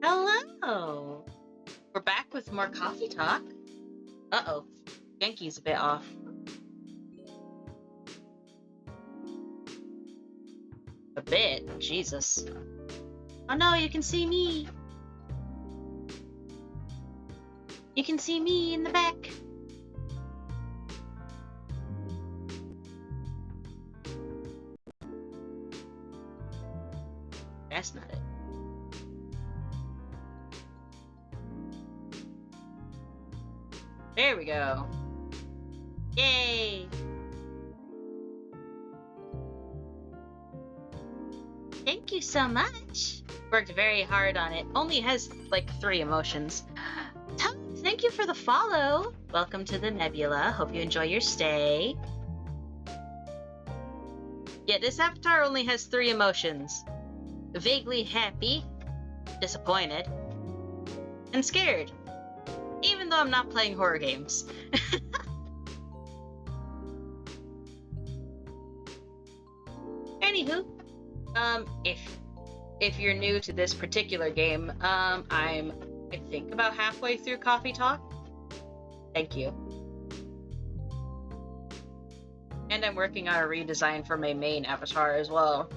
Hello! We're back with more coffee talk. Uh-oh. Genki's a bit off. A bit? Jesus. Oh no, you can see me! You can see me in the back! That's not it. There we go. Yay! Thank you so much. Worked very hard on it. Only has like 3 emotions. Todd, thank you for the follow. Welcome to the Nebula. Hope you enjoy your stay. Yeah, this avatar only has 3 emotions. Vaguely happy, disappointed, and scared. Even though I'm not playing horror games. Anywho, if you're new to this particular game, I'm I think about halfway through Coffee Talk. Thank you. And I'm working on a redesign for my main avatar as well.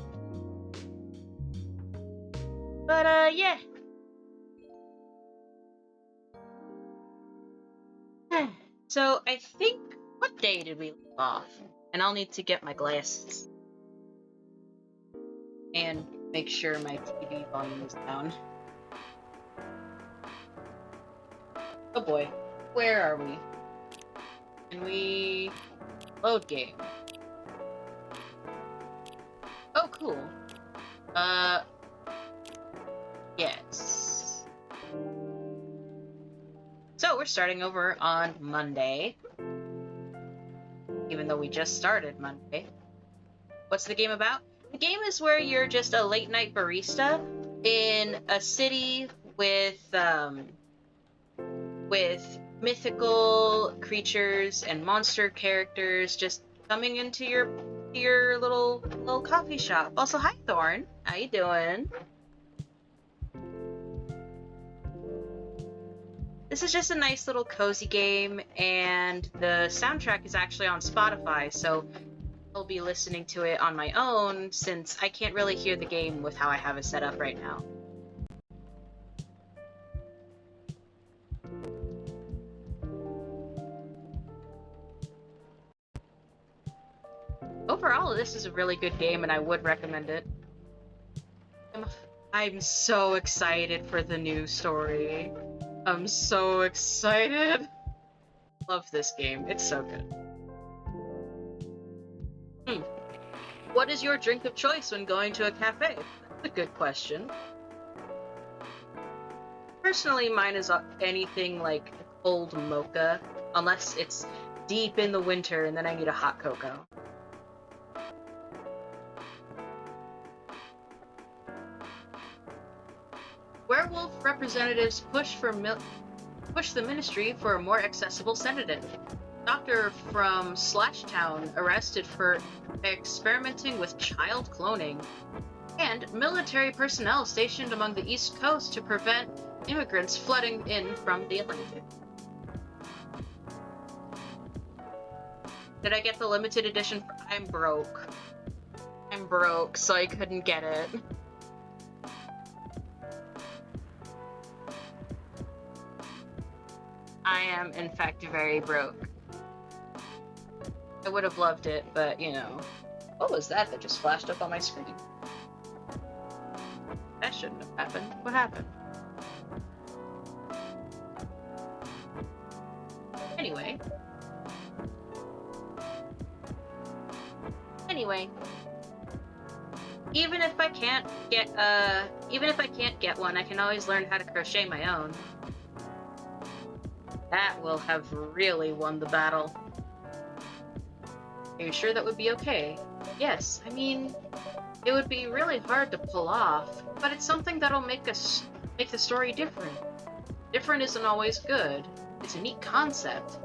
But yeah. So I think, what day did we leave off? And I'll need to get my glasses. And make sure my TV volume is down. Oh boy, where are we? Can we load game? Oh, cool. Yes. So we're starting over on Monday. Even though we just started Monday. What's the game about? The game is where you're just a late night barista in a city with mythical creatures and monster characters just coming into your little coffee shop. Also, hi Thorn. How you doing? This is just a nice little cozy game, and the soundtrack is actually on Spotify, so I'll be listening to it on my own since I can't really hear the game with how I have it set up right now. Overall, this is a really good game, and I would recommend it. I'm so excited for the new story. I'm so excited. Love this game. It's so good. What is your drink of choice when going to a cafe? That's a good question. Personally, mine is anything like cold mocha, unless it's deep in the winter and then I need a hot cocoa. Werewolf representatives push the ministry for a more accessible sedative. Doctor from Slashtown arrested for experimenting with child cloning. And military personnel stationed among the East Coast to prevent immigrants flooding in from the Atlantic. Did I get the limited edition? I'm broke. I'm broke, so I couldn't get it. I am, in fact, very broke. I would have loved it, but, you know. What was that just flashed up on my screen? That shouldn't have happened. What happened? Anyway. Even if I can't get one, I can always learn how to crochet my own. That will have really won the battle. Are you sure that would be okay? Yes, I mean, it would be really hard to pull off, but it's something that'll make the story different. Different isn't always good. It's a neat concept,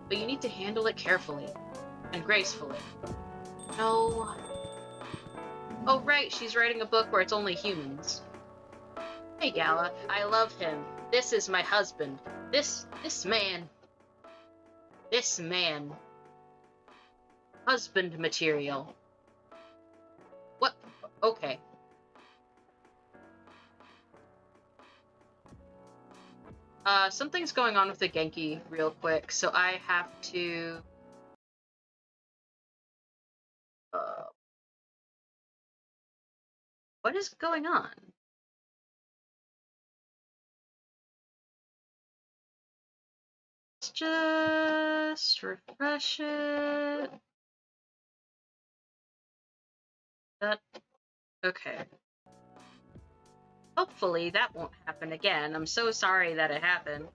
but you need to handle it carefully and gracefully. No. Oh right, she's writing a book where it's only humans. Hey, Gala, I love him. This is my husband. This man. This man. Husband material. What? Okay. Something's going on with the Genki real quick, so I have to... what is going on? Let's just refresh it. Okay. Hopefully that won't happen again. I'm so sorry that it happened.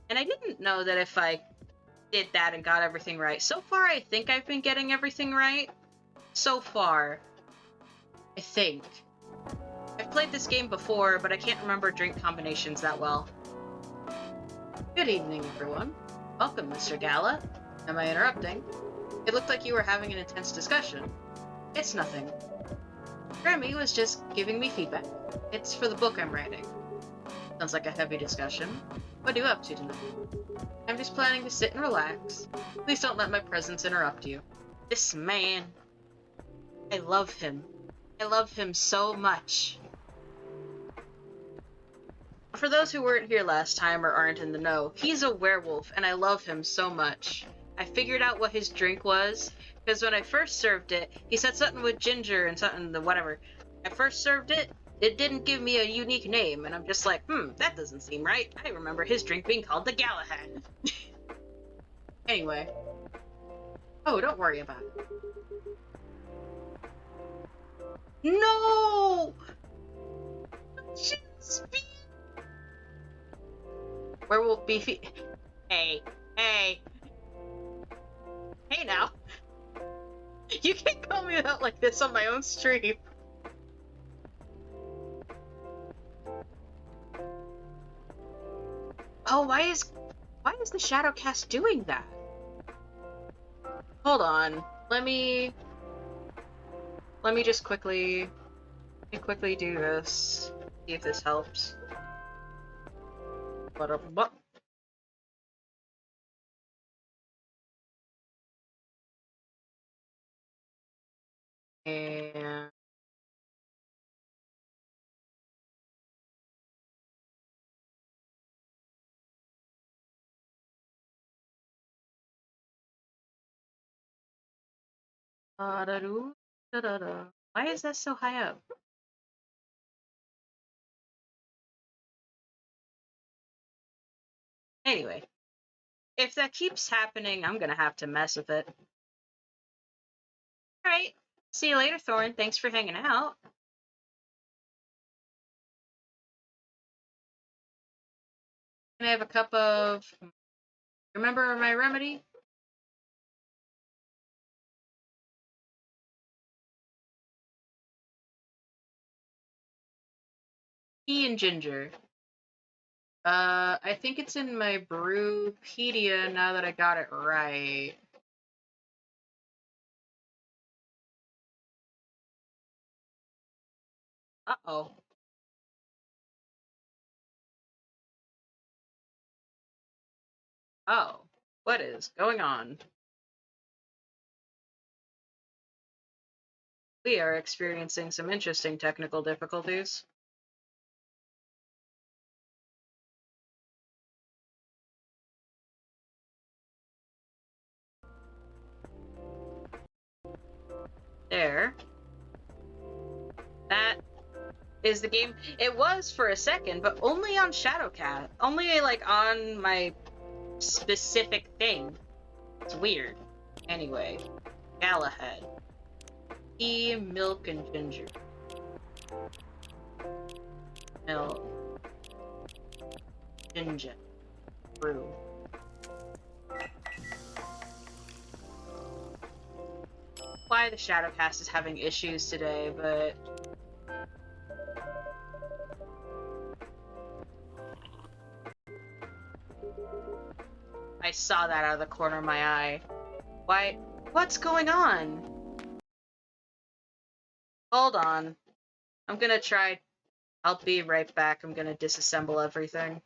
And I didn't know that if I did that and got everything right. So far, I think I've been getting everything right. So far. I think. I've played this game before, but I can't remember drink combinations that well. Good evening, everyone. Welcome, Mr. Gala. Am I interrupting? It looked like you were having an intense discussion. It's nothing. Remy was just giving me feedback. It's for the book I'm writing. Sounds like a heavy discussion. What are you up to tonight? I'm just planning to sit and relax. Please don't let my presence interrupt you. This man. I love him. I love him so much. For those who weren't here last time or aren't in the know, he's a werewolf, and I love him so much. I figured out what his drink was, because when I first served it, he said something with ginger and something, whatever. I first served it, it didn't give me a unique name, and I'm just like, that doesn't seem right. I remember his drink being called the Galahad. Anyway. Oh, don't worry about it. No! Werewolf beefy. Hey. Hey now. You can't call me out like this on my own stream. Oh, why is the Shadowcast doing that? Hold on. Let me just quickly do this. See if this helps. What? And why is that so high up? Anyway, if that keeps happening, I'm gonna have to mess with it. Alright, see you later, Thorn. Thanks for hanging out. Can I have a cup of... remember my remedy? Tea and ginger. I think it's in my Brewpedia now that I got it right. Uh-oh. Oh, what is going on? We are experiencing some interesting technical difficulties. There. That is the game. It was for a second, but only on Shadowcat. Only, like, on my specific thing. It's weird. Anyway. Galahad. Tea, milk, and ginger. Milk. Ginger. Brew. Why the Shadowcast is having issues today, but... I saw that out of the corner of my eye. Why? What's going on? Hold on. I'm gonna try I'll be right back. I'm gonna disassemble everything.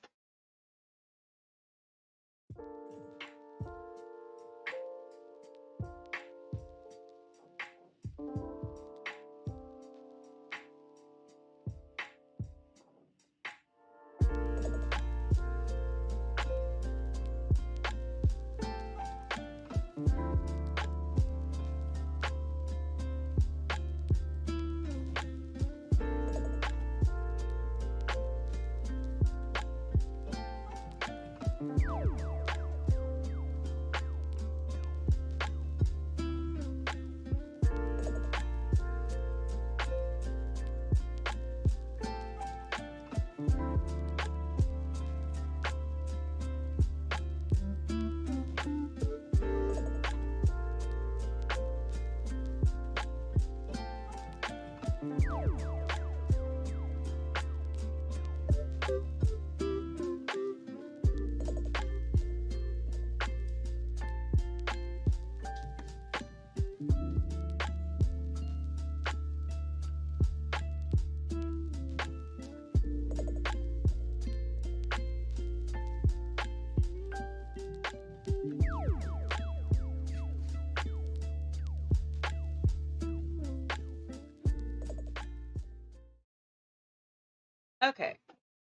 Okay.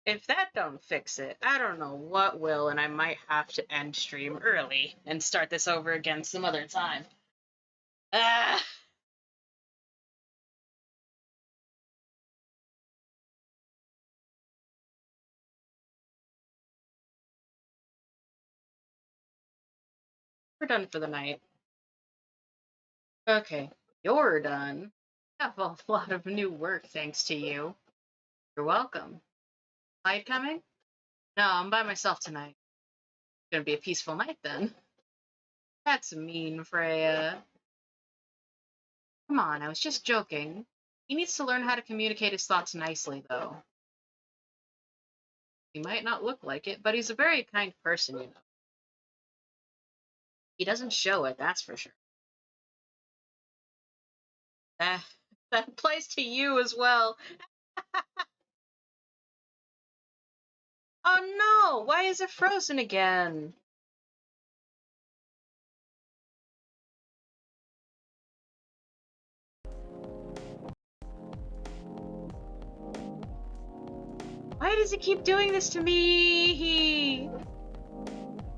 If that don't fix it, I don't know what will, and I might have to end stream early and start this over again some other time. Ah! We're done for the night. Okay, you're done. I have a lot of new work thanks to you. You're welcome. Light coming? No, I'm by myself tonight. It's gonna be a peaceful night then. That's mean, Freya. Come on, I was just joking. He needs to learn how to communicate his thoughts nicely, though. He might not look like it, but he's a very kind person, you know. He doesn't show it, that's for sure. That, that applies to you as well. Oh no! Why is it frozen again? Why does it keep doing this to me?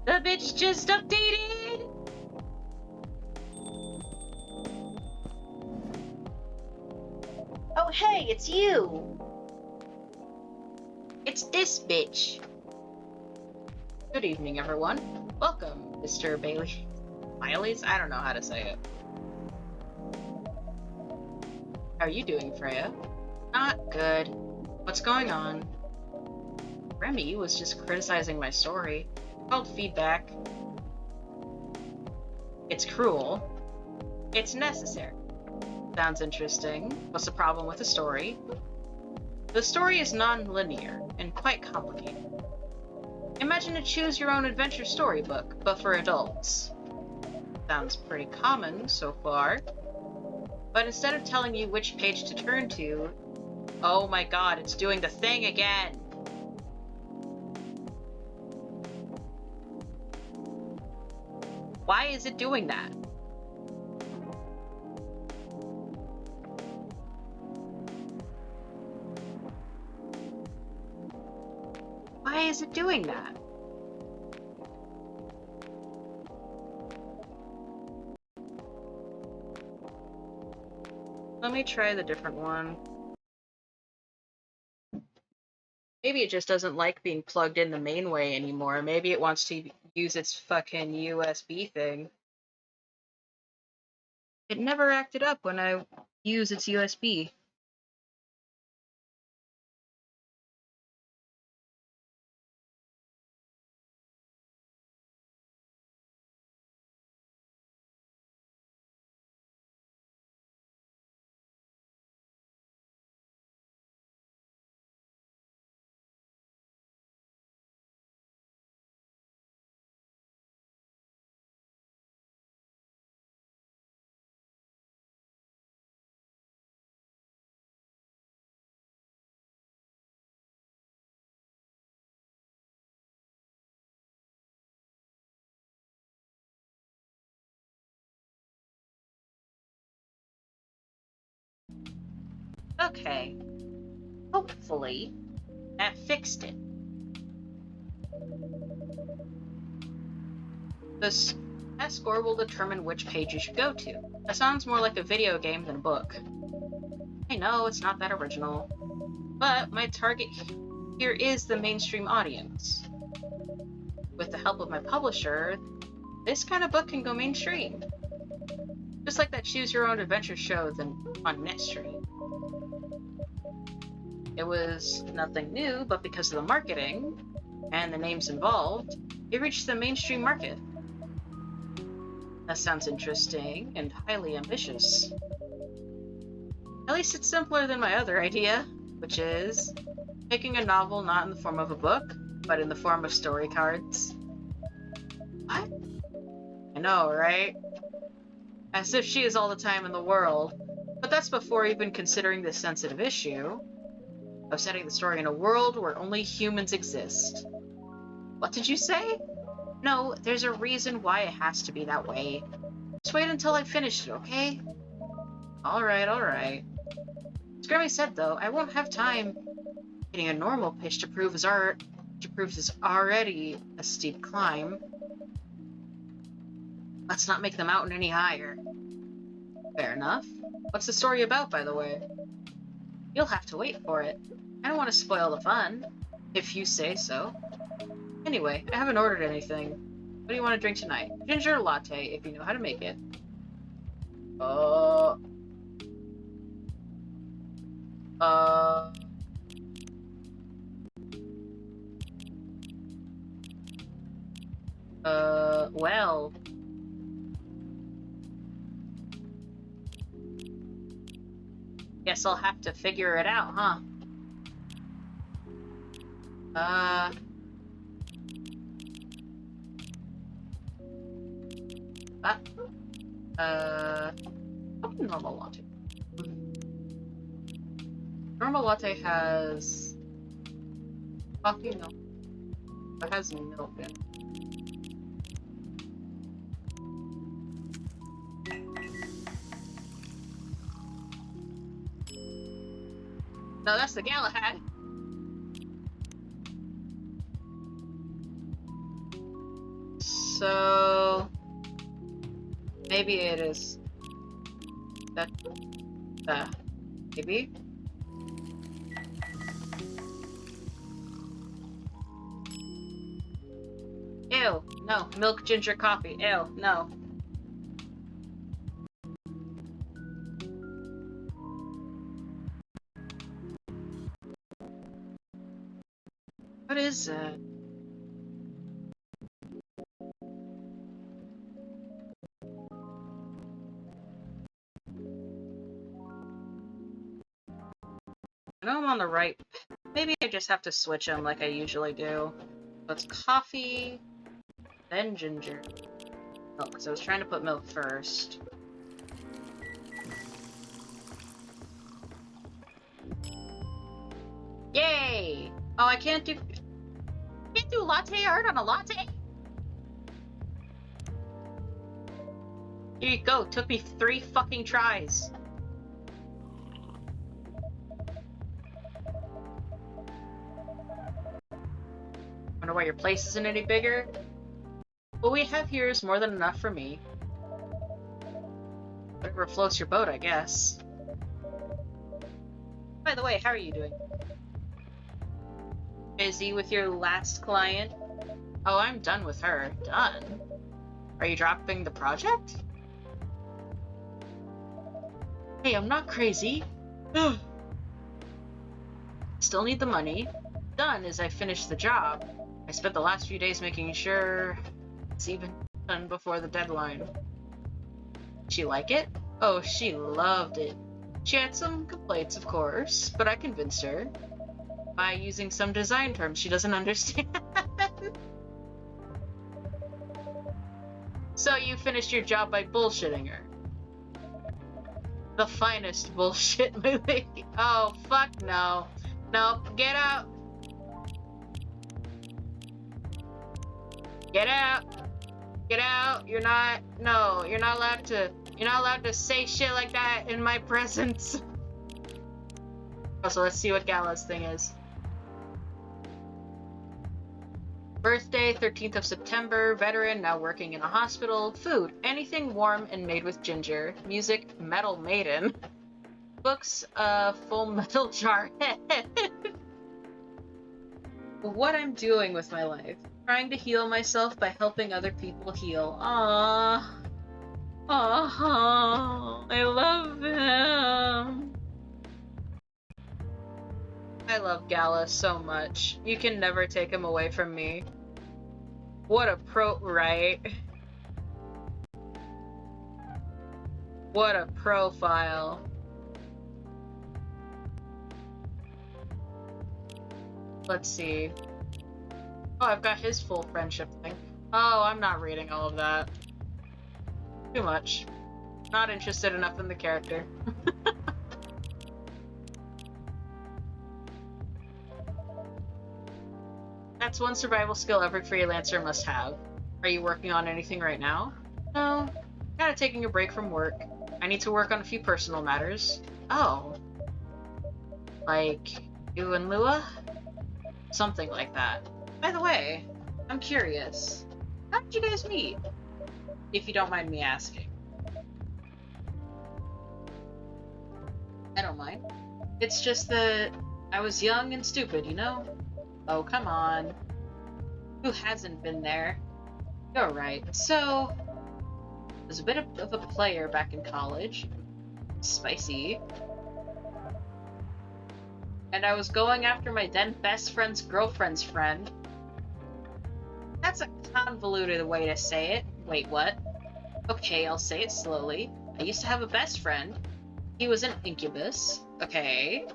The bitch just updated! Oh hey, it's you! It's this bitch! Good evening, everyone. Welcome, Mr. Bailey. Miley's? I don't know how to say it. How are you doing, Freya? Not good. What's going on? Remy was just criticizing my story. Called feedback. It's cruel. It's necessary. Sounds interesting. What's the problem with the story? The story is non-linear and quite complicated. Imagine a choose-your-own-adventure storybook, but for adults. Sounds pretty common so far. But instead of telling you which page to turn to, oh my god, it's doing the thing again! Why is it doing that? Why is it doing that? Let me try the different one. Maybe it just doesn't like being plugged in the main way anymore. Maybe it wants to use its fucking USB thing. It never acted up when I use its USB. Okay. Hopefully, that fixed it. This test score will determine which page you should go to. That sounds more like a video game than a book. I know, it's not that original. But my target here is the mainstream audience. With the help of my publisher, this kind of book can go mainstream. Just like that Choose Your Own Adventure show on NetStream. It was nothing new, but because of the marketing and the names involved, it reached the mainstream market. That sounds interesting and highly ambitious. At least it's simpler than my other idea, which is making a novel not in the form of a book, but in the form of story cards. What? I know, right? As if she has all the time in the world. But that's before even considering this sensitive issue of setting the story in a world where only humans exist. What did you say? No, there's a reason why it has to be that way. Just wait until I finish it, okay? Alright, alright. As Grammy said, though, I won't have time. Getting a normal pitch to prove his art, is already a steep climb. Let's not make the mountain any higher. Fair enough. What's the story about, by the way? You'll have to wait for it. I don't want to spoil the fun, if you say so. Anyway, I haven't ordered anything. What do you want to drink tonight? Ginger latte, if you know how to make it. Well. Guess I'll have to figure it out, huh? Normal latte. Normal latte has coffee milk. It has milk in it. No, that's the Galahad. So maybe it is that maybe. Ew, no. Milk ginger coffee. Ew, no. What is it? I know I'm on the right. Maybe I just have to switch them like I usually do. So it's coffee, then ginger. Milk, because I was trying to put milk first. Yay! Oh, I can't do latte art on a latte? Here you go. Took me 3 fucking tries. Wonder why your place isn't any bigger? What we have here is more than enough for me. Whatever floats your boat, I guess. By the way, how are you doing? Busy with your last client? Oh, I'm done with her. Done? Are you dropping the project? Hey, I'm not crazy. Still need the money. Done as I finish the job. I spent the last few days making sure it's even done before the deadline. She like it? Oh, she loved it. She had some complaints, of course, but I convinced her by using some design terms she doesn't understand. So you finished your job by bullshitting her. The finest bullshit movie. Oh, fuck no. No, get out. Get out. Get out. You're not allowed to say shit like that in my presence. Oh, so let's see what Gala's thing is. Birthday, 13th of September, veteran, now working in a hospital. Food, anything warm and made with ginger. Music, Metal Maiden. Books, Full Metal Jarhead. What I'm doing with my life. Trying to heal myself by helping other people heal. Aww. Aww. I love him. I love Gala so much. You can never take him away from me. What a right? What a profile. Let's see. Oh, I've got his full friendship thing. Oh, I'm not reading all of that. Too much. Not interested enough in the character. That's one survival skill every freelancer must have. Are you working on anything right now? No. Kinda taking a break from work. I need to work on a few personal matters. Oh. Like, you and Lua? Something like that. By the way, I'm curious. How did you guys meet? If you don't mind me asking. I don't mind. It's just that I was young and stupid, you know? Oh, come on. Who hasn't been there? You're right. So, I was a bit of a player back in college. Spicy. And I was going after my then best friend's girlfriend's friend. That's a convoluted way to say it. Wait, what? Okay, I'll say it slowly. I used to have a best friend. He was an incubus. Okay.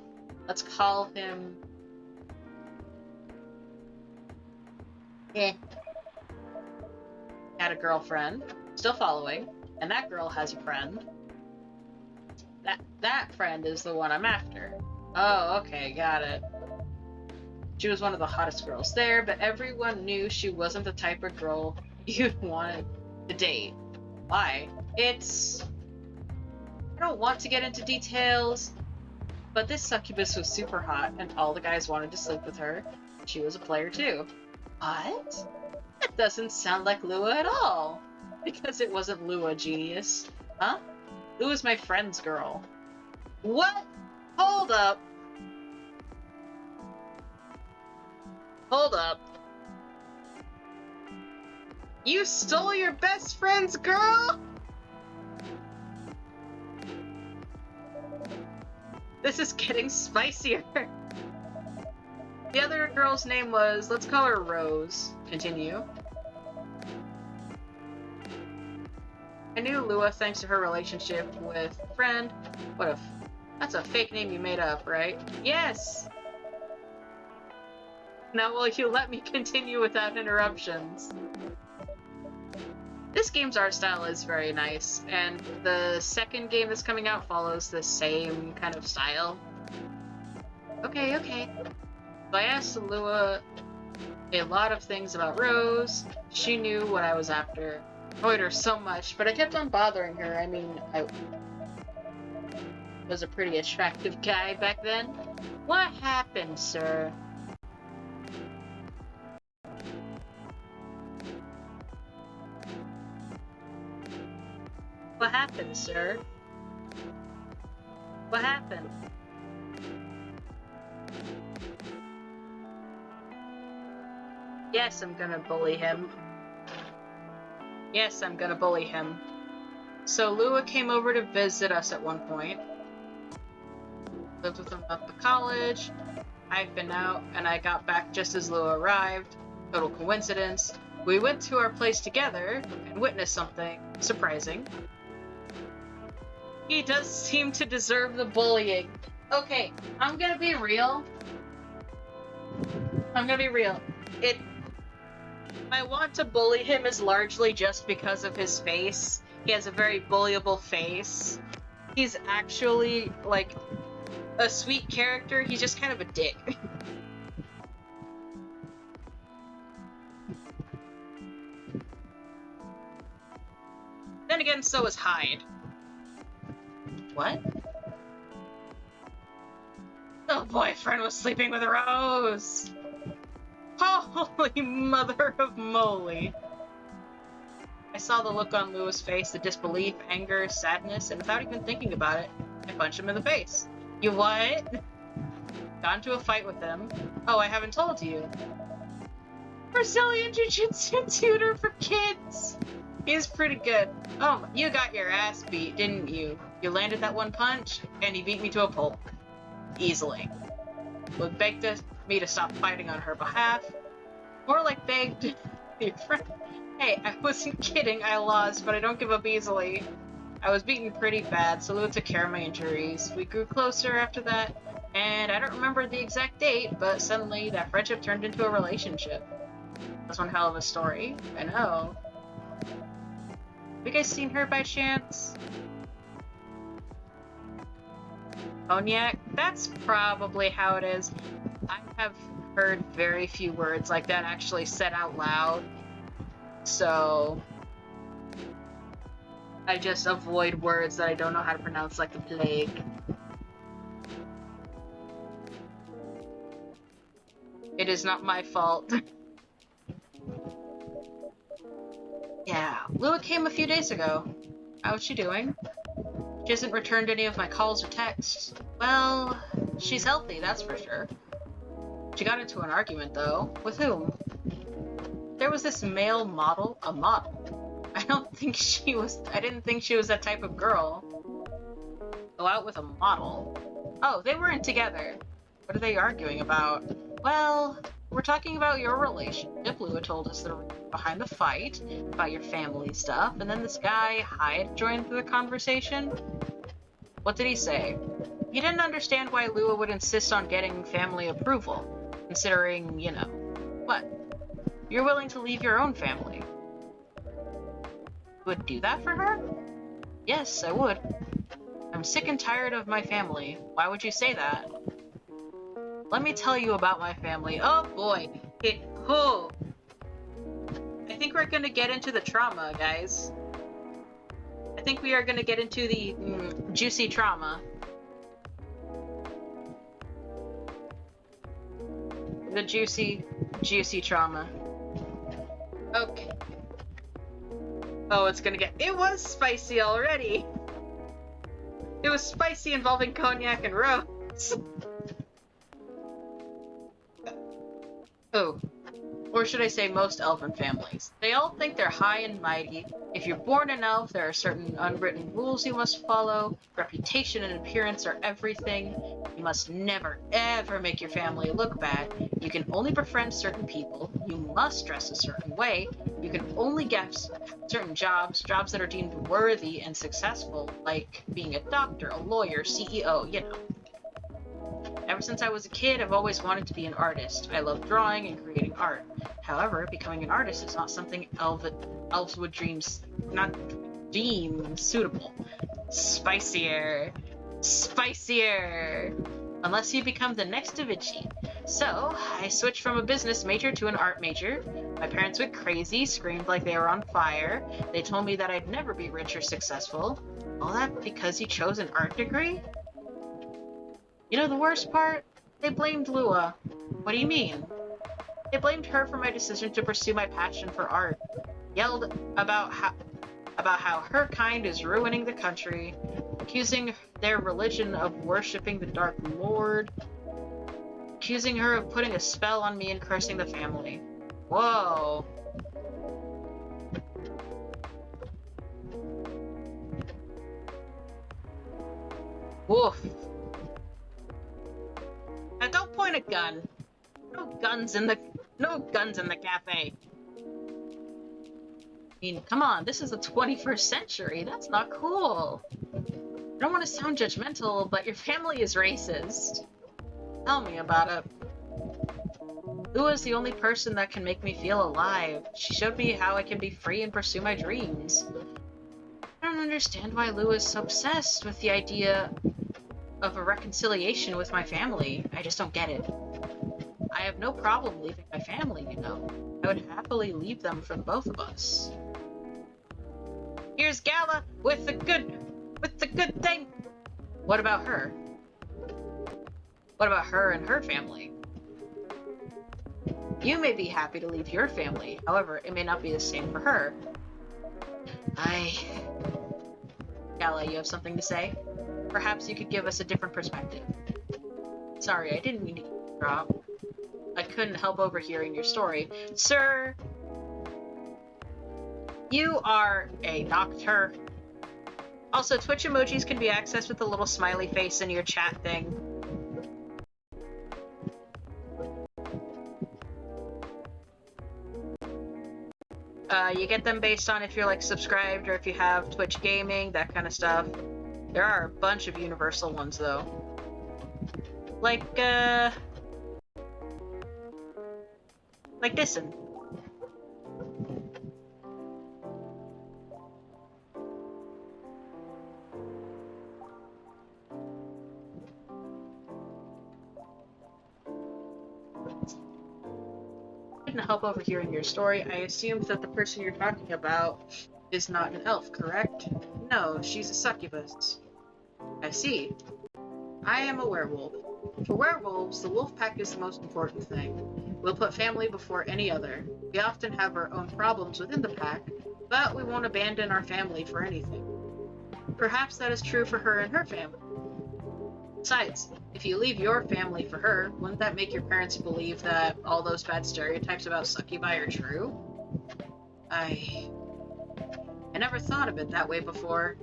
Let's call him... Had a girlfriend. Still following. And that girl has a friend. That friend is the one I'm after. Oh, okay, got it. She was one of the hottest girls there, but everyone knew she wasn't the type of girl you'd want to date. Why? I don't want to get into details, but this succubus was super hot, and all the guys wanted to sleep with her. She was a player too. What? That doesn't sound like Lua at all. Because it wasn't Lua, genius. Huh? Lua's my friend's girl. What? Hold up. Hold up. You stole your best friend's girl? This is getting spicier. The other girl's name was, let's call her Rose. Continue. I knew Lua thanks to her relationship with a friend. What if? That's a fake name you made up, right? Yes! Now will you let me continue without interruptions? This game's art style is very nice, and the second game that's coming out follows the same kind of style. Okay, okay. So I asked Lua a lot of things about Rose. She knew what I was after. I annoyed her so much, but I kept on bothering her. I mean, I was a pretty attractive guy back then. What happened, sir? What happened, sir? What happened? Yes, I'm gonna bully him. Yes, I'm gonna bully him. So Lua came over to visit us at one point. Lived with him at the college. I've been out, and I got back just as Lua arrived. Total coincidence. We went to our place together and witnessed something surprising. He does seem to deserve the bullying. Okay, I'm gonna be real. My want to bully him is largely just because of his face. He has a very bullyable face. He's actually, like, a sweet character. He's just kind of a dick. Then again, so is Hyde. What? Oh boyfriend was sleeping with Rose! Holy mother of moly! I saw the look on Lou's face, the disbelief, anger, sadness, and without even thinking about it, I punched him in the face. You what? Got into a fight with him. Oh, I haven't told you. Brazilian Jiu-Jitsu tutor for kids! He's pretty good. Oh, you got your ass beat, didn't you? You landed that one punch, and he beat me to a pulp. Easily. Would begged me to stop fighting on her behalf. More like begged your friend. Hey, I wasn't kidding, I lost, but I don't give up easily. I was beaten pretty bad, so Lou took care of my injuries. We grew closer after that, and I don't remember the exact date, but suddenly that friendship turned into a relationship. That's one hell of a story. I know. Have you guys seen her by chance? Cognac? That's probably how it is. I have heard very few words like that actually said out loud. So I just avoid words that I don't know how to pronounce like the plague. It is not my fault. Yeah, Lua came a few days ago. How's she doing? She hasn't returned any of my calls or texts. Well, she's healthy, that's for sure. She got into an argument, though. With whom? There was this male model. A model? I didn't think she was that type of girl. Go out with a model? Oh, they weren't together. What are they arguing about? Well, we're talking about your relationship. Lua told us the reason behind the fight, about your family stuff, and then this guy, Hyde, joined the conversation. What did he say? He didn't understand why Lua would insist on getting family approval, considering, you know, what? You're willing to leave your own family. You would do that for her? Yes, I would. I'm sick and tired of my family. Why would you say that? Let me tell you about my family. Oh boy. I think we're gonna get into the trauma, guys. I think we are gonna get into the juicy trauma. The juicy trauma. Okay. Oh, it's gonna get— it was spicy already! It was spicy involving cognac and Rose. Oh. Or should I say most elven families. They all think they're high and mighty. If you're born an elf, there are certain unwritten rules you must follow. Reputation and appearance are everything. You must never, ever make your family look bad. You can only befriend certain people. You must dress a certain way. You can only get certain jobs that are deemed worthy and successful, like being a doctor, a lawyer, CEO, you know. Ever since I was a kid, I've always wanted to be an artist. I love drawing and creating art. However, becoming an artist is not something elves would deem suitable. Spicier. Unless you become the next Da Vinci. So, I switched from a business major to an art major. My parents went crazy, screamed like they were on fire. They told me that I'd never be rich or successful. All that because you chose an art degree? You know the worst part? They blamed Lua. What do you mean? They blamed her for my decision to pursue my passion for art. Yelled about how her kind is ruining the country, accusing their religion of worshipping the Dark Lord, accusing her of putting a spell on me and cursing the family. Whoa. Woof. Now don't point a gun. No guns in the cafe. I mean, come on, this is the 21st century. That's not cool. I don't want to sound judgmental, but your family is racist. Tell me about it. Lua is the only person that can make me feel alive. She showed me how I can be free and pursue my dreams. I don't understand why Lua is so obsessed with the idea of a reconciliation with my family. I just don't get it. I have no problem leaving my family, you know. I would happily leave them for the both of us. Here's Gala with the good thing. What about her? What about her and her family? You may be happy to leave your family, however, it may not be the same for her. Gala, you have something to say? Perhaps you could give us a different perspective. Sorry, I didn't mean to drop. I couldn't help overhearing your story. Sir, you are a doctor. Also, Twitch emojis can be accessed with a little smiley face in your chat thing. You get them based on if you're like subscribed or if you have Twitch gaming, that kind of stuff. There are a bunch of universal ones though. Like this one. Couldn't help overhearing your story. I assumed that the person you're talking about is not an elf, correct? No, she's a succubus. I see. I am a werewolf. For werewolves, the wolf pack is the most important thing. We'll put family before any other. We often have our own problems within the pack, but we won't abandon our family for anything. Perhaps that is true for her and her family. Besides, if you leave your family for her, wouldn't that make your parents believe that all those bad stereotypes about succubi are true? I never thought of it that way before.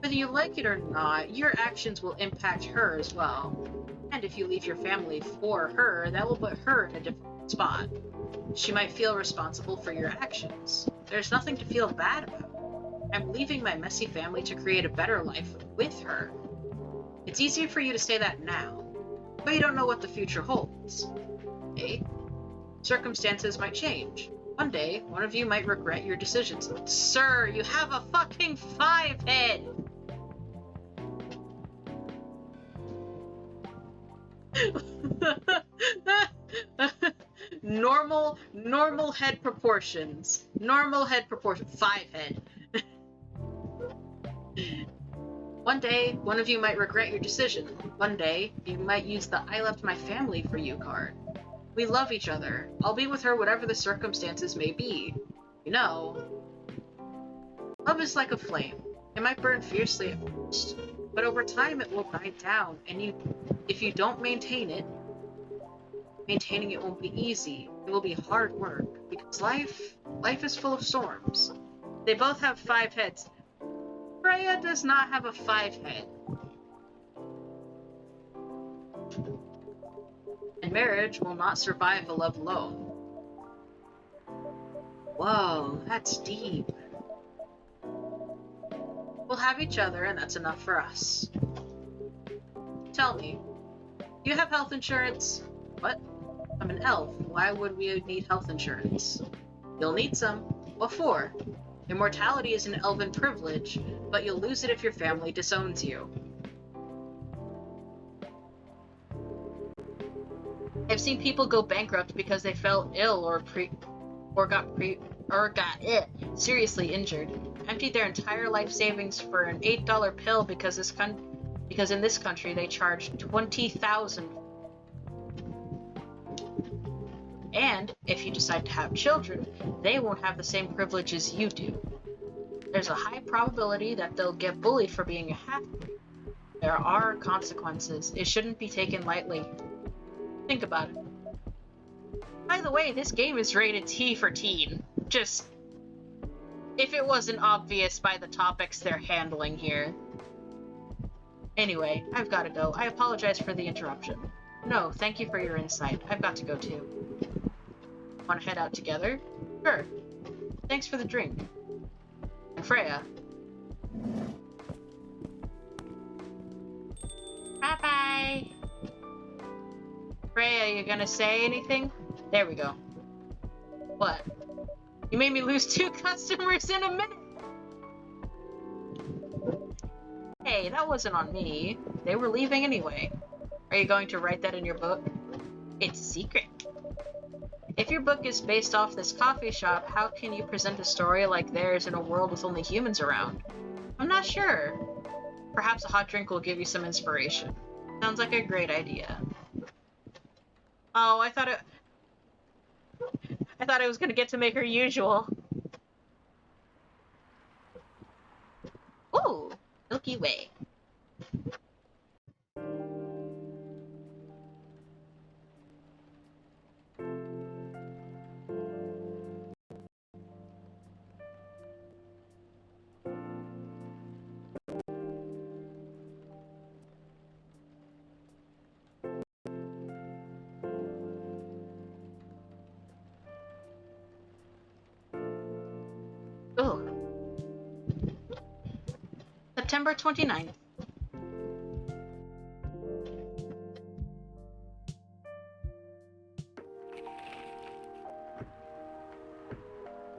Whether you like it or not, your actions will impact her as well. And if you leave your family for her, that will put her in a difficult spot. She might feel responsible for your actions. There's nothing to feel bad about. I'm leaving my messy family to create a better life with her. It's easier for you to say that now, but you don't know what the future holds. Eh? Circumstances might change. One day, one of you might regret your decisions. Sir, you have a fucking 5-head! Normal head proportions. Normal head proportions. 5-head. One day, one of you might regret your decision. One day, you might use the I left my family for you card. We love each other. I'll be with her whatever the circumstances may be. You know, love is like a flame. It might burn fiercely at first, but over time it will die down, and if you don't maintain it, maintaining it won't be easy. It will be hard work, because life is full of storms. They both have 5 heads. Freya does not have a 5-head. And marriage will not survive a love alone. Whoa, that's deep. We'll have each other, and that's enough for us. Tell me, do you have health insurance? What? I'm an elf. Why would we need health insurance? You'll need some. What for? Immortality is an elven privilege, but you'll lose it if your family disowns you. I've seen people go bankrupt because they fell ill or got seriously injured. Emptied their entire life savings for an $8 pill because in this country they charge $20,000. And if you decide to have children, they won't have the same privileges you do. There's a high probability that they'll get bullied for being a half-breed. There are consequences. It shouldn't be taken lightly. Think about it. By the way, this game is rated T for teen. Just, if it wasn't obvious by the topics they're handling here. Anyway, I've gotta go. I apologize for the interruption. No, thank you for your insight. I've got to go too. Want to head out together? Sure. Thanks for the drink. And Freya. Bye-bye. Freya, you gonna say anything? There we go. What? You made me lose 2 customers in a minute! Hey, that wasn't on me. They were leaving anyway. Are you going to write that in your book? It's a secret. If your book is based off this coffee shop, how can you present a story like theirs in a world with only humans around? I'm not sure. Perhaps a hot drink will give you some inspiration. Sounds like a great idea. Oh, I thought I was gonna get to make her usual. Ooh, Milky Way. Ooh. September 29th.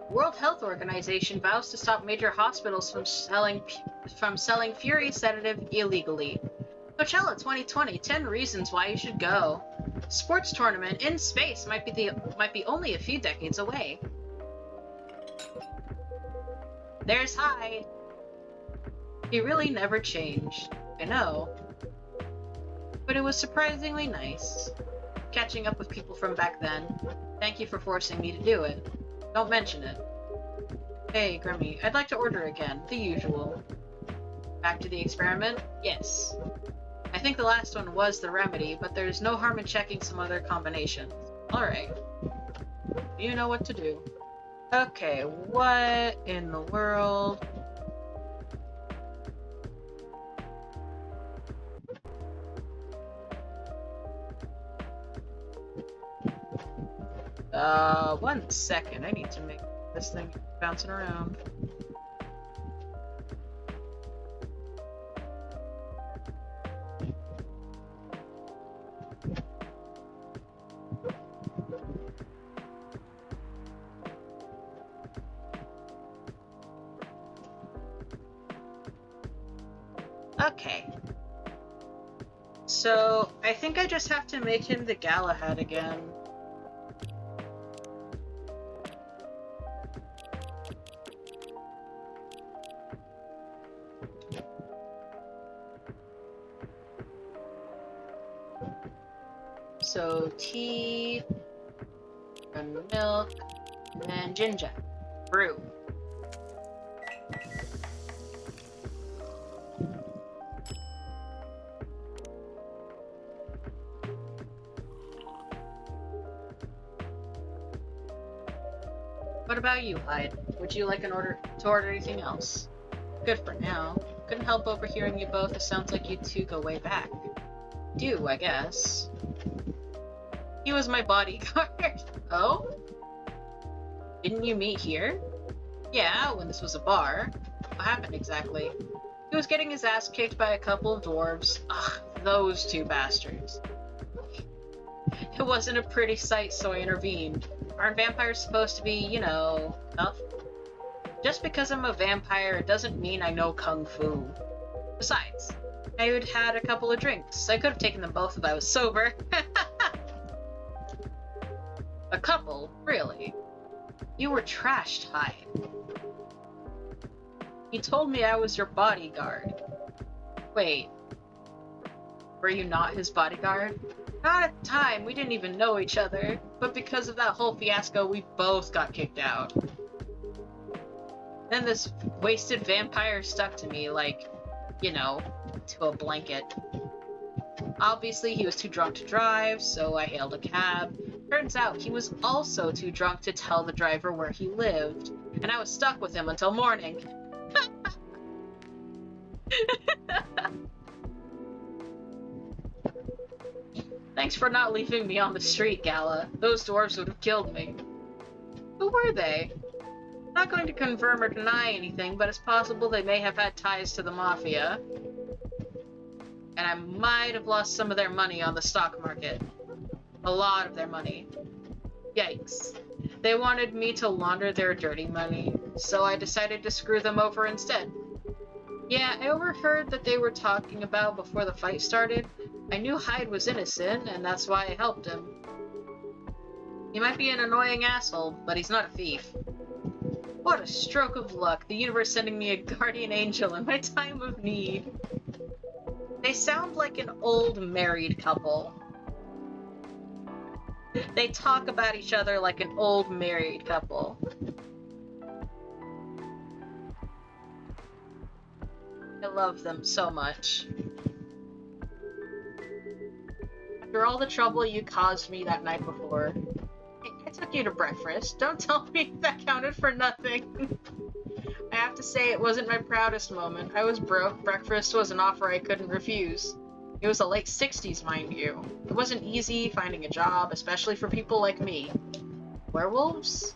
World Health Organization vows to stop major hospitals from selling Fury sedative illegally. Coachella 2020, 10 reasons why you should go. Sports tournament in space might be only a few decades away. There's Hyde. He really never changed. I know. But it was surprisingly nice. Catching up with people from back then. Thank you for forcing me to do it. Don't mention it. Hey, Grimmy, I'd like to order again. The usual. Back to the experiment? Yes. I think the last one was the remedy, but there's no harm in checking some other combinations. Alright. You know what to do. Okay, what in the world? One second. I need to make this thing bouncing around. Okay. So, I think I just have to make him the Galahad again. So, tea, and milk, and ginger. Brew. What about you, Hyde? Would you like to order anything else? Good for now. Couldn't help overhearing you both. It sounds like you two go way back. Do, I guess. He was my bodyguard. Oh? Didn't you meet here? Yeah, when this was a bar. What happened exactly? He was getting his ass kicked by a couple of dwarves. Ugh, those two bastards. It wasn't a pretty sight, so I intervened. Aren't vampires supposed to be, you know, tough? Just because I'm a vampire, it doesn't mean I know kung fu. Besides, I had had a couple of drinks. I could have taken them both if I was sober. A couple? Really? You were trashed, Hyde. You told me I was your bodyguard. Wait. Were you not his bodyguard? Not at the time, we didn't even know each other. But because of that whole fiasco, we both got kicked out. Then this wasted vampire stuck to me, like, you know, to a blanket. Obviously, he was too drunk to drive, so I hailed a cab. Turns out, he was also too drunk to tell the driver where he lived. And I was stuck with him until morning. Thanks for not leaving me on the street, Gala. Those dwarves would have killed me. Who were they? I'm not going to confirm or deny anything, but it's possible they may have had ties to the Mafia. And I might have lost some of their money on the stock market. A lot of their money. Yikes. They wanted me to launder their dirty money, so I decided to screw them over instead. Yeah, I overheard that they were talking about before the fight started. I knew Hyde was innocent, and that's why I helped him. He might be an annoying asshole, but he's not a thief. What a stroke of luck, the universe sending me a guardian angel in my time of need. They sound like an old married couple. They talk about each other like an old married couple. I love them so much. After all the trouble you caused me that night before, I took you to breakfast. Don't tell me that counted for nothing. I have to say it wasn't my proudest moment. I was broke. Breakfast was an offer I couldn't refuse. It was the late 60s, mind you. It wasn't easy finding a job, especially for people like me. Werewolves?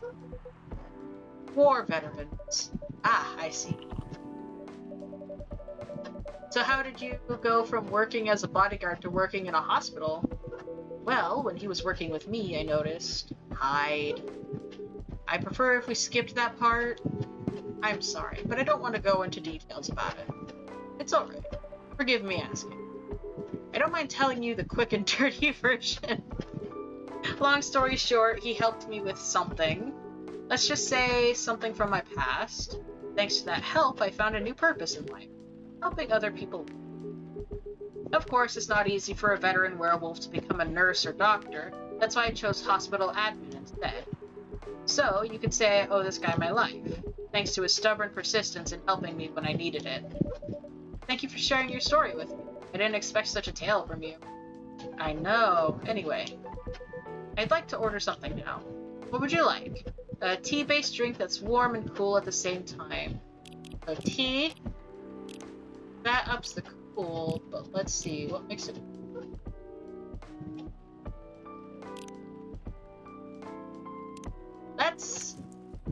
War veterans. Ah, I see. So how did you go from working as a bodyguard to working in a hospital? Well, when he was working with me, I noticed. Hide. I prefer if we skipped that part. I'm sorry, but I don't want to go into details about it. It's alright. Forgive me asking. I don't mind telling you the quick and dirty version. Long story short, he helped me with something. Let's just say something from my past. Thanks to that help, I found a new purpose in life. Helping other people. Of course, it's not easy for a veteran werewolf to become a nurse or doctor. That's why I chose hospital admin instead. So, you could say I owe this guy my life, thanks to his stubborn persistence in helping me when I needed it. Thank you for sharing your story with me. I didn't expect such a tale from you. I know. Anyway, I'd like to order something now. What would you like? A tea-based drink that's warm and cool at the same time. So tea. That ups the cool, but let's see, what makes it... That's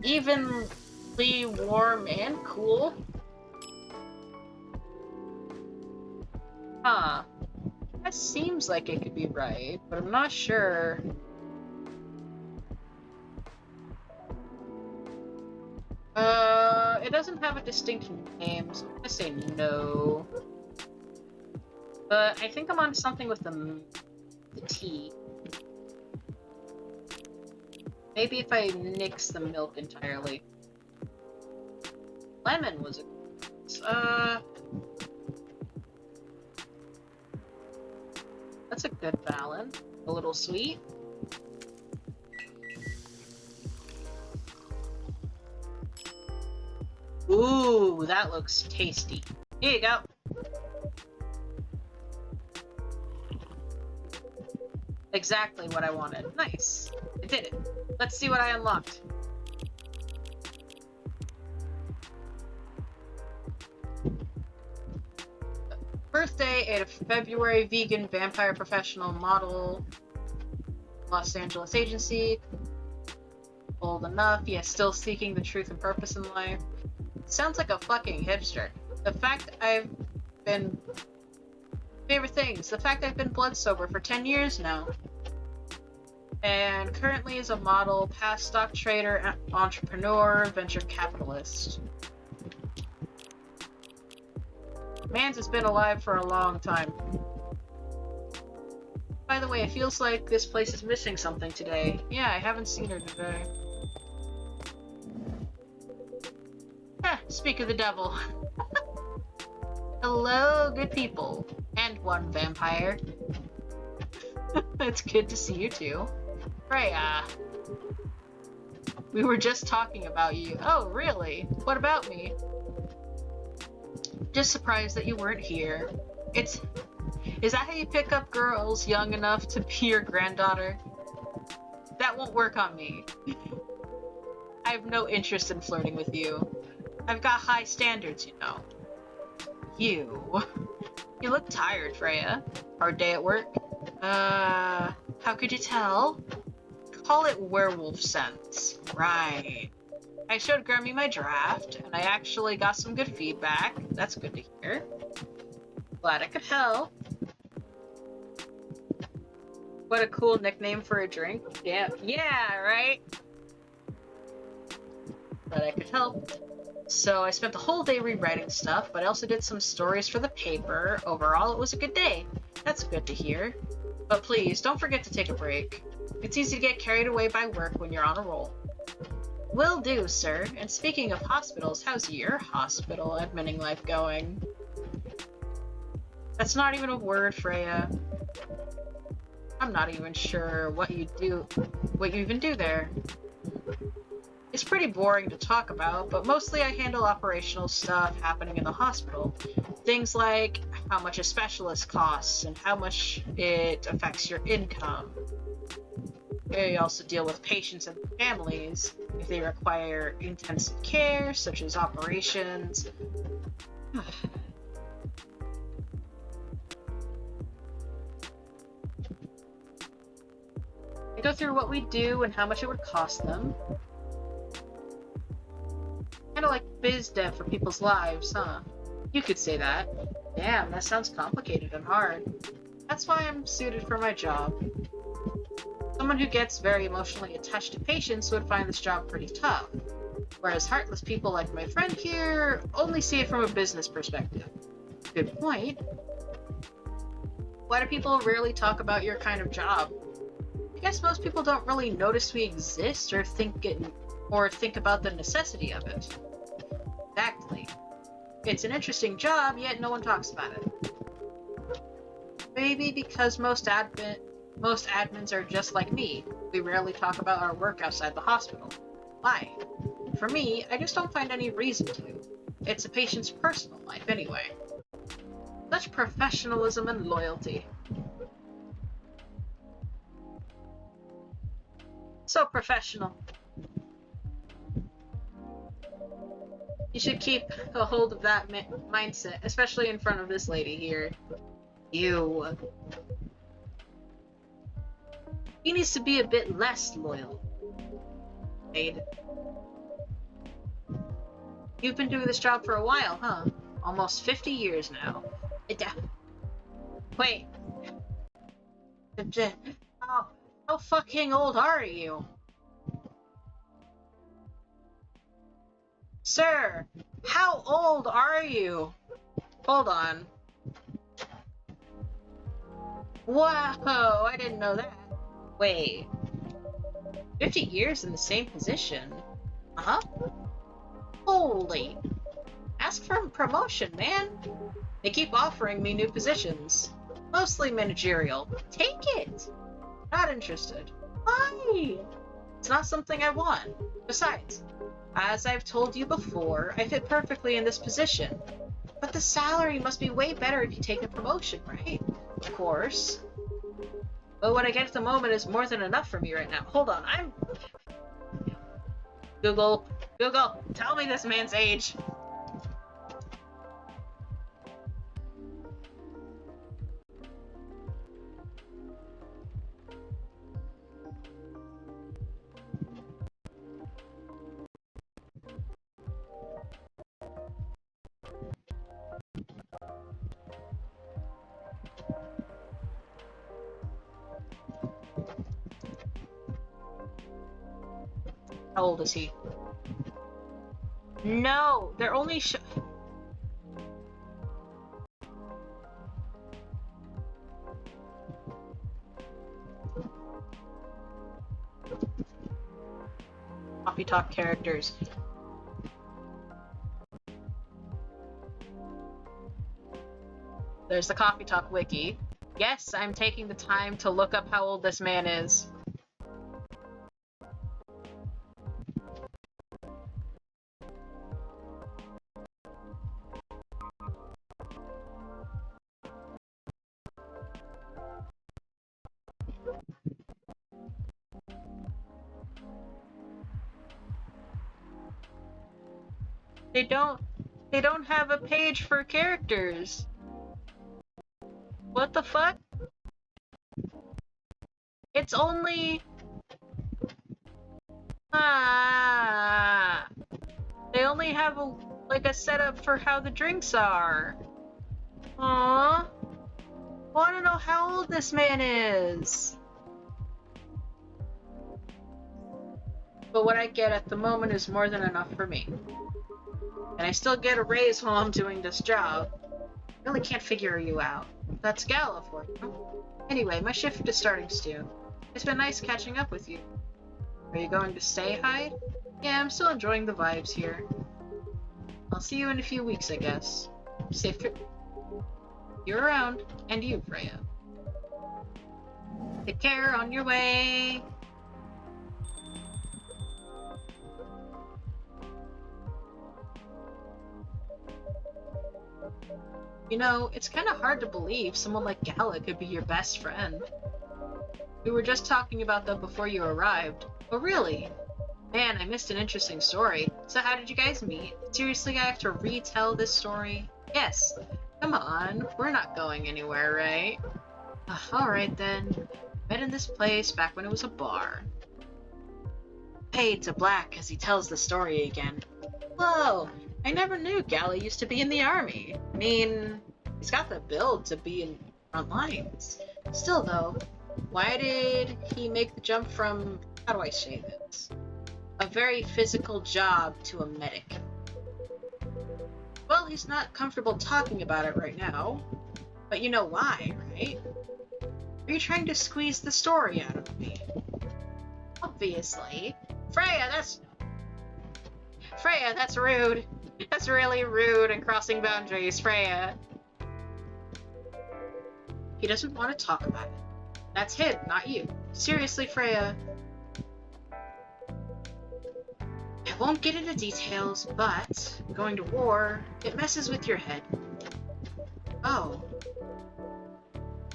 evenly warm and cool. Huh. That seems like it could be right, but I'm not sure. It doesn't have a distinct name, so I'm gonna say no. But I think I'm on something with the tea. Maybe if I nix the milk entirely. Lemon was a... That's a good balance. A little sweet. Ooh, that looks tasty. Here you go. Exactly what I wanted. Nice. I did it. Let's see what I unlocked. Birthday, 8th of February, vegan, vampire professional model, Los Angeles agency. Old enough, yes, still seeking the truth and purpose in life. Sounds like a fucking hipster. The fact I've been... Favorite things. The fact I've been blood sober for 10 years now. And currently is a model, past stock trader, entrepreneur, venture capitalist. Mans has been alive for a long time. By the way, it feels like this place is missing something today. Yeah, I haven't seen her today. Speak of the devil. Hello, good people. And one vampire. It's good to see you too. Freya. We were just talking about you. Oh, really? What about me? Just surprised that you weren't here. Is that how you pick up girls young enough to be your granddaughter? That won't work on me. I have no interest in flirting with you. I've got high standards, you know. You look tired, Freya. Hard day at work? How could you tell? Call it werewolf sense. Right. I showed Grammy my draft, and I actually got some good feedback. That's good to hear. Glad I could help. What a cool nickname for a drink. Yeah, right? Glad I could help. So I spent the whole day rewriting stuff, but I also did some stories for the paper. Overall, it was a good day. That's good to hear. But please, don't forget to take a break. It's easy to get carried away by work when you're on a roll. Will do, sir. And speaking of hospitals, how's your hospital adminning life going? That's not even a word, Freya. I'm not even sure what you even do there. It's pretty boring to talk about, but mostly I handle operational stuff happening in the hospital. Things like how much a specialist costs and how much it affects your income. I also deal with patients and families if they require intensive care, such as operations. I go through what we do and how much it would cost them. Kinda like biz dev for people's lives, huh? You could say that. Damn, that sounds complicated and hard. That's why I'm suited for my job. Someone who gets very emotionally attached to patients would find this job pretty tough, whereas heartless people like my friend here only see it from a business perspective. Good point. Why do people rarely talk about your kind of job? I guess most people don't really notice we exist or think about the necessity of it. Exactly. It's an interesting job, yet no one talks about it. Maybe because most admins are just like me. We rarely talk about our work outside the hospital. Why? For me, I just don't find any reason to. It's a patient's personal life anyway. Such professionalism and loyalty. So professional. You should keep a hold of that mindset, especially in front of this lady here. You. He needs to be a bit less loyal. Aid. You've been doing this job for a while, huh? Almost 50 years now. Wait. How fucking old are you? Sir, how old are you? Hold on. Whoa, I didn't know that. Wait. 50 years in the same position? Uh-huh. Holy. Ask for a promotion, man. They keep offering me new positions. Mostly managerial. Take it! Not interested. Why? It's not something I want. Besides, as I've told you before, I fit perfectly in this position. But the salary must be way better if you take the promotion, right? Of course. But what I get at the moment is more than enough for me right now. Hold on, Google, tell me this man's age. How old is he? No, they're only Coffee Talk characters. There's the Coffee Talk wiki. Yes, I'm taking the time to look up how old this man is. They don't have a page for characters. What the fuck? It's only... They only have a setup for how the drinks are. Aww. Wanna know how old this man is. But what I get at the moment is more than enough for me. And I still get a raise while I'm doing this job. I really can't figure you out. That's Gala for you. Anyway, my shift is starting soon. It's been nice catching up with you. Are you going to stay, Hyde? Yeah, I'm still enjoying the vibes here. I'll see you in a few weeks, I guess. Safe trip. You're around. And you, Freya. Take care on your way. You know, it's kind of hard to believe someone like Gala could be your best friend. We were just talking about that before you arrived. Oh, really? Man, I missed an interesting story. So how did you guys meet? Seriously, I have to retell this story? Yes. Come on, we're not going anywhere, right? Alright then. Met in this place back when it was a bar. Fade to black as he tells the story again. Whoa, I never knew Gala used to be in the army. I mean, he's got the build to be in front lines. Still though, why did he make the jump from, how do I say this? A very physical job to a medic? Well, he's not comfortable talking about it right now. But you know why, right? Are you trying to squeeze the story out of me? Obviously. Freya, that's rude. That's really rude and crossing boundaries, Freya. He doesn't want to talk about it. That's him, not you. Seriously, Freya. I won't get into details, but going to war, it messes with your head. Oh.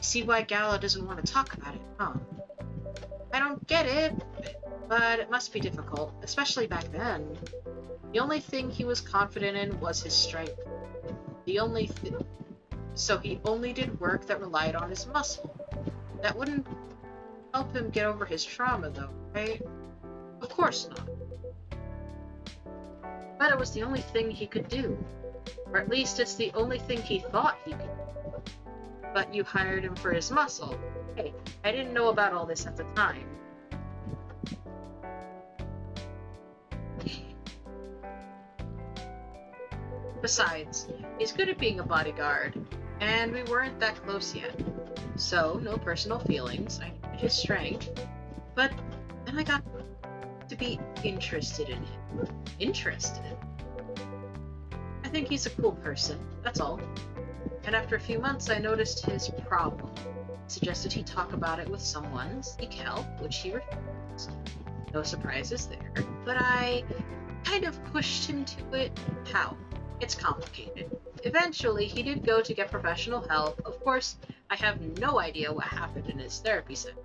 See why Gala doesn't want to talk about it, huh? I don't get it, but it must be difficult, especially back then. The only thing he was confident in was his strength. So he only did work that relied on his muscle. That wouldn't help him get over his trauma, though, right? Of course not. But it was the only thing he could do. Or at least it's the only thing he thought he could do. But you hired him for his muscle. Hey, I didn't know about all this at the time. Besides, he's good at being a bodyguard, and we weren't that close yet. So, no personal feelings, I knew his strength. But then I got to be interested in him. Interested? I think he's a cool person, that's all. And after a few months, I noticed his problem. Suggested he talk about it with someone, seek help, which he refused. No surprises there, but I kind of pushed him to it. How? It's complicated. Eventually, he did go to get professional help. Of course, I have no idea what happened in his therapy session.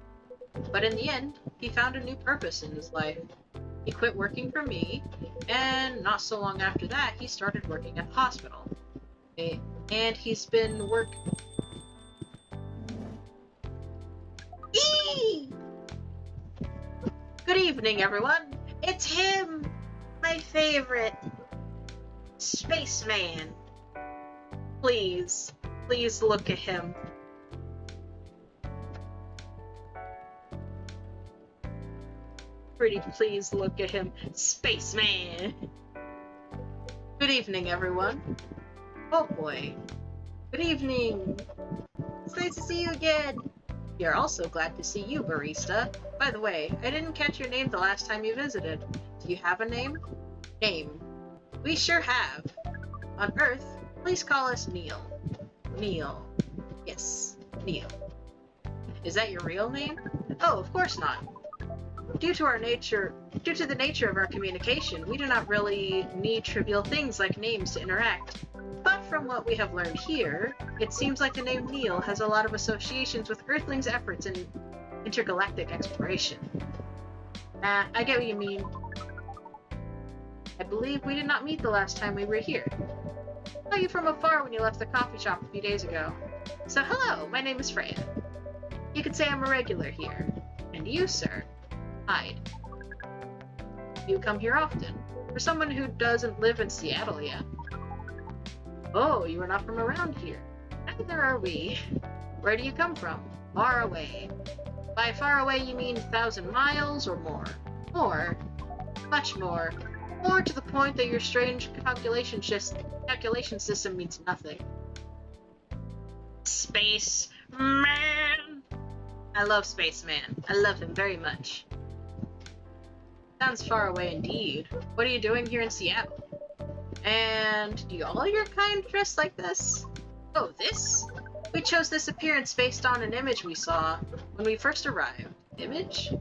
But in the end, he found a new purpose in his life. He quit working for me, and not so long after that, he started working at the hospital. And he's been Eee! Good evening, everyone. It's him, my favorite. Spaceman. Please look at him. Pretty please look at him. Spaceman. Good evening, everyone. Oh boy. Good evening. It's nice to see you again. We are also glad to see you, barista. By the way, I didn't catch your name the last time you visited. Do you have a name? Name. We sure have. On Earth, please call us Neil. Neil. Yes, Neil. Is that your real name? Oh, of course not. Due to the nature of our communication, we do not really need trivial things like names to interact. But from what we have learned here, it seems like the name Neil has a lot of associations with Earthlings' efforts in intergalactic exploration. I get what you mean. I believe we did not meet the last time we were here. I saw you from afar when you left the coffee shop a few days ago. So hello, my name is Freya. You could say I'm a regular here. And you, sir, Hyde. You come here often. For someone who doesn't live in Seattle yet. Oh, you are not from around here. Neither are we. Where do you come from? Far away. By far away you mean 1,000 miles or more? More. Much more. More to the point that your strange calculation system means nothing. Spaceman! I love Spaceman. I love him very much. Sounds far away indeed. What are you doing here in Seattle? And do all your kind dress like this? Oh, this? We chose this appearance based on an image we saw when we first arrived. Image?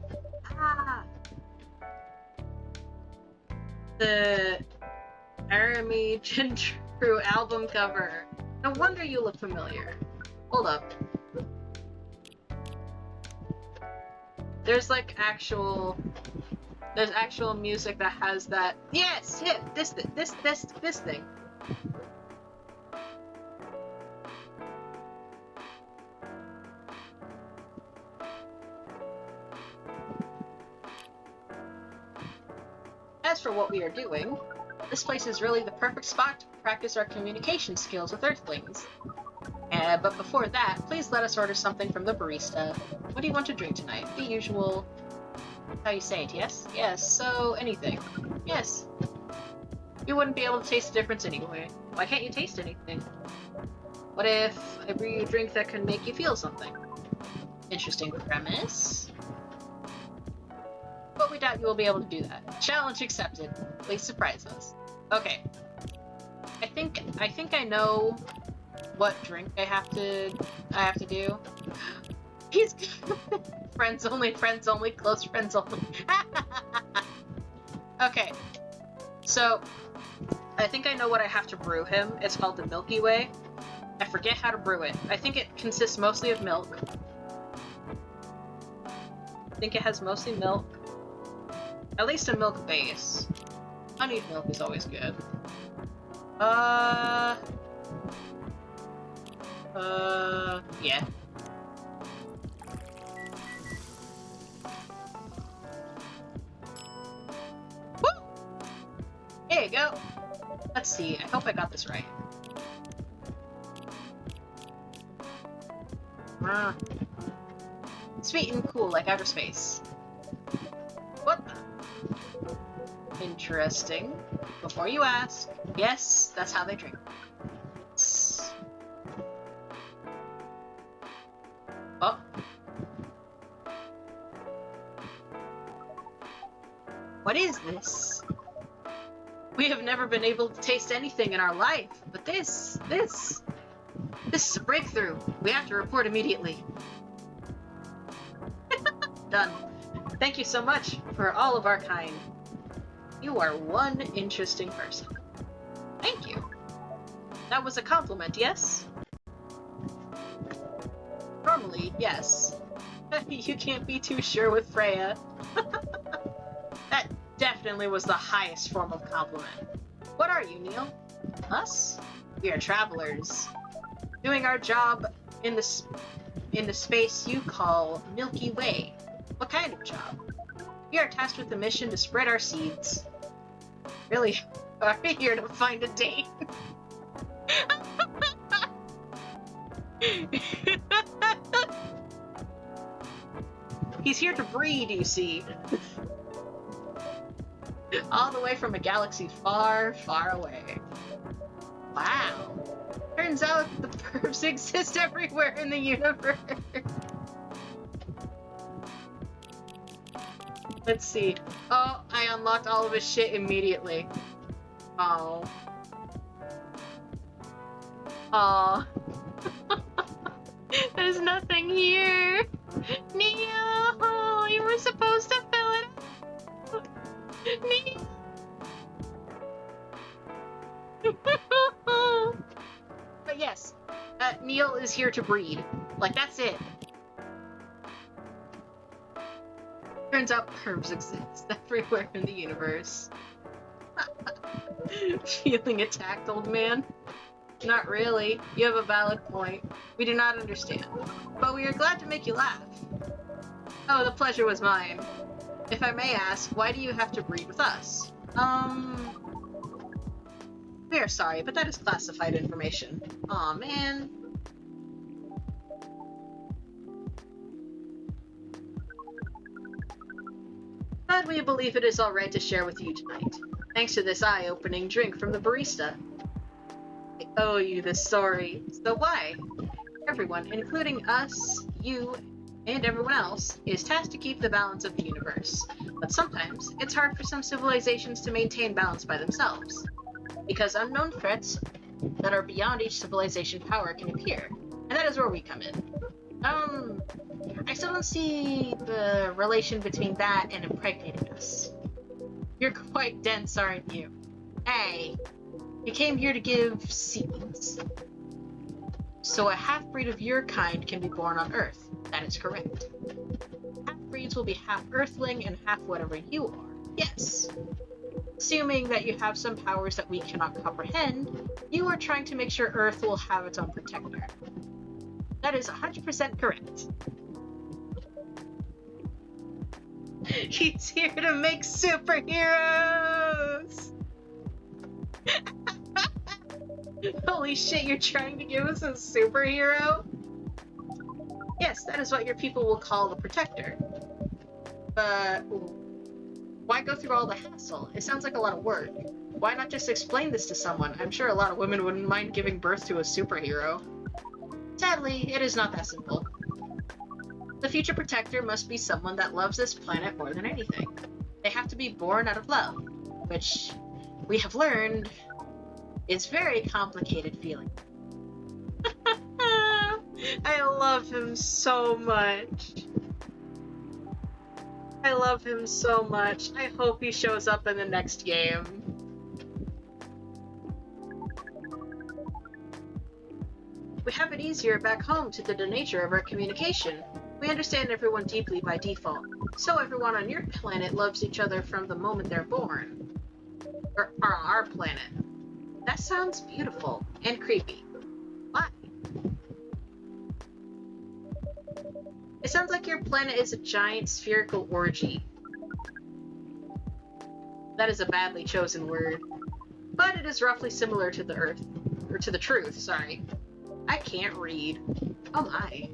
Ah! The Arami Gentru album cover. No wonder you look familiar. Hold up. There's like actual music that has that. Yes, yeah, this thing. As for what we are doing, this place is really the perfect spot to practice our communication skills with Earthlings. But before that, please let us order something from the barista. What do you want to drink tonight? The usual... How you say it, yes? Yes, so anything. Yes. You wouldn't be able to taste the difference anyway. Why can't you taste anything? What if I brew you a drink that can make you feel something? Interesting premise. But we doubt you will be able to do that. Challenge accepted. Please surprise us. Okay. I think I know what drink I have to do. He's friends only, close friends only. Okay. So I think I know what I have to brew him. It's called the Milky Way. I forget how to brew it. I think it consists mostly of milk. I think it has mostly milk. At least a milk base. Honeyed milk is always good. Yeah. Woo! There you go. Let's see. I hope I got this right. Sweet and cool like outer space. What the? Interesting. Before you ask, yes, that's how they drink. Oh. What is this? We have never been able to taste anything in our life, but this is a breakthrough. We have to report immediately. Done. Thank you so much for all of our kind. You are one interesting person. Thank you. That was a compliment, yes? Normally, yes. You can't be too sure with Freya. That definitely was the highest form of compliment. What are you, Neil? Us? We are travelers. Doing our job in the space you call Milky Way. What kind of job? We are tasked with the mission to spread our seeds. Really? Are we here to find a date? He's here to breed, you see. All the way from a galaxy far, far away. Wow. Turns out the pervs exist everywhere in the universe. Let's see. Oh, I unlocked all of his shit immediately. Oh. Aw. There's nothing here. Neil, you were supposed to fill it up. Neil. But yes, Neil is here to breed. Like, that's it. Turns out pervs exist everywhere in the universe. Feeling attacked, old man? Not really. You have a valid point. We do not understand. But we are glad to make you laugh. Oh, the pleasure was mine. If I may ask, why do you have to breed with us? We are sorry, but that is classified information. Aw, man. But we believe it is alright to share with you tonight, thanks to this eye-opening drink from the barista. I owe you this story. So why? Everyone, including us, you, and everyone else, is tasked to keep the balance of the universe. But sometimes, it's hard for some civilizations to maintain balance by themselves, because unknown threats that are beyond each civilization power can appear. And that is where we come in. I still don't see the relation between that and impregnating us. You're quite dense, aren't you? Hey, you came here to give seeds. So a half-breed of your kind can be born on Earth. That is correct. Half-breeds will be half Earthling and half whatever you are. Yes. Assuming that you have some powers that we cannot comprehend, you are trying to make sure Earth will have its own protector. That is 100% correct. He's here to make superheroes! Holy shit, you're trying to give us a superhero? Yes, that is what your people will call the protector. But why go through all the hassle? It sounds like a lot of work. Why not just explain this to someone? I'm sure a lot of women wouldn't mind giving birth to a superhero. Sadly, it is not that simple. The future protector must be someone that loves this planet more than anything. They have to be born out of love, which we have learned is very complicated feeling. I love him so much. I love him so much. I hope he shows up in the next game. We have it easier back home to the nature of our communication. We understand everyone deeply by default, so everyone on your planet loves each other from the moment they're born. Or on our planet. That sounds beautiful and creepy. Why? It sounds like your planet is a giant spherical orgy. That is a badly chosen word. But it is roughly similar to the Earth. Or to the truth, sorry. I can't read. Oh my.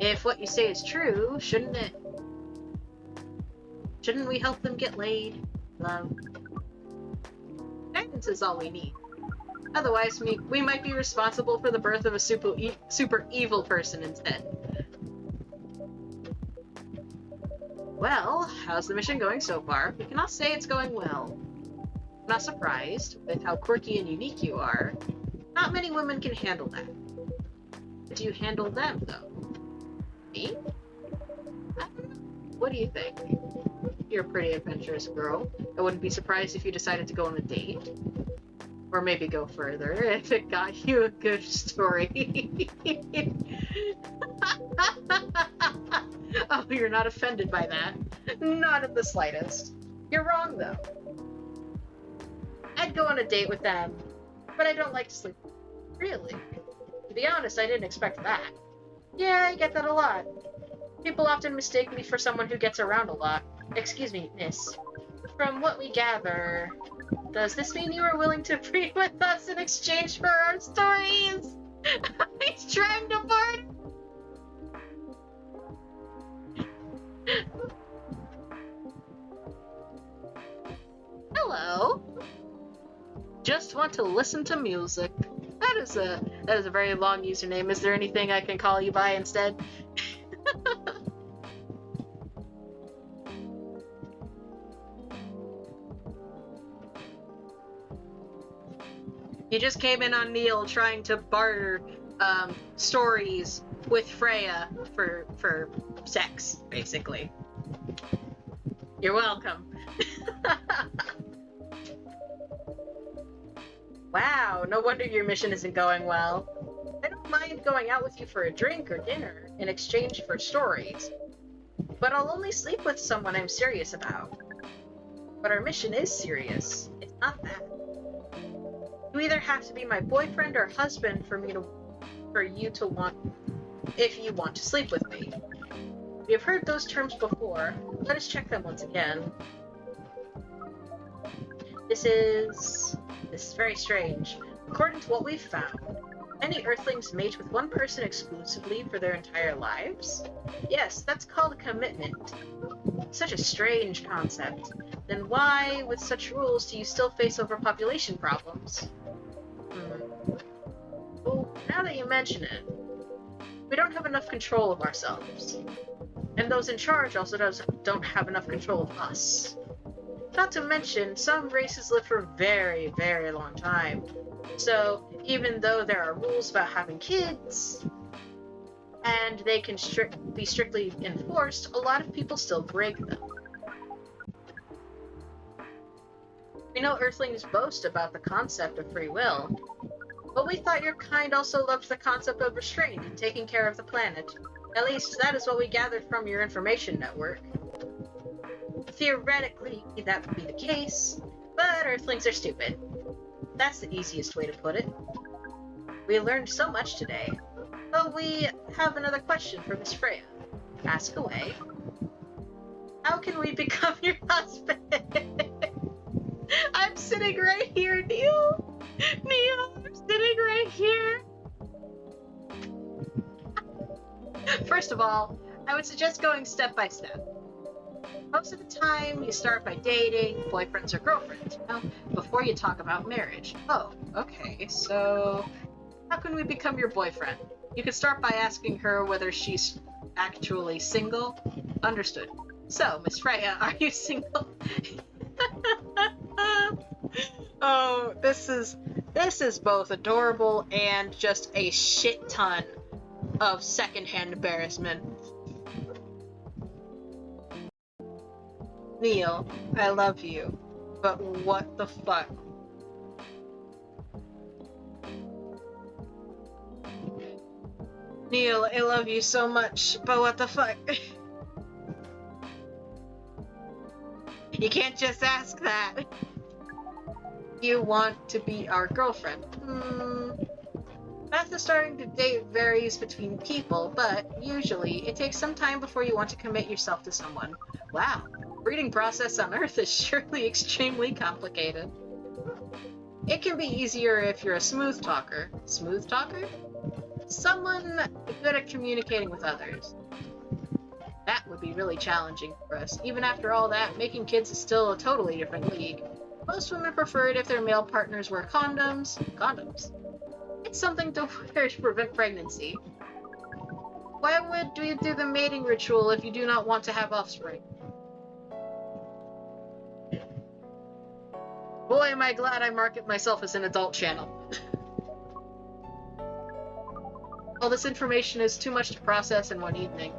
If what you say is true, shouldn't we help them get laid? Love. Guidance is all we need. Otherwise, we might be responsible for the birth of a super evil person instead. Well, how's the mission going so far? We cannot say it's going well. I'm not surprised, with how quirky and unique you are. Not many women can handle that. But do you handle them, though? Me? I don't know. What do you think? You're a pretty adventurous girl. I wouldn't be surprised if you decided to go on a date. Or maybe go further, if it got you a good story. Oh, you're not offended by that? Not in the slightest. You're wrong, though. I'd go on a date with them, but I don't like to sleep. Really? To be honest, I didn't expect that. Yeah, I get that a lot. People often mistake me for someone who gets around a lot. Excuse me, miss. From what we gather, does this mean you are willing to breed with us in exchange for our stories? He's trying to board. Hello. Just want to listen to music. That is a very long username. Is there anything I can call you by instead? You just came in on Neil trying to barter stories with Freya for sex, basically. You're welcome. Wow, no wonder your mission isn't going well. I don't mind going out with you for a drink or dinner in exchange for stories, but I'll only sleep with someone I'm serious about. But our mission is serious. It's not that. You either have to be my boyfriend or husband if you want to sleep with me. We have heard those terms before. Let us check them once again. This is very strange. According to what we've found, many Earthlings mate with one person exclusively for their entire lives? Yes, that's called a commitment. Such a strange concept. Then why, with such rules, do you still face overpopulation problems? Well, now that you mention it, we don't have enough control of ourselves. And those in charge also don't have enough control of us. Not to mention, some races live for a very, very long time. So even though there are rules about having kids, and they can be strictly enforced, a lot of people still break them. We know Earthlings boast about the concept of free will, but we thought your kind also loved the concept of restraint and taking care of the planet. At least, that is what we gathered from your information network. Theoretically, that would be the case, but Earthlings are stupid. That's the easiest way to put it. We learned so much today, but we have another question for Miss Freya. Ask away. How can we become your husband? I'm sitting right here, Neil! Neil, I'm sitting right here! First of all, I would suggest going step by step. Most of the time, you start by dating, boyfriends or girlfriends, you know, before you talk about marriage. Oh, okay, so how can we become your boyfriend? You could start by asking her whether she's actually single. Understood. So, Miss Freya, are you single? Oh, this is both adorable and just a shit ton of secondhand embarrassment. Neil, I love you, but what the fuck? Neil, I love you so much, but what the fuck? You can't just ask that. You want to be our girlfriend? Path to starting to date varies between people, but usually it takes some time before you want to commit yourself to someone. Wow, breeding process on Earth is surely extremely complicated. It can be easier if you're a smooth talker. Smooth talker? Someone good at communicating with others. That would be really challenging for us. Even after all that, making kids is still a totally different league. Most women prefer it if their male partners wear condoms. Condoms? It's something to wear to prevent pregnancy. Why would you do the mating ritual if you do not want to have offspring? Boy, am I glad I market myself as an adult channel. All this information is too much to process in one evening.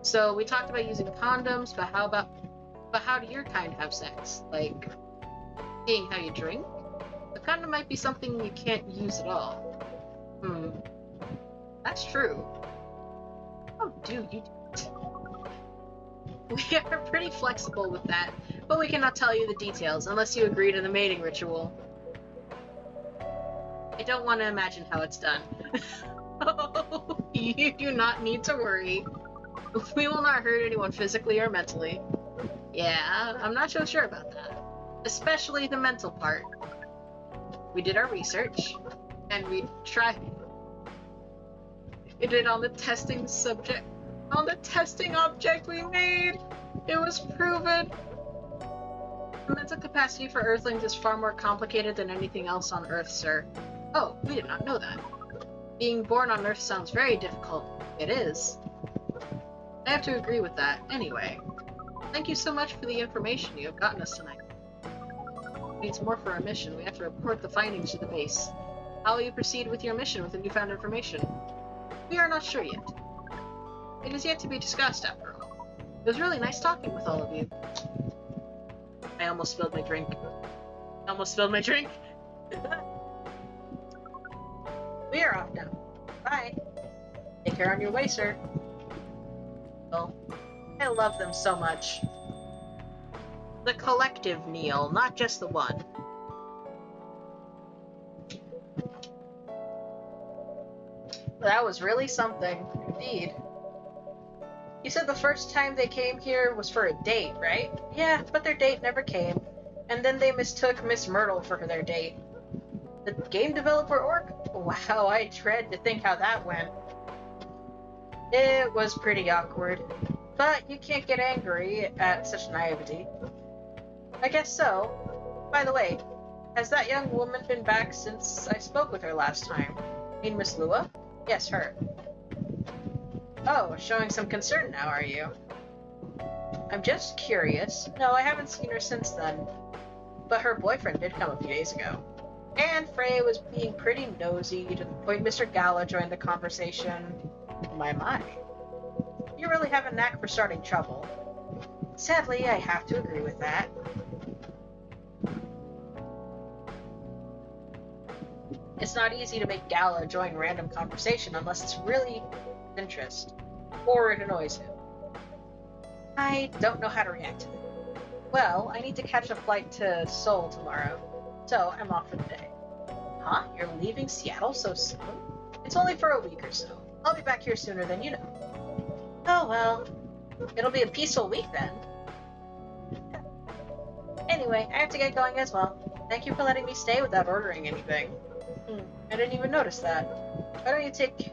So we talked about using condoms, but how do your kind have sex? Like, seeing how you drink? A condom might be something you can't use at all. That's true. Oh, dude, you do. We are pretty flexible with that, but we cannot tell you the details unless you agree to the mating ritual. I don't want to imagine how it's done. Oh, you do not need to worry. We will not hurt anyone physically or mentally. Yeah, I'm not so sure about that. Especially the mental part. We did our research, and we tried it on the testing subject. On the testing object we made! It was proven! The mental capacity for Earthlings is far more complicated than anything else on Earth, sir. Oh, we did not know that. Being born on Earth sounds very difficult. It is. I have to agree with that. Anyway, thank you so much for the information you have gotten us tonight. Needs more for our mission. We have to report the findings to the base. How will you proceed with your mission with the newfound information? We are not sure yet. It is yet to be discussed, after all. It was really nice talking with all of you. I almost spilled my drink. We are off now. Bye. Take care on your way, sir. Well, I love them so much. The collective, Neil, not just the one. That was really something, indeed. You said the first time they came here was for a date, right? Yeah, but their date never came. And then they mistook Miss Myrtle for their date. The game developer org? Wow, I dread to think how that went. It was pretty awkward. But you can't get angry at such naivety. I guess so. By the way, has that young woman been back since I spoke with her last time? You mean Miss Lua? Yes, her. Oh, showing some concern now, are you? I'm just curious. No, I haven't seen her since then. But her boyfriend did come a few days ago. And Freya was being pretty nosy to the point Mr. Gala joined the conversation. My. You really have a knack for starting trouble. Sadly, I have to agree with that. It's not easy to make Gala join random conversation unless it's really of interest, or it annoys him. I don't know how to react to it. Well, I need to catch a flight to Seoul tomorrow, so I'm off for the day. Huh? You're leaving Seattle so soon? It's only for a week or so. I'll be back here sooner than you know. Oh well. It'll be a peaceful week then. Anyway, I have to get going as well. Thank you for letting me stay without ordering anything. I didn't even notice that. Why don't you take...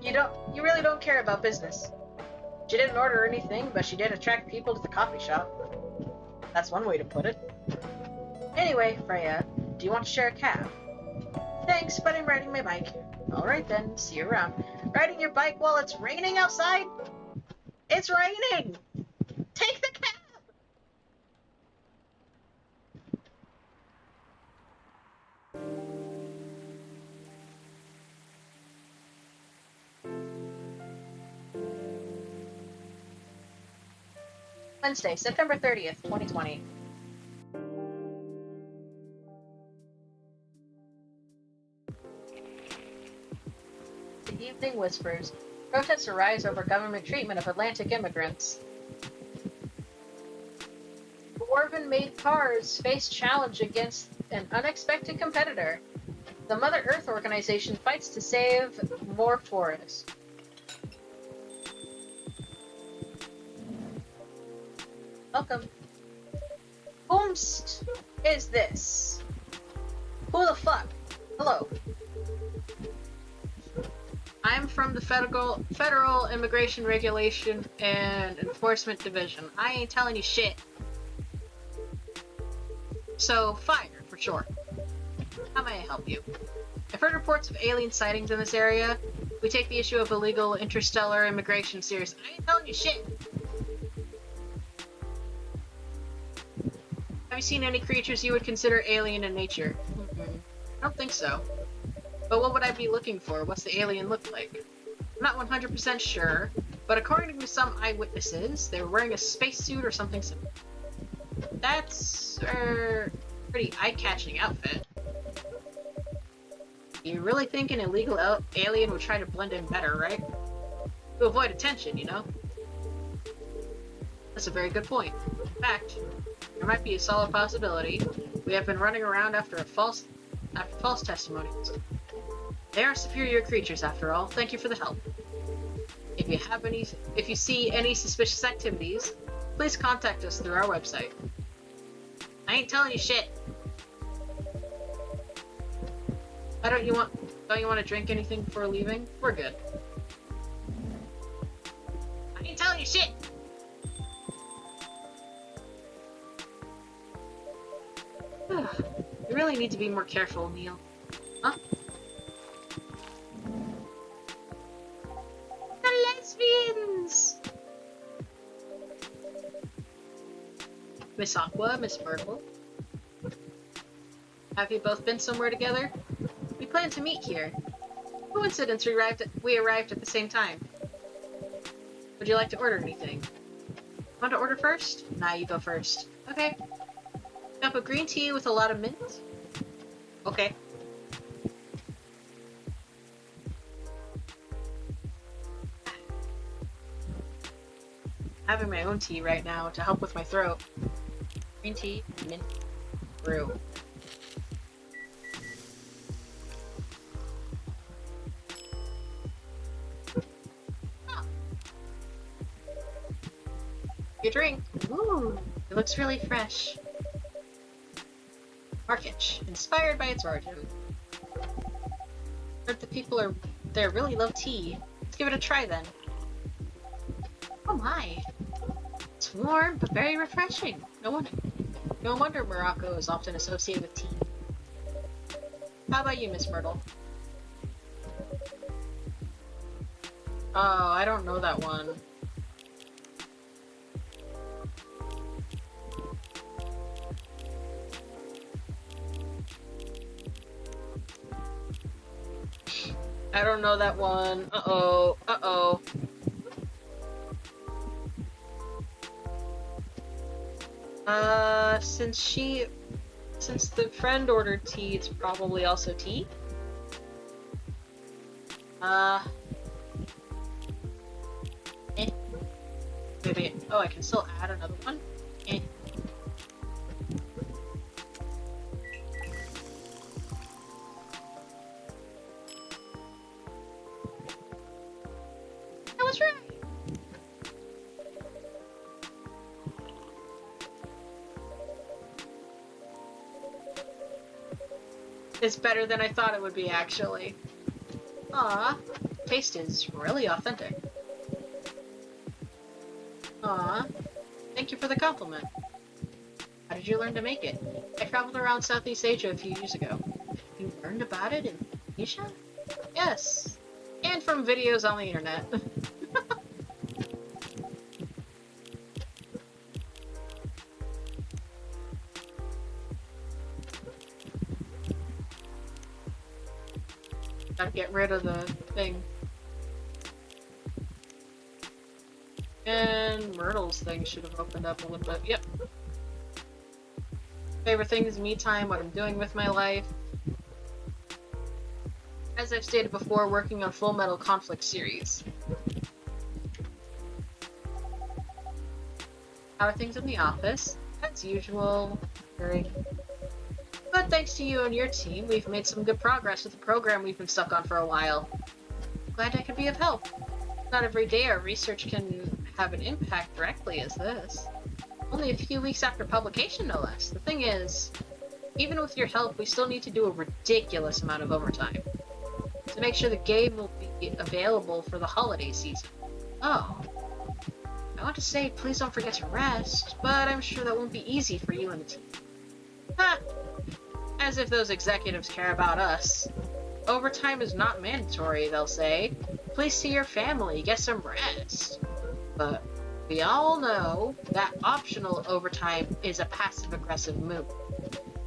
You really don't care about business. She didn't order anything, but she did attract people to the coffee shop. That's one way to put it. Anyway, Freya, do you want to share a cab? Thanks, but I'm riding my bike. Alright then, see you around. Riding your bike while it's raining outside? It's raining! Take the cab! Wednesday, September 30th, 2020. The evening whispers. Protests arise over government treatment of Atlantic immigrants. Dwarven-made cars face challenge against an unexpected competitor. The Mother Earth organization fights to save more forests. Welcome. Whomst is this? Who the fuck? Hello. I'm from the Federal Immigration Regulation and Enforcement Division. I ain't telling you shit. So, fire, for sure. How may I help you? I've heard reports of alien sightings in this area. We take the issue of illegal interstellar immigration seriously. I ain't telling you shit. Have you seen any creatures you would consider alien in nature? I don't think so. But what would I be looking for? What's the alien look like? I'm not 100% sure, but according to some eyewitnesses, they were wearing a spacesuit or something similar. That's a pretty eye-catching outfit. You really think an illegal alien would try to blend in better, right? To avoid attention, you know? That's a very good point. In fact, there might be a solid possibility we have been running around after false testimonies. They are superior creatures, after all. Thank you for the help. If you see any suspicious activities, please contact us through our website. I ain't telling you shit. Don't you want to drink anything before leaving? We're good. I ain't telling you shit. You really need to be more careful, Neil. Huh? The lesbians! Miss Aqua, Miss Myrtle. Have you both been somewhere together? We planned to meet here. Coincidence, we arrived at the same time. Would you like to order anything? Want to order first? Nah, you go first. Okay. Cup of green tea with a lot of mint? Okay. Having my own tea right now to help with my throat. Green tea, mint, brew. Oh. Your drink. Ooh, it looks really fresh. Markich, inspired by its origin. Heard the people there really love tea. Let's give it a try then. Oh my! It's warm, but very refreshing. No wonder Morocco is often associated with tea. How about you, Miss Myrtle? Oh, I don't know that one. I don't know that one. Uh-oh. Uh-oh. Since the friend ordered tea, it's probably also tea. Maybe, oh, I can still add another one. I was right! It's better than I thought it would be, actually. Aww. Taste is really authentic. Aww. Thank you for the compliment. How did you learn to make it? I traveled around Southeast Asia a few years ago. You learned about it in Asia? Yes. And from videos on the internet. Gotta get rid of the thing. And Myrtle's thing should have opened up a little bit. Yep. Favorite thing is me time, what I'm doing with my life. As I've stated before, working on Full Metal Conflict series. How are things in the office? As usual. Very. But thanks to you and your team, we've made some good progress with the program we've been stuck on for a while. Glad I could be of help. Not every day our research can have an impact directly as this. Only a few weeks after publication, no less. The thing is, even with your help, we still need to do a ridiculous amount of overtime to make sure the game will be available for the holiday season. Oh. I want to say, please don't forget to rest, but I'm sure that won't be easy for you and the team. Ha! As if those executives care about us. Overtime is not mandatory, they'll say. Please see your family, get some rest. But we all know that optional overtime is a passive-aggressive move.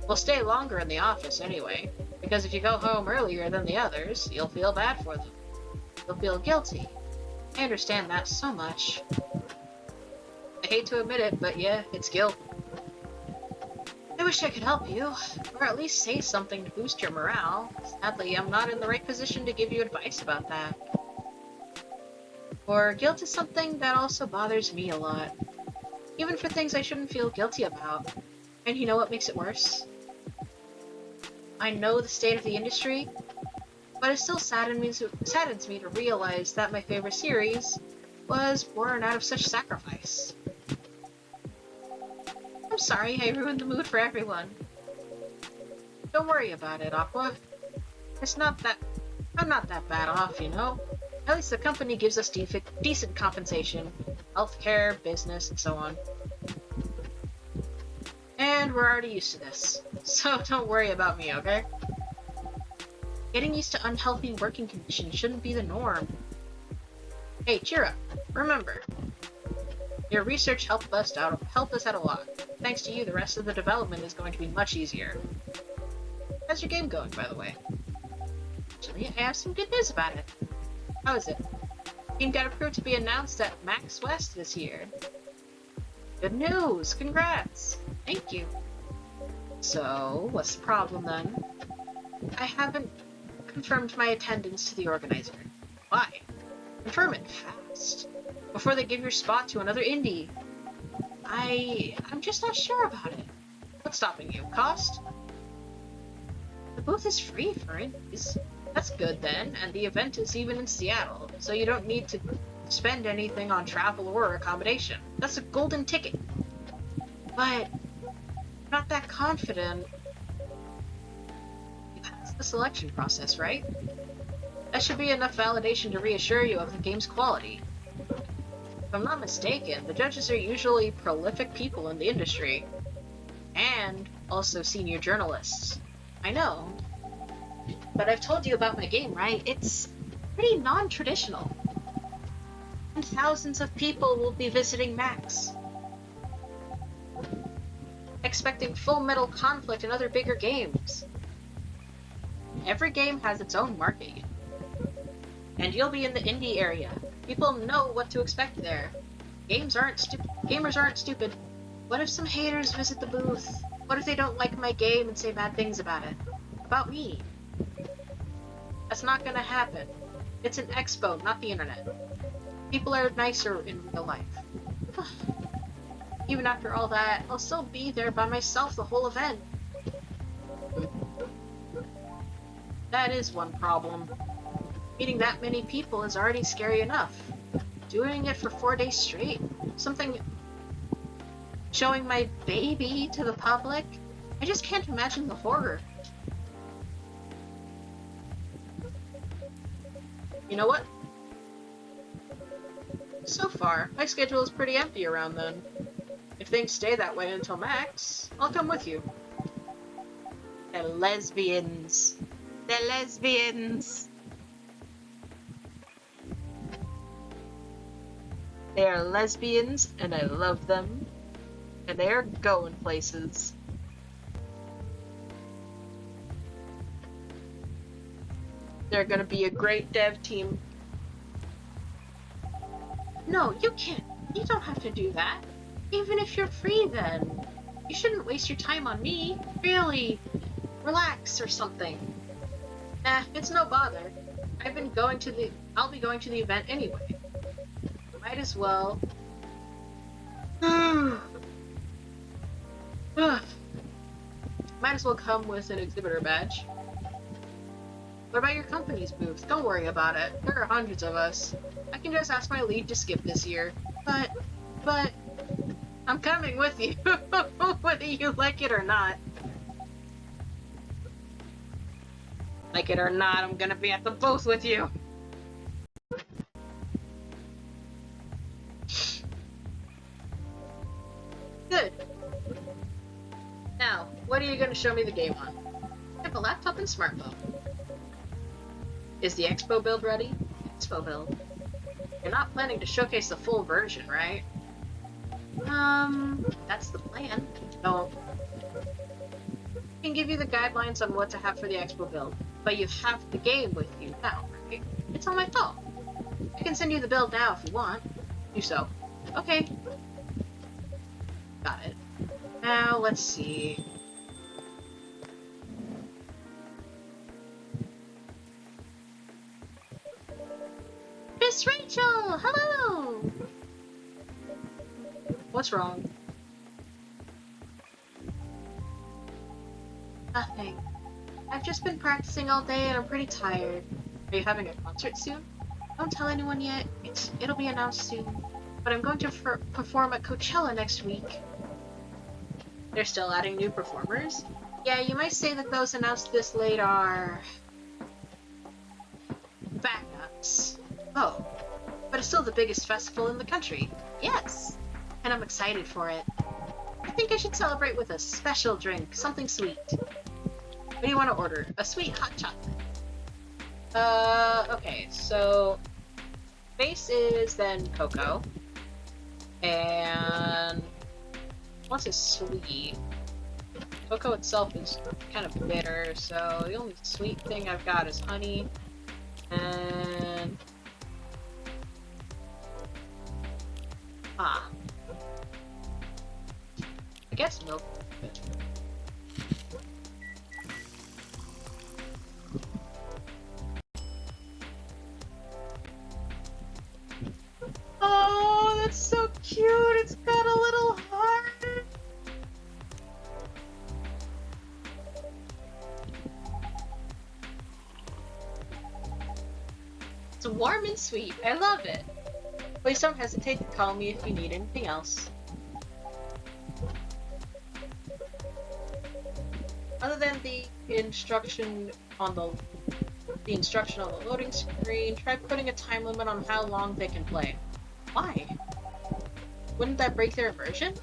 We'll stay longer in the office anyway, because if you go home earlier than the others, you'll feel bad for them. You'll feel guilty. I understand that so much. I hate to admit it, but yeah, it's guilt. I wish I could help you, or at least say something to boost your morale. Sadly, I'm not in the right position to give you advice about that. Or guilt is something that also bothers me a lot. Even for things I shouldn't feel guilty about. And you know what makes it worse? I know the state of the industry, but it still saddens me to realize that my favorite series was born out of such sacrifice. I'm sorry I ruined the mood for everyone. Don't worry about it, Aqua. I'm not that bad off, you know? At least the company gives us decent compensation. Healthcare, business, and so on. And we're already used to this. So don't worry about me, okay? Getting used to unhealthy working conditions shouldn't be the norm. Hey, cheer up. Remember, your research helped us out a lot. Thanks to you, the rest of the development is going to be much easier. How's your game going, by the way? Actually, I have some good news about it. How is it? Game got approved to be announced at Max West this year. Good news! Congrats! Thank you. So, what's the problem then? I haven't confirmed my attendance to the organizer. Why? Confirm it fast, before they give your spot to another indie. I'm just not sure about it. What's stopping you? Cost? The booth is free for indies. That's good then, and the event is even in Seattle, so you don't need to spend anything on travel or accommodation. That's a golden ticket. But I'm not that confident. You passed the selection process, right? That should be enough validation to reassure you of the game's quality. If I'm not mistaken, the judges are usually prolific people in the industry. And also senior journalists. I know. But I've told you about my game, right? It's pretty non-traditional. And thousands of people will be visiting Max. Expecting Full Metal Conflict and other bigger games. Every game has its own market. And you'll be in the indie area. People know what to expect there. Gamers aren't stupid. What if some haters visit the booth? What if they don't like my game and say bad things about it? About me? That's not gonna happen. It's an expo, not the internet. People are nicer in real life. Even after all that, I'll still be there by myself the whole event. That is one problem. Meeting that many people is already scary enough. Doing it for 4 days straight? Something... Showing my baby to the public? I just can't imagine the horror. You know what? So far, my schedule is pretty empty around then. If things stay that way until Max, I'll come with you. The lesbians. The lesbians! They are lesbians, and I love them. And they are going places. They're gonna be a great dev team. No, you can't. You don't have to do that. Even if you're free then. You shouldn't waste your time on me. Really. Relax or something. It's no bother. I'll be going to the event anyway. Might as well. Might as well come with an exhibitor badge. What about your company's booth? Don't worry about it. There are hundreds of us. I can just ask my lead to skip this year. But... I'm coming with you, whether you like it or not. Like it or not, I'm gonna be at the booth with you. Good. Now, what are you gonna show me the game on? I have a laptop and smartphone. Is the expo build ready? Expo build. You're not planning to showcase the full version, right? That's the plan. No. I can give you the guidelines on what to have for the expo build, but you have the game with you now, right? It's on my phone. I can send you the build now if you want. Do so. Okay. Got it. Now, let's see. Miss Rachel! Hello! What's wrong? Nothing. I've just been practicing all day and I'm pretty tired. Are you having a concert soon? Don't tell anyone yet. It'll be announced soon. But I'm going to perform at Coachella next week. They're still adding new performers? Yeah, you might say that those announced this late are... backups. Oh. But it's still the biggest festival in the country. Yes! And I'm excited for it. I think I should celebrate with a special drink, something sweet. What do you want to order? A sweet hot chocolate. Okay, so... base is then cocoa. And... what's a sweet? Cocoa itself is kind of bitter, so the only sweet thing I've got is honey. And... I guess milk. Oh, that's so cute! It's got a little heart! It's warm and sweet. I love it. Please don't hesitate to call me if you need anything else. Other than the instruction on the loading screen, try putting a time limit on how long they can play. Why? Wouldn't that break their immersion?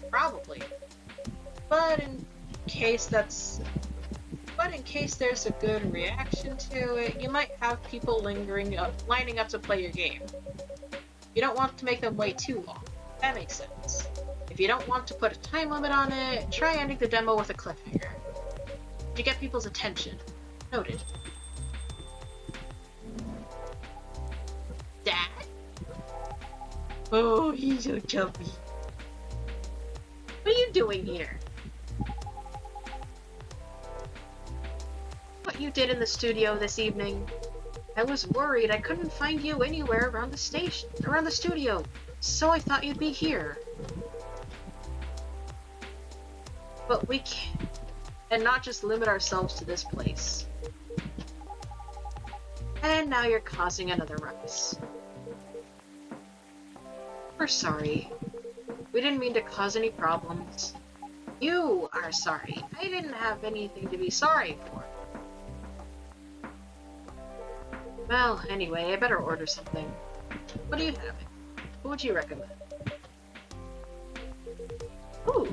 Probably. But in case there's a good reaction to it, you might have people lining up to play your game. You don't want to make them wait too long. That makes sense. If you don't want to put a time limit on it, try ending the demo with a cliffhanger. To get people's attention. Noted. Oh, he's so chubby. What are you doing here? What you did in the studio this evening? I was worried I couldn't find you anywhere around the studio, so I thought you'd be here. But we can't, and not just limit ourselves to this place. And now you're causing another ruckus. We're sorry. We didn't mean to cause any problems. You are sorry. I didn't have anything to be sorry for. Well, anyway, I better order something. What are you having? What would you recommend? Ooh!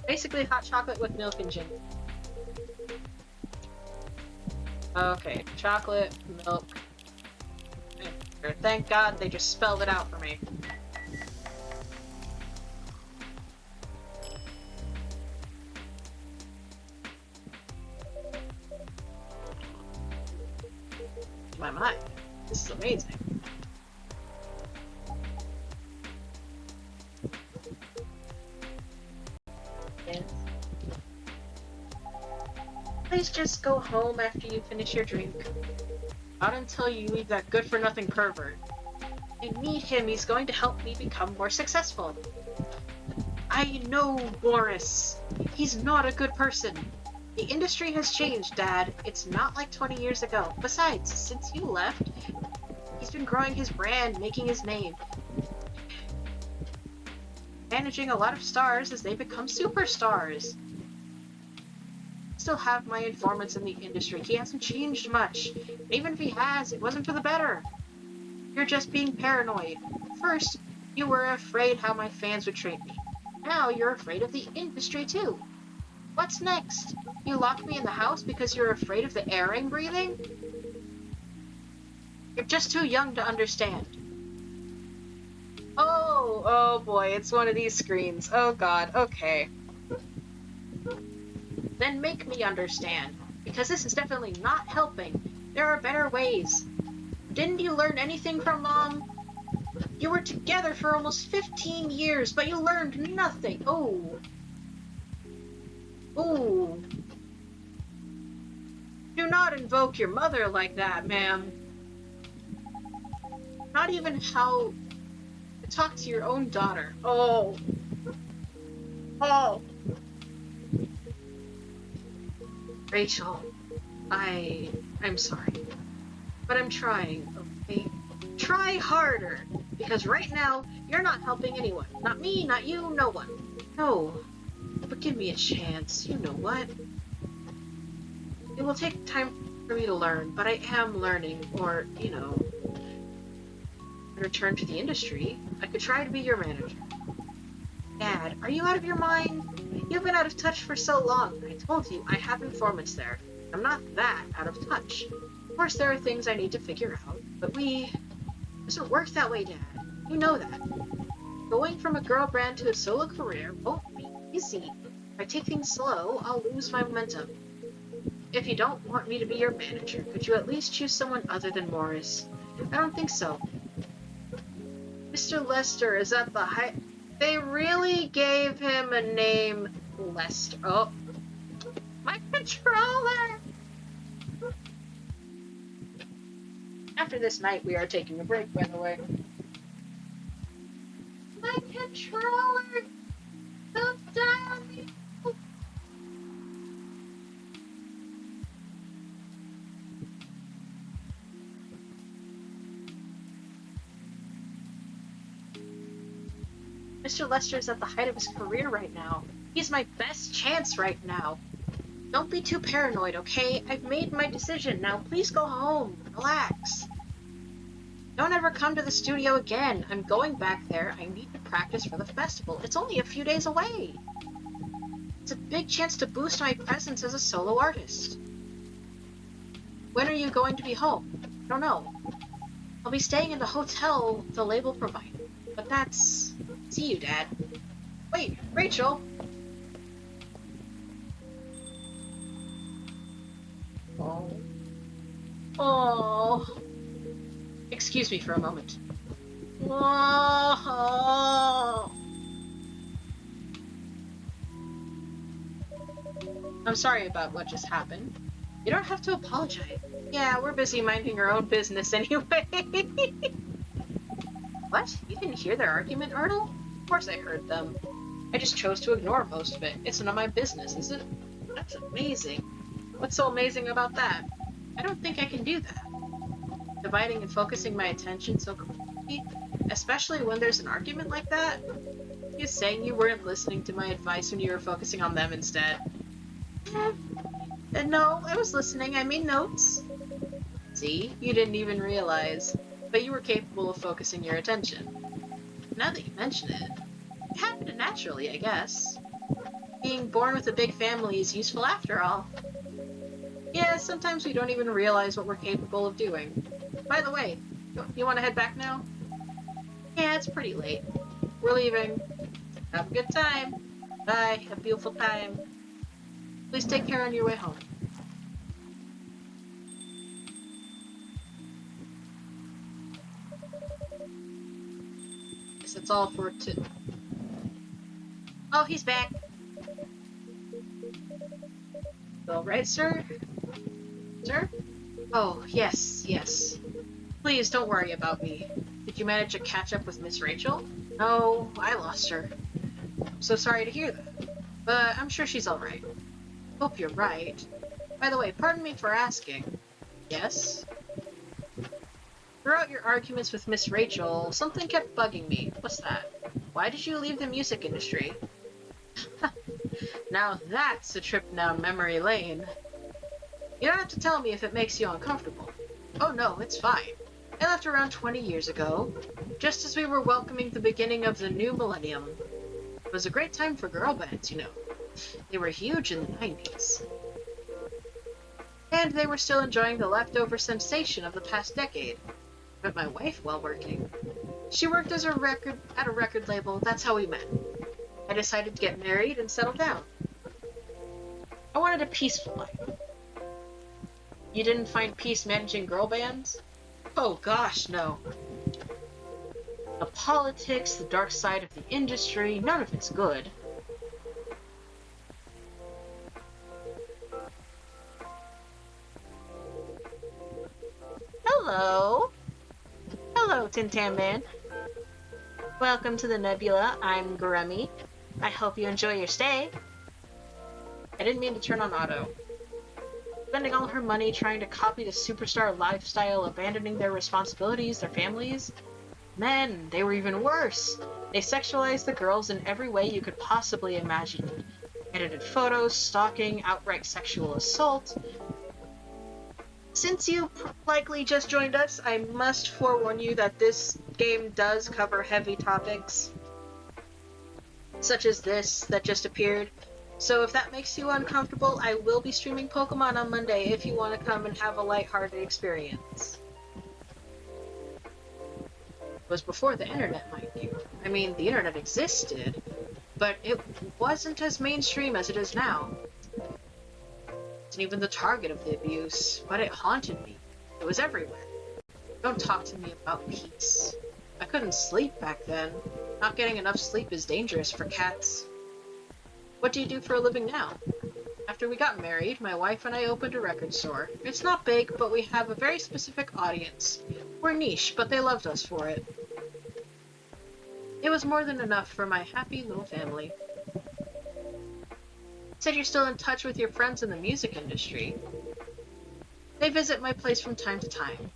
Basically hot chocolate with milk and ginger. Okay, chocolate, milk, and ginger. Thank God they just spelled it out for me. My mind. This is amazing. Please just go home after you finish your drink. Not until you leave that good-for-nothing pervert. I meet him, he's going to help me become more successful. I know, Boris. He's not a good person. The industry has changed, Dad. It's not like 20 years ago. Besides, since you left, he's been growing his brand, making his name. Managing a lot of stars as they become superstars. Still have my informants in the industry. He hasn't changed much. Even if he has, it wasn't for the better. You're just being paranoid. First, you were afraid how my fans would treat me. Now you're afraid of the industry too. What's next? You locked me in the house because you're afraid of the air I'm breathing? You're just too young to understand. Oh boy, it's one of these screens. Oh god, okay. Then make me understand, because this is definitely not helping. There are better ways. Didn't you learn anything from Mom? You were together for almost 15 years, but you learned nothing. Oh. Ooh. Do not invoke your mother like that, ma'am. Not even how to talk to your own daughter. Oh. Oh. Rachel, I'm sorry. But I'm trying, okay? Try harder, because right now, you're not helping anyone. Not me, not you, no one. No, but give me a chance, you know what? It will take time for me to learn, but I am learning, or, you know, return to the industry. I could try to be your manager. Dad, are you out of your mind? You've been out of touch for so long. I told you, I have informants there. I'm not that out of touch. Of course, there are things I need to figure out, but it doesn't work that way, Dad. You know that. Going from a girl brand to a solo career won't be easy. If I take things slow, I'll lose my momentum. If you don't want me to be your manager, could you at least choose someone other than Morris? I don't think so. Mr. Lester is at the height. They really gave him a name, Lester. Oh, my controller! After this night, we are taking a break, by the way. My controller! Don't die on me! Mr. Lester is at the height of his career right now. He's my best chance right now. Don't be too paranoid, okay? I've made my decision. Now please go home. Relax. Don't ever come to the studio again. I'm going back there. I need to practice for the festival. It's only a few days away. It's a big chance to boost my presence as a solo artist. When are you going to be home? I don't know. I'll be staying in the hotel the label provided. But that's... See you, Dad. Wait, Rachel! Oh. Excuse me for a moment. Oh. I'm sorry about what just happened. You don't have to apologize. Yeah, we're busy minding our own business anyway. What? You didn't hear their argument, Arnold? Of course I heard them. I just chose to ignore most of it. It's none of my business, is it? That's amazing. What's so amazing about that? I don't think I can do that. Dividing and focusing my attention so completely, especially when there's an argument like that? You're saying you weren't listening to my advice when you were focusing on them instead? No, I was listening. I made notes. See? You didn't even realize. But you were capable of focusing your attention. Now that you mention it, it happened naturally, I guess. Being born with a big family is useful after all. Yeah, sometimes we don't even realize what we're capable of doing. By the way, you want to head back now? Yeah, it's pretty late. We're leaving. Have a good time. Bye. Have a beautiful time. Please take care on your way home. Guess that's all for Oh, he's back. All right, sir? Sir? Oh, yes, yes. Please, don't worry about me. Did you manage to catch up with Miss Rachel? No, I lost her. I'm so sorry to hear that. But I'm sure she's alright. Hope you're right. By the way, pardon me for asking. Yes? Throughout your arguments with Miss Rachel, something kept bugging me. What's that? Why did you leave the music industry? Now that's a trip down memory lane. You don't have to tell me if it makes you uncomfortable. Oh no, it's fine. I left around 20 years ago, just as we were welcoming the beginning of the new millennium. It was a great time for girl bands, you know. They were huge in the 90s. And they were still enjoying the leftover sensation of the past decade. I met my wife while working. She worked at a record label. That's how we met. I decided to get married and settle down. I wanted a peaceful life. You didn't find peace managing girl bands? Oh gosh, no. The politics, the dark side of the industry, none of it's good. Hello. Hello, Tin Tan Man. Welcome to the Nebula. I'm Grummy. I hope you enjoy your stay. I didn't mean to turn on auto. Spending all her money trying to copy the superstar lifestyle, abandoning their responsibilities, their families. Men, they were even worse. They sexualized the girls in every way you could possibly imagine. Edited photos, stalking, outright sexual assault. Since you likely just joined us, I must forewarn you that this game does cover heavy topics, such as this that just appeared. So if that makes you uncomfortable, I will be streaming Pokemon on Monday if you want to come and have a lighthearted experience. It was before the internet, mind you. I mean, the internet existed, but it wasn't as mainstream as it is now. It wasn't even the target of the abuse, but it haunted me. It was everywhere. Don't talk to me about peace. I couldn't sleep back then. Not getting enough sleep is dangerous for cats. What do you do for a living now? After we got married, my wife and I opened a record store. It's not big, but we have a very specific audience. We're niche, but they loved us for it. It was more than enough for my happy little family. You said you're still in touch with your friends in the music industry. They visit my place from time to time,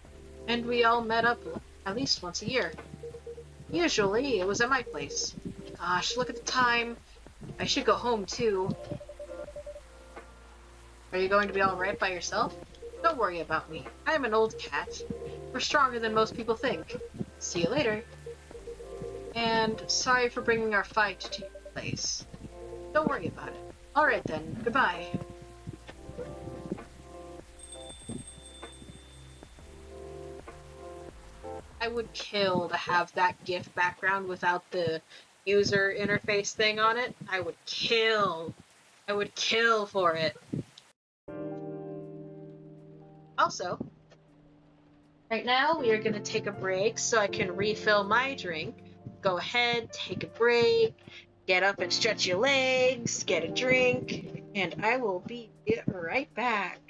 and we all met up at least once a year. Usually, it was at my place. Gosh, look at the time. I should go home, too. Are you going to be alright by yourself? Don't worry about me. I am an old cat. We're stronger than most people think. See you later. And sorry for bringing our fight to your place. Don't worry about it. Alright then, goodbye. I would kill to have that GIF background without the user interface thing on it. I would kill. I would kill for it. Also, Right now, we are going to take a break so I can refill my drink. Go ahead, take a break, get up and stretch your legs, get a drink, and I will be right back.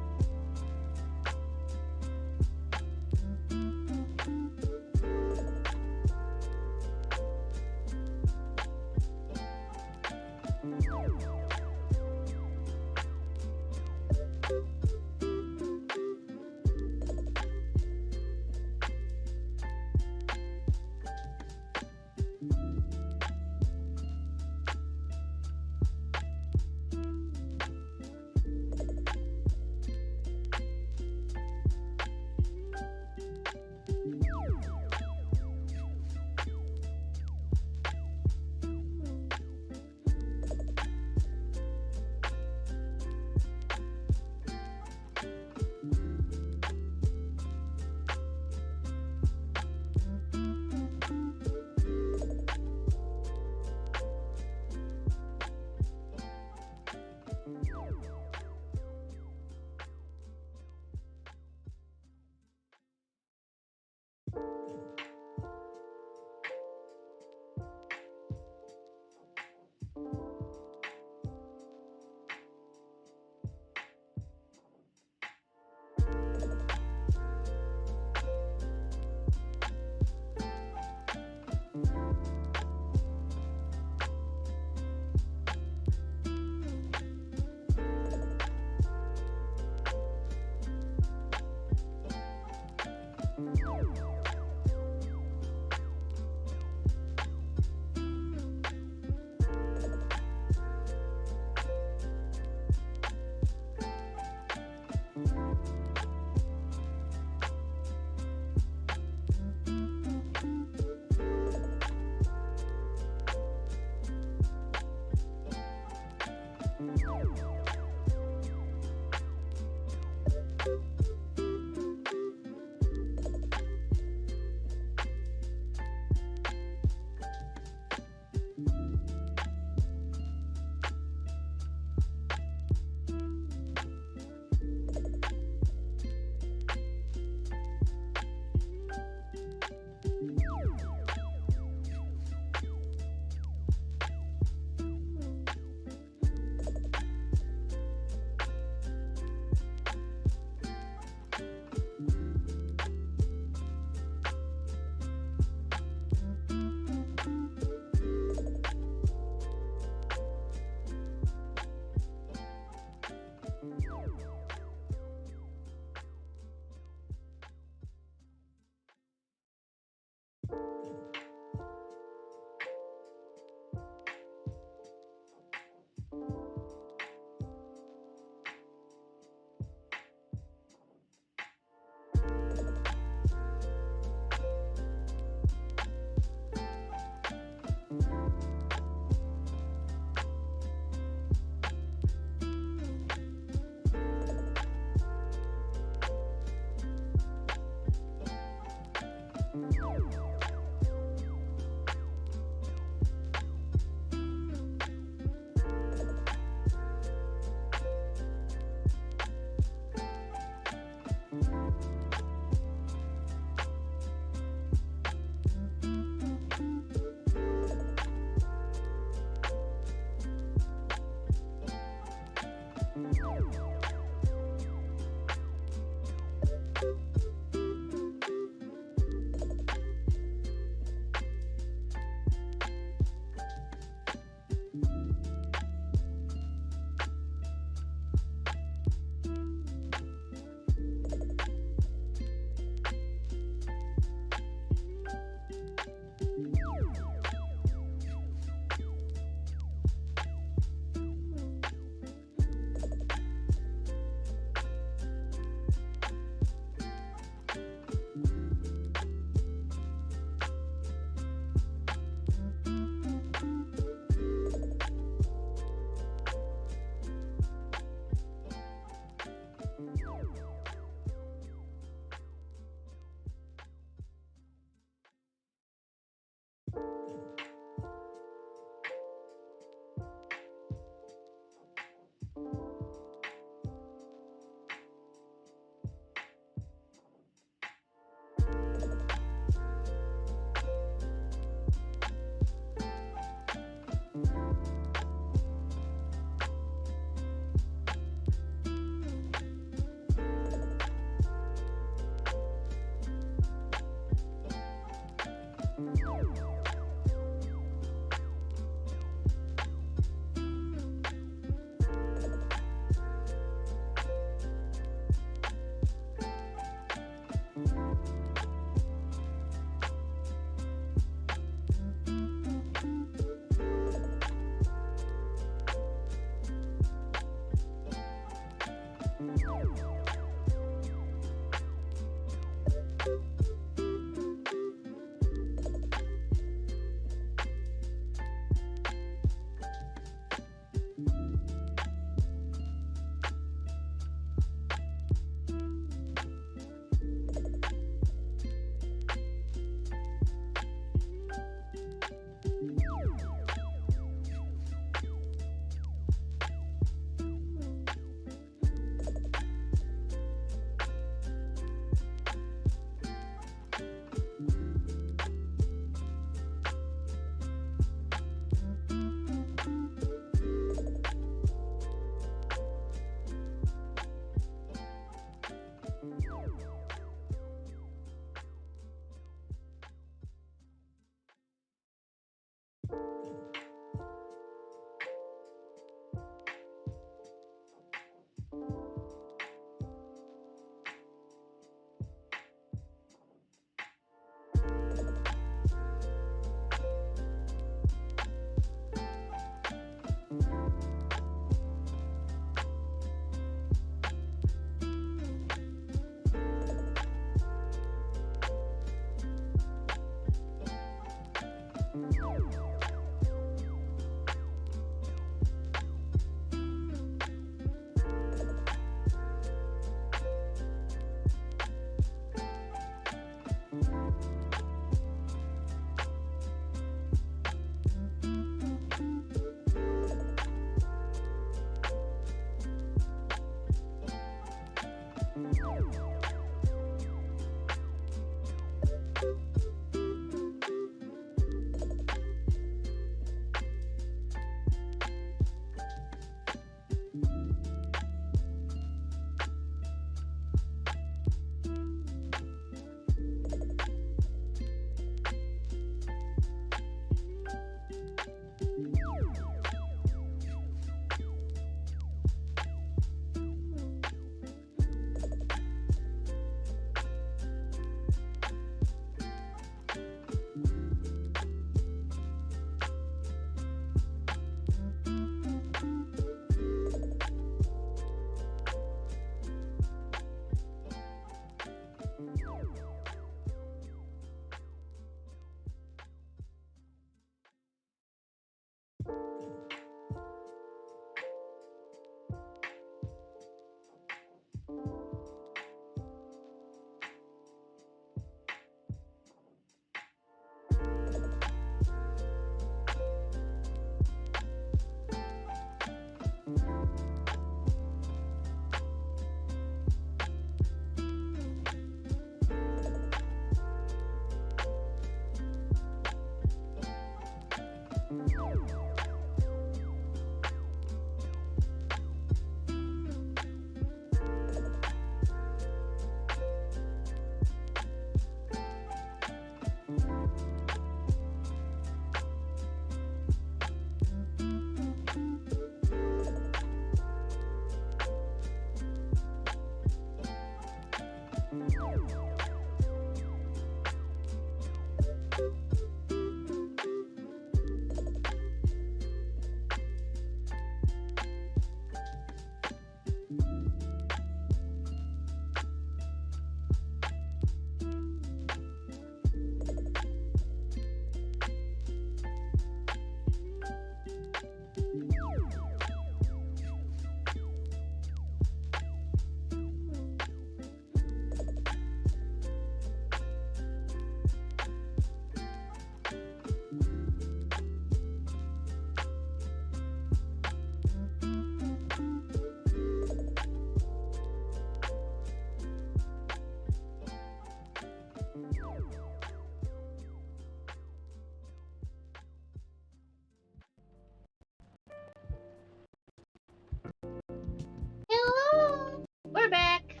Hello! We're back!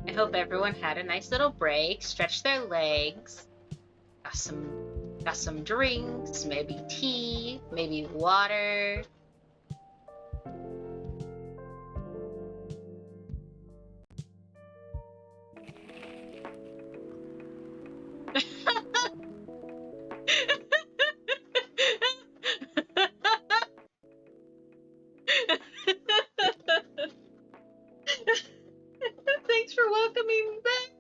I hope everyone had a nice little break, stretched their legs, got some drinks, maybe tea, maybe water. Thanks for welcoming me back.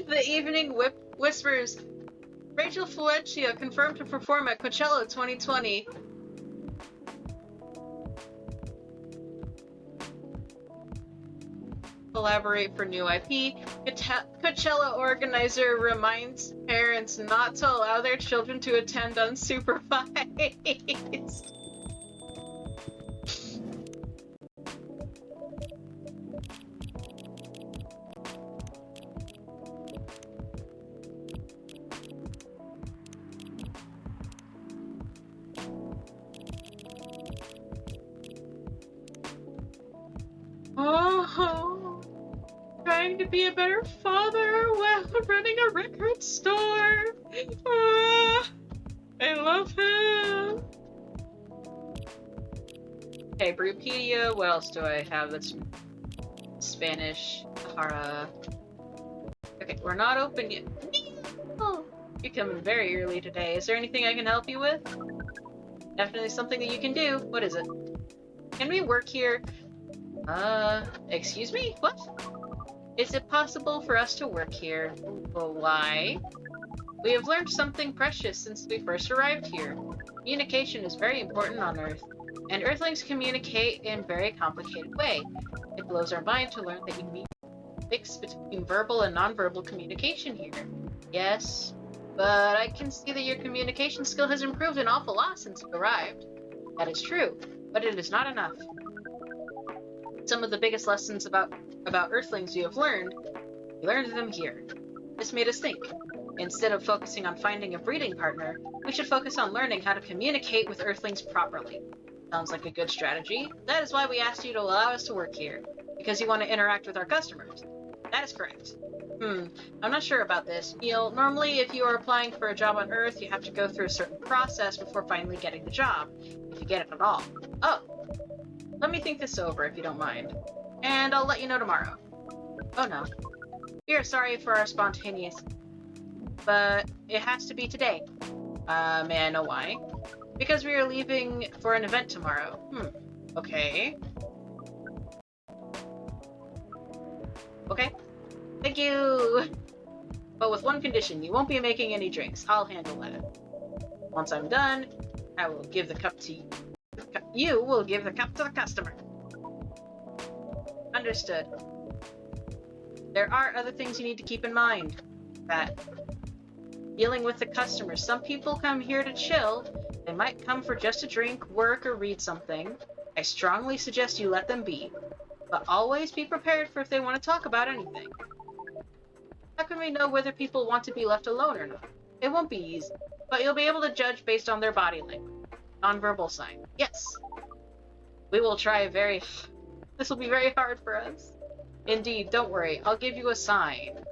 The Evening Whispers. Rachel Felicia confirmed to perform at Coachella 2020. Collaborate for new IP. Coachella organizer reminds parents not to allow their children to attend unsupervised. Oh, trying to be a better father while running a record store. I love him. Okay, Brewpedia. What else do I have that's Spanish? Hara. Okay, we're not open yet. No! You're coming very early today. Is there anything I can help you with? Definitely something that you can do. What is it? Can we work here? Excuse me? What? Is it possible for us to work here? Well, why? We have learned something precious since we first arrived here. Communication is very important on Earth, and Earthlings communicate in a very complicated way. It blows our mind to learn that you need a mix between verbal and nonverbal communication here. Yes, but I can see that your communication skill has improved an awful lot since you arrived. That is true, but it is not enough. Some of the biggest lessons about Earthlings you learned them here. This made us think. Instead of focusing on finding a breeding partner, we should focus on learning how to communicate with Earthlings properly. Sounds like a good strategy. That is why we asked you to allow us to work here, because you want to interact with our customers. That is correct. I'm not sure about this. Neil, normally if you are applying for a job on Earth, you have to go through a certain process before finally getting the job, if you get it at all. Oh, let me think this over if you don't mind. And I'll let you know tomorrow. Oh no. We are sorry for our spontaneous, but it has to be today. May I know why? Because we are leaving for an event tomorrow. Okay. Okay. Thank you! But with one condition, you won't be making any drinks. I'll handle that. Once I'm done, I will give the cup to you. You will give the cup to the customer. Understood. There are other things you need to keep in mind. That dealing with the customers. Some people come here to chill. They might come for just a drink, work, or read something. I strongly suggest you let them be. But always be prepared for if they want to talk about anything. How can we know whether people want to be left alone or not? It won't be easy, but you'll be able to judge based on their body language. Non-verbal sign. Yes. We will try This will be very hard for us. Indeed, don't worry. I'll give you a sign.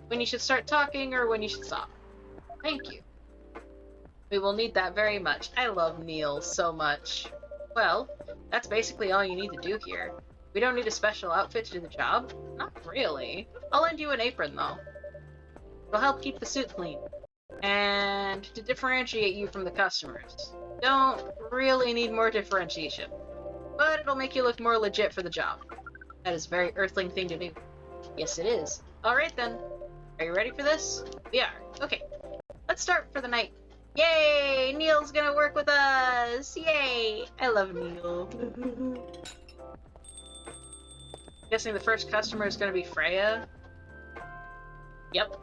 When you should start talking or when you should stop. Thank you. We will need that very much. I love Neil so much. Well, that's basically all you need to do here. We don't need a special outfit to do the job. Not really. I'll lend you an apron, though. It'll help keep the suit clean. And to differentiate you from the customers. Don't really need more differentiation. But it'll make you look more legit for the job. That is a very Earthling thing to do. Yes, it is. Alright then. Are you ready for this? We are. Okay. Let's start for the night. Yay! Neil's gonna work with us! Yay! I love Neil. Guessing the first customer is gonna be Freya. Yep.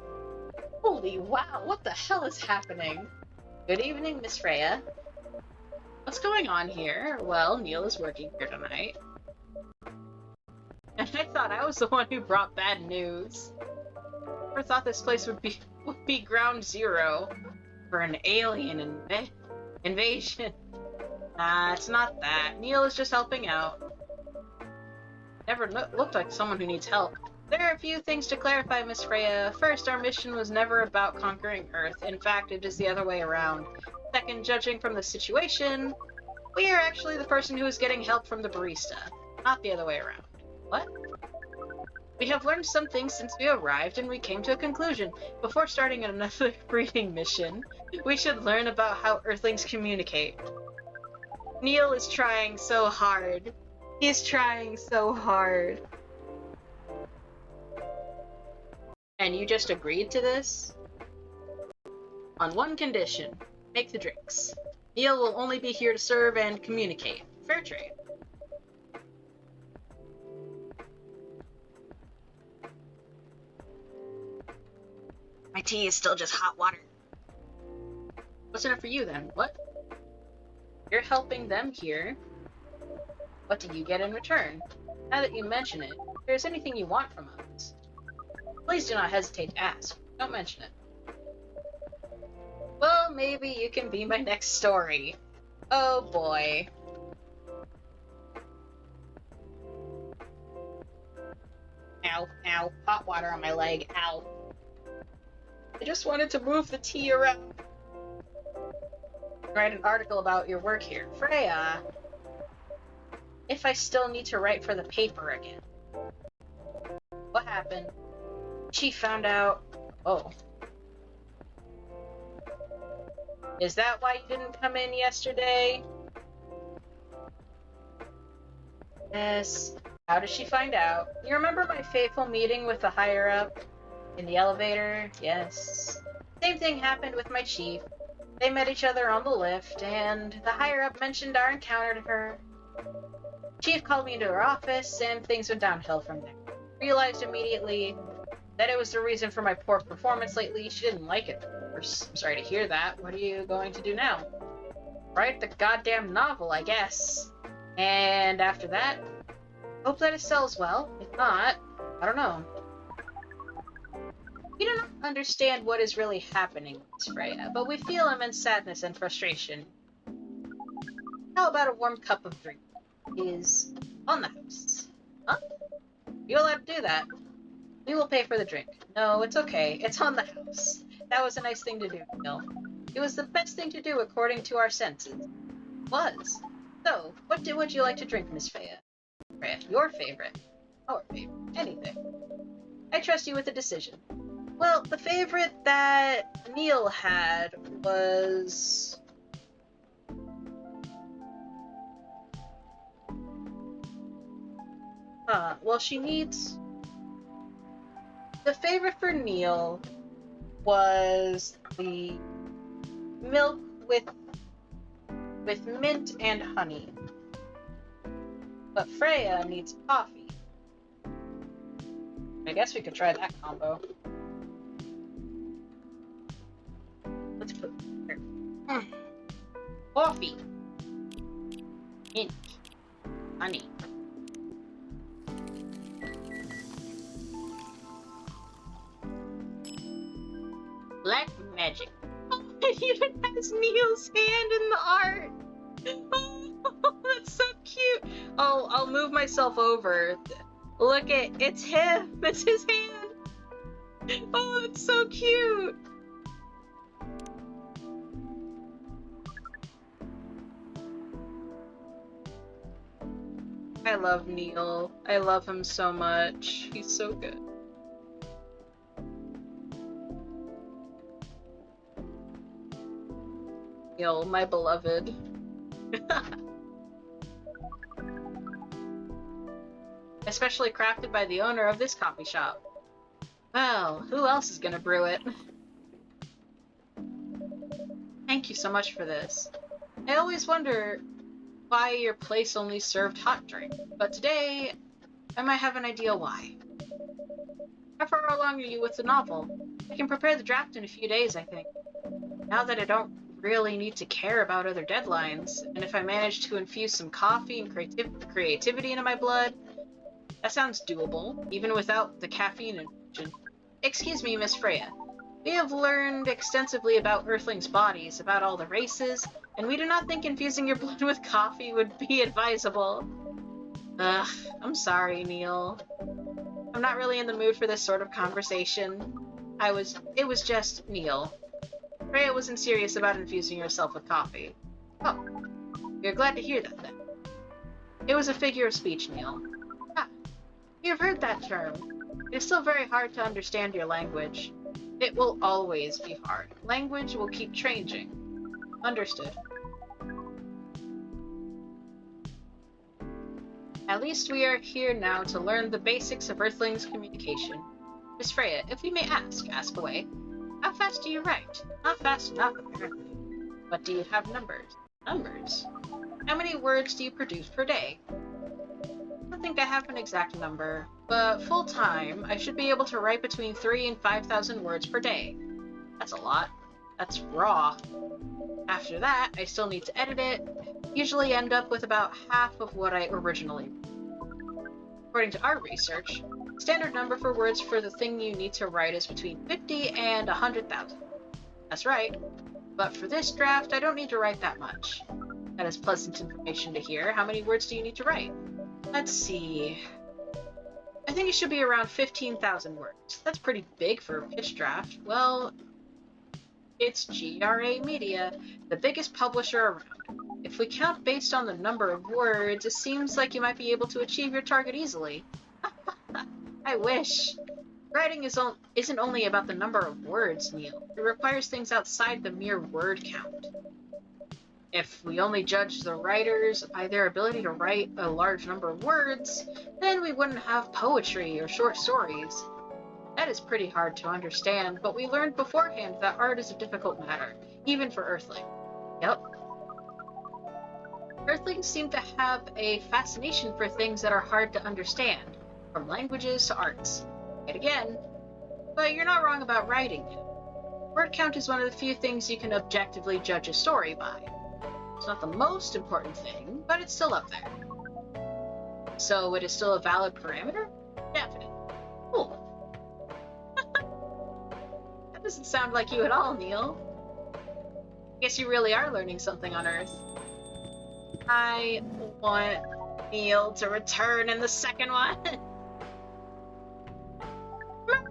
Holy wow, what the hell is happening? Good evening, Miss Freya. What's going on here? Well, Neil is working here tonight. And I thought I was the one who brought bad news. Never thought this place would be ground zero for an alien invasion. Nah, it's not that. Neil is just helping out. Never looked like someone who needs help. There are a few things to clarify, Miss Freya. First, our mission was never about conquering Earth. In fact, it is the other way around. Second, judging from the situation, we are actually the person who is getting help from the barista, not the other way around. What? We have learned some things since we arrived, and we came to a conclusion. Before starting another breeding mission, we should learn about how Earthlings communicate. Neil is trying so hard. He's trying so hard. And you just agreed to this? On one condition. Make the drinks. Neil will only be here to serve and communicate. Fair trade. My tea is still just hot water. What's in it for you then? What? You're helping them here. What do you get in return? Now that you mention it, if there's anything you want from us, please do not hesitate to ask. Don't mention it. Well, maybe you can be my next story. Oh boy. Ow, ow, hot water on my leg, ow. I just wanted to move the tea around. Write an article about your work here. Freya. If I still need to write for the paper again. What happened? She found out... Oh. Is that why you didn't come in yesterday? Yes. How did she find out? You remember my fateful meeting with the higher-up? In the elevator? Yes. Same thing happened with my chief. They met each other on the lift, and the higher-up mentioned our encounter to her. Chief called me into her office, and things went downhill from there. Realized immediately that it was the reason for my poor performance lately. She didn't like it. I'm sorry to hear that. What are you going to do now? Write the goddamn novel, I guess. And after that, hope that it sells well. If not, I don't know. We do not understand what is really happening, Miss Freya, but we feel immense sadness and frustration. How about a warm cup of drink? Is on the house. Huh? You allowed to do that? We will pay for the drink. No, it's okay. It's on the house. That was a nice thing to do, Neil. It was the best thing to do according to our senses. It was. So, what would you like to drink, Miss Freya? Freya, your favorite. Our favorite. Anything. I trust you with the decision. Well, the favorite that Neil had was... well, she needs... The favorite for Neil was the milk with mint and honey. But Freya needs coffee. I guess we could try that combo. Let's put here. Coffee. Mint. Honey. Black magic. Oh, it even has Neil's hand in the art. Oh, that's so cute. Oh, I'll move myself over. Look it's him. It's his hand. Oh, that's so cute. I love Neil. I love him so much. He's so good. Neil, my beloved. Especially crafted by the owner of this coffee shop. Well, who else is gonna brew it? Thank you so much for this. I always wonder why your place only served hot drink, but today I might have an idea why. How far along are you with the novel? I can prepare the draft in a few days, I think. Now that I don't really need to care about other deadlines, and if I manage to infuse some coffee and creativity into my blood, that sounds doable, even without the caffeine infusion. Excuse me, Miss Freya. We have learned extensively about Earthlings' bodies, about all the races, and we do not think infusing your blood with coffee would be advisable. Ugh, I'm sorry, Neil. I'm not really in the mood for this sort of conversation. It was just Neil. Freya wasn't serious about infusing yourself with coffee. Oh, you're glad to hear that then. It was a figure of speech, Neil. Ah, you've heard that term. It's still very hard to understand your language. It will always be hard. Language will keep changing. Understood. At least we are here now to learn the basics of Earthlings' communication. Miss Freya, if we may ask away. How fast do you write? Not fast enough, apparently. But do you have numbers? Numbers? How many words do you produce per day? I don't think I have an exact number, but full-time, I should be able to write between 3,000 and 5,000 words per day. That's a lot. That's raw. After that, I still need to edit it. Usually end up with about half of what I originally wrote. According to our research, standard number for words for the thing you need to write is between 50 and 100,000. That's right. But for this draft, I don't need to write that much. That is pleasant information to hear. How many words do you need to write? Let's see. I think it should be around 15,000 words. That's pretty big for a pitch draft. Well, it's GRA Media, the biggest publisher around. If we count based on the number of words, it seems like you might be able to achieve your target easily. I wish. Writing isn't only about the number of words, Neil. It requires things outside the mere word count. If we only judged the writers by their ability to write a large number of words, then we wouldn't have poetry or short stories. That is pretty hard to understand, but we learned beforehand that art is a difficult matter, even for Earthlings. Yep. Earthlings seem to have a fascination for things that are hard to understand, from languages to arts. Yet again, but you're not wrong about writing. Word count is one of the few things you can objectively judge a story by. It's not the most important thing, but it's still up there. So it is still a valid parameter? Definitely. Cool. That doesn't sound like you at all, Neil. Guess you really are learning something on Earth. I want Neil to return in the second one.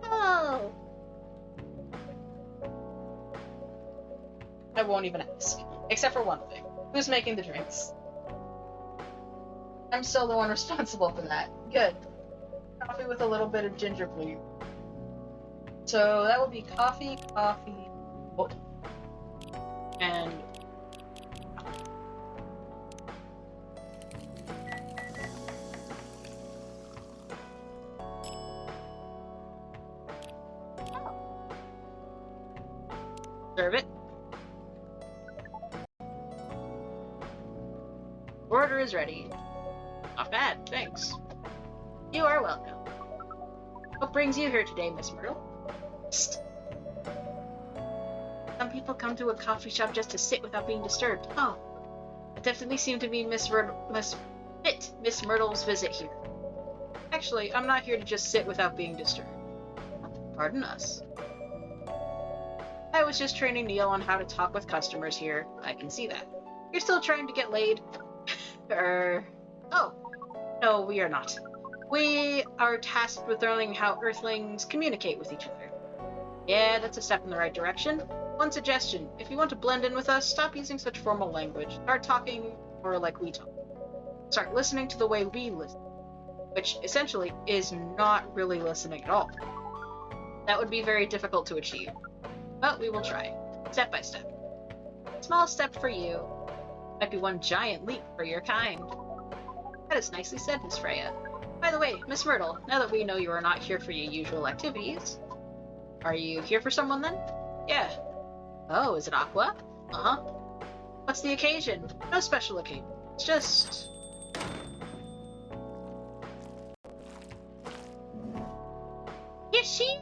No! I won't even ask. Except for one thing. Who's making the drinks? I'm still the one responsible for that. Good. Coffee with a little bit of ginger, please. So that will be coffee, oh, and serve it. Order is ready. Not bad, thanks. You are welcome. What brings you here today, Miss Myrtle? Psst. Some people come to a coffee shop just to sit without being disturbed. Oh, it definitely seemed to be Miss Myrtle's visit here. Actually, I'm not here to just sit without being disturbed. Pardon us. I was just training Neil on how to talk with customers here. I can see that. You're still trying to get laid? Oh. No, we are not. We are tasked with learning how Earthlings communicate with each other. Yeah, that's a step in the right direction. One suggestion, if you want to blend in with us, stop using such formal language. Start talking more like we talk. Start listening to the way we listen. Which, essentially, is not really listening at all. That would be very difficult to achieve. But we will try, step by step. Small step for you. Might be one giant leap for your kind. That is nicely said, Miss Freya. By the way, Miss Myrtle, now that we know you are not here for your usual activities, are you here for someone then? Yeah. Oh, is it Aqua? Uh-huh. What's the occasion? No special occasion. It's just... Yes, she...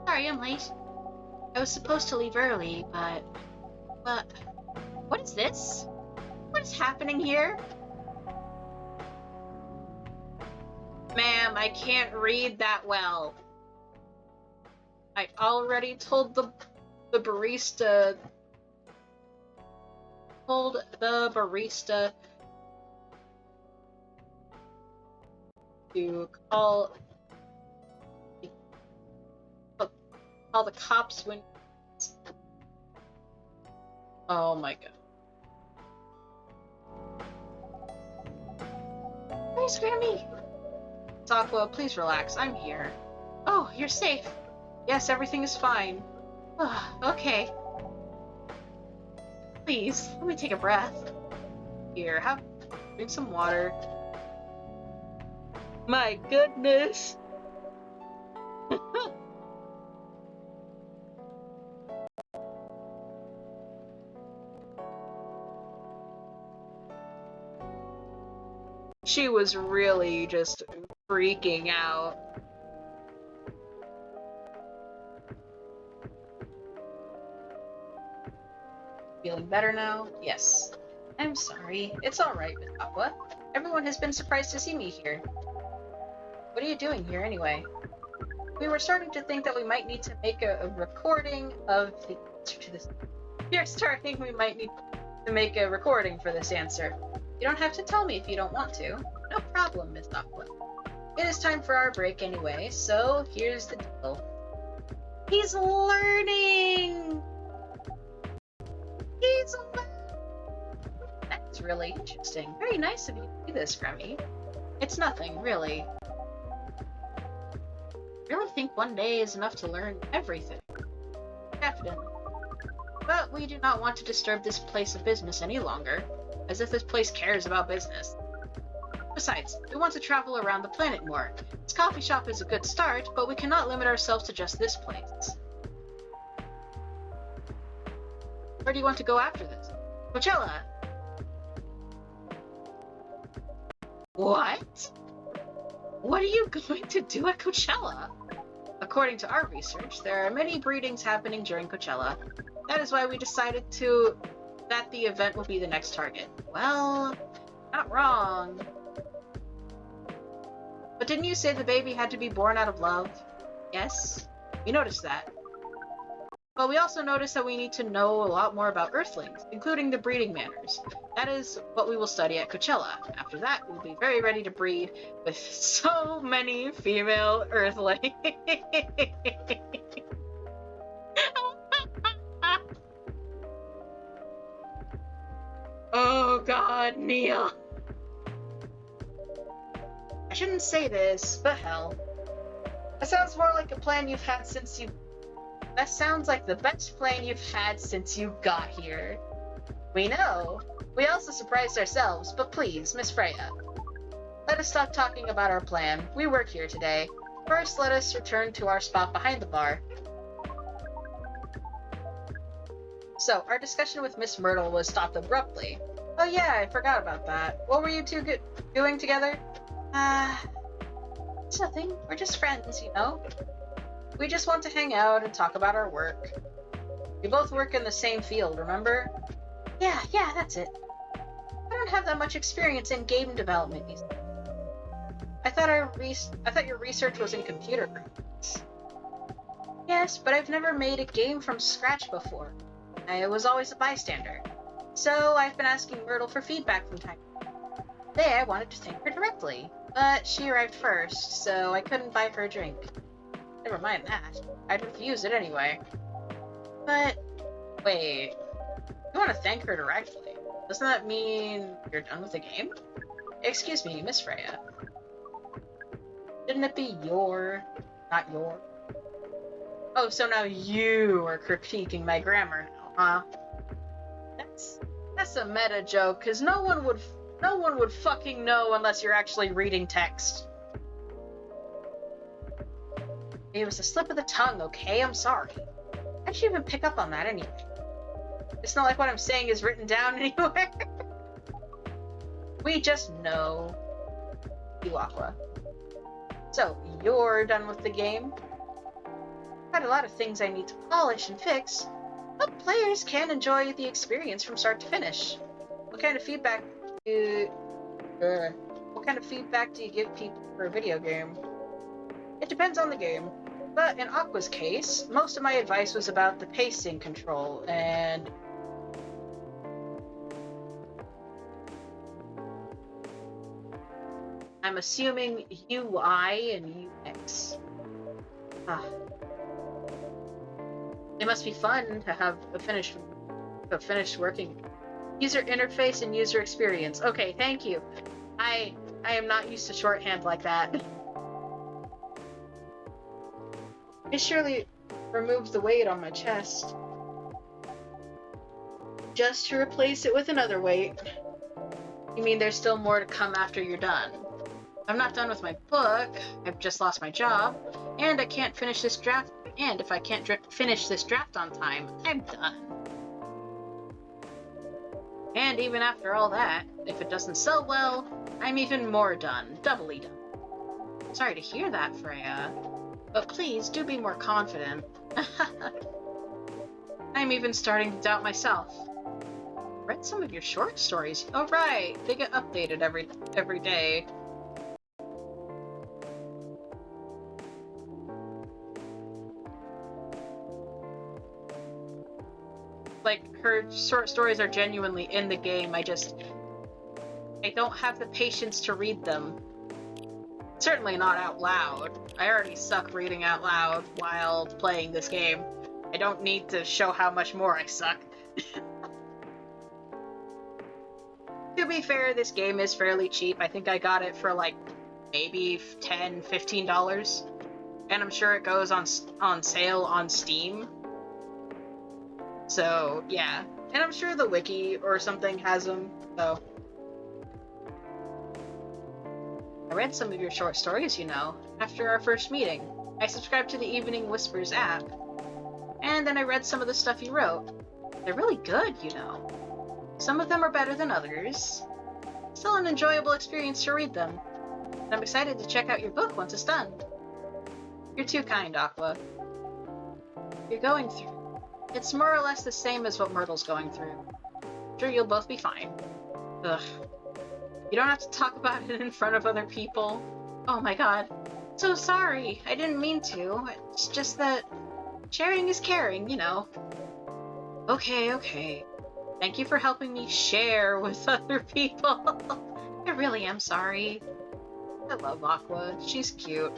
Sorry, I'm late. I was supposed to leave early, but... What is this? What is happening here? Ma'am, I can't read that well. I already told the barista... to call the cops when... Oh my god. Where's Grammy? Aqua, please relax. I'm here. Oh, you're safe. Yes, everything is fine. Okay. Please, let me take a breath. Here, drink some water. My goodness. She was really just freaking out. Feeling better now? Yes. I'm sorry. It's alright, Miss Aqua. Everyone has been surprised to see me here. What are you doing here, anyway? We were starting to think that we might need to make a recording of the answer to this. We might need to make a recording for this answer. You don't have to tell me if you don't want to. No problem, Miss Aqua. It is time for our break anyway, so here's the deal. He's learning! He's learning! That's really interesting. Very nice of you to do this, Grammy. It's nothing, really. I really think one day is enough to learn everything. Definitely. But we do not want to disturb this place of business any longer, as if this place cares about business. Besides, we want to travel around the planet more. This coffee shop is a good start, but we cannot limit ourselves to just this place. Where do you want to go after this? Coachella! What? What are you going to do at Coachella? According to our research, there are many breedings happening during Coachella. That is why we decided that the event will be the next target. Well, not wrong. But didn't you say the baby had to be born out of love? Yes, we noticed that. But we also noticed that we need to know a lot more about Earthlings, including the breeding manners. That is what we will study at Coachella. After that, we'll be very ready to breed with so many female Earthlings. Oh god, Neil. I shouldn't say this, but hell. That sounds more like a plan you've had since you... That sounds like the best plan you've had since you got here. We know. We also surprised ourselves, but please, Miss Freya. Let us stop talking about our plan. We work here today. First, let us return to our spot behind the bar. So, our discussion with Miss Myrtle was stopped abruptly. Oh yeah, I forgot about that. What were you two doing together? It's nothing. We're just friends, you know? We just want to hang out and talk about our work. We both work in the same field, remember? Yeah, that's it. I don't have that much experience in game development. I thought your research was in computer graphics. Yes, but I've never made a game from scratch before. I was always a bystander. So I've been asking Myrtle for feedback from time to time. Today I wanted to thank her directly, but she arrived first, so I couldn't buy her a drink. Never mind that. I'd refuse it anyway. But, wait. You want to thank her directly? Doesn't that mean you're done with the game? Excuse me, Miss Freya. Shouldn't it be your, not your? Oh, so now you are critiquing my grammar now, huh? That's a meta joke, because no one would fucking know unless you're actually reading text. It was a slip of the tongue, okay? I'm sorry. How'd you even pick up on that anyway? It's not like what I'm saying is written down anywhere. We just know. You, Aqua. So, you're done with the game? Got a lot of things I need to polish and fix, but players can enjoy the experience from start to finish. What kind of feedback do you give people for a video game? It depends on the game. But in Aqua's case, most of my advice was about the pacing control and... I'm assuming UI and UX. It must be fun to have a finished working user interface and user experience. Okay, thank you. I am not used to shorthand like that. It surely removes the weight on my chest. Just to replace it with another weight. You mean there's still more to come after you're done? I'm not done with my book. I've just lost my job, and I can't finish this draft. And if I can't finish this draft on time, I'm done. And even after all that, if it doesn't sell well, I'm even more done, doubly done. Sorry to hear that, Freya. But please, do be more confident. I'm even starting to doubt myself. Read some of your short stories. Oh right, they get updated every day. Like, her short stories are genuinely in the game, I don't have the patience to read them. Certainly not out loud. I already suck reading out loud while playing this game. I don't need to show how much more I suck. To be fair, this game is fairly cheap. I think I got it for like maybe $10, $15. And I'm sure it goes on sale on Steam. So, yeah. And I'm sure the wiki or something has them, so. I read some of your short stories, you know, after our first meeting. I subscribed to the Evening Whispers app. And then I read some of the stuff you wrote. They're really good, you know. Some of them are better than others. Still an enjoyable experience to read them. And I'm excited to check out your book once it's done. You're too kind, Aqua. You're going through. It's more or less the same as what Myrtle's going through. Sure, you'll both be fine. Ugh. You don't have to talk about it in front of other people. Oh my god. So sorry. I didn't mean to. It's just that sharing is caring, you know. Okay. Thank you for helping me share with other people. I really am sorry. I love Aqua. She's cute.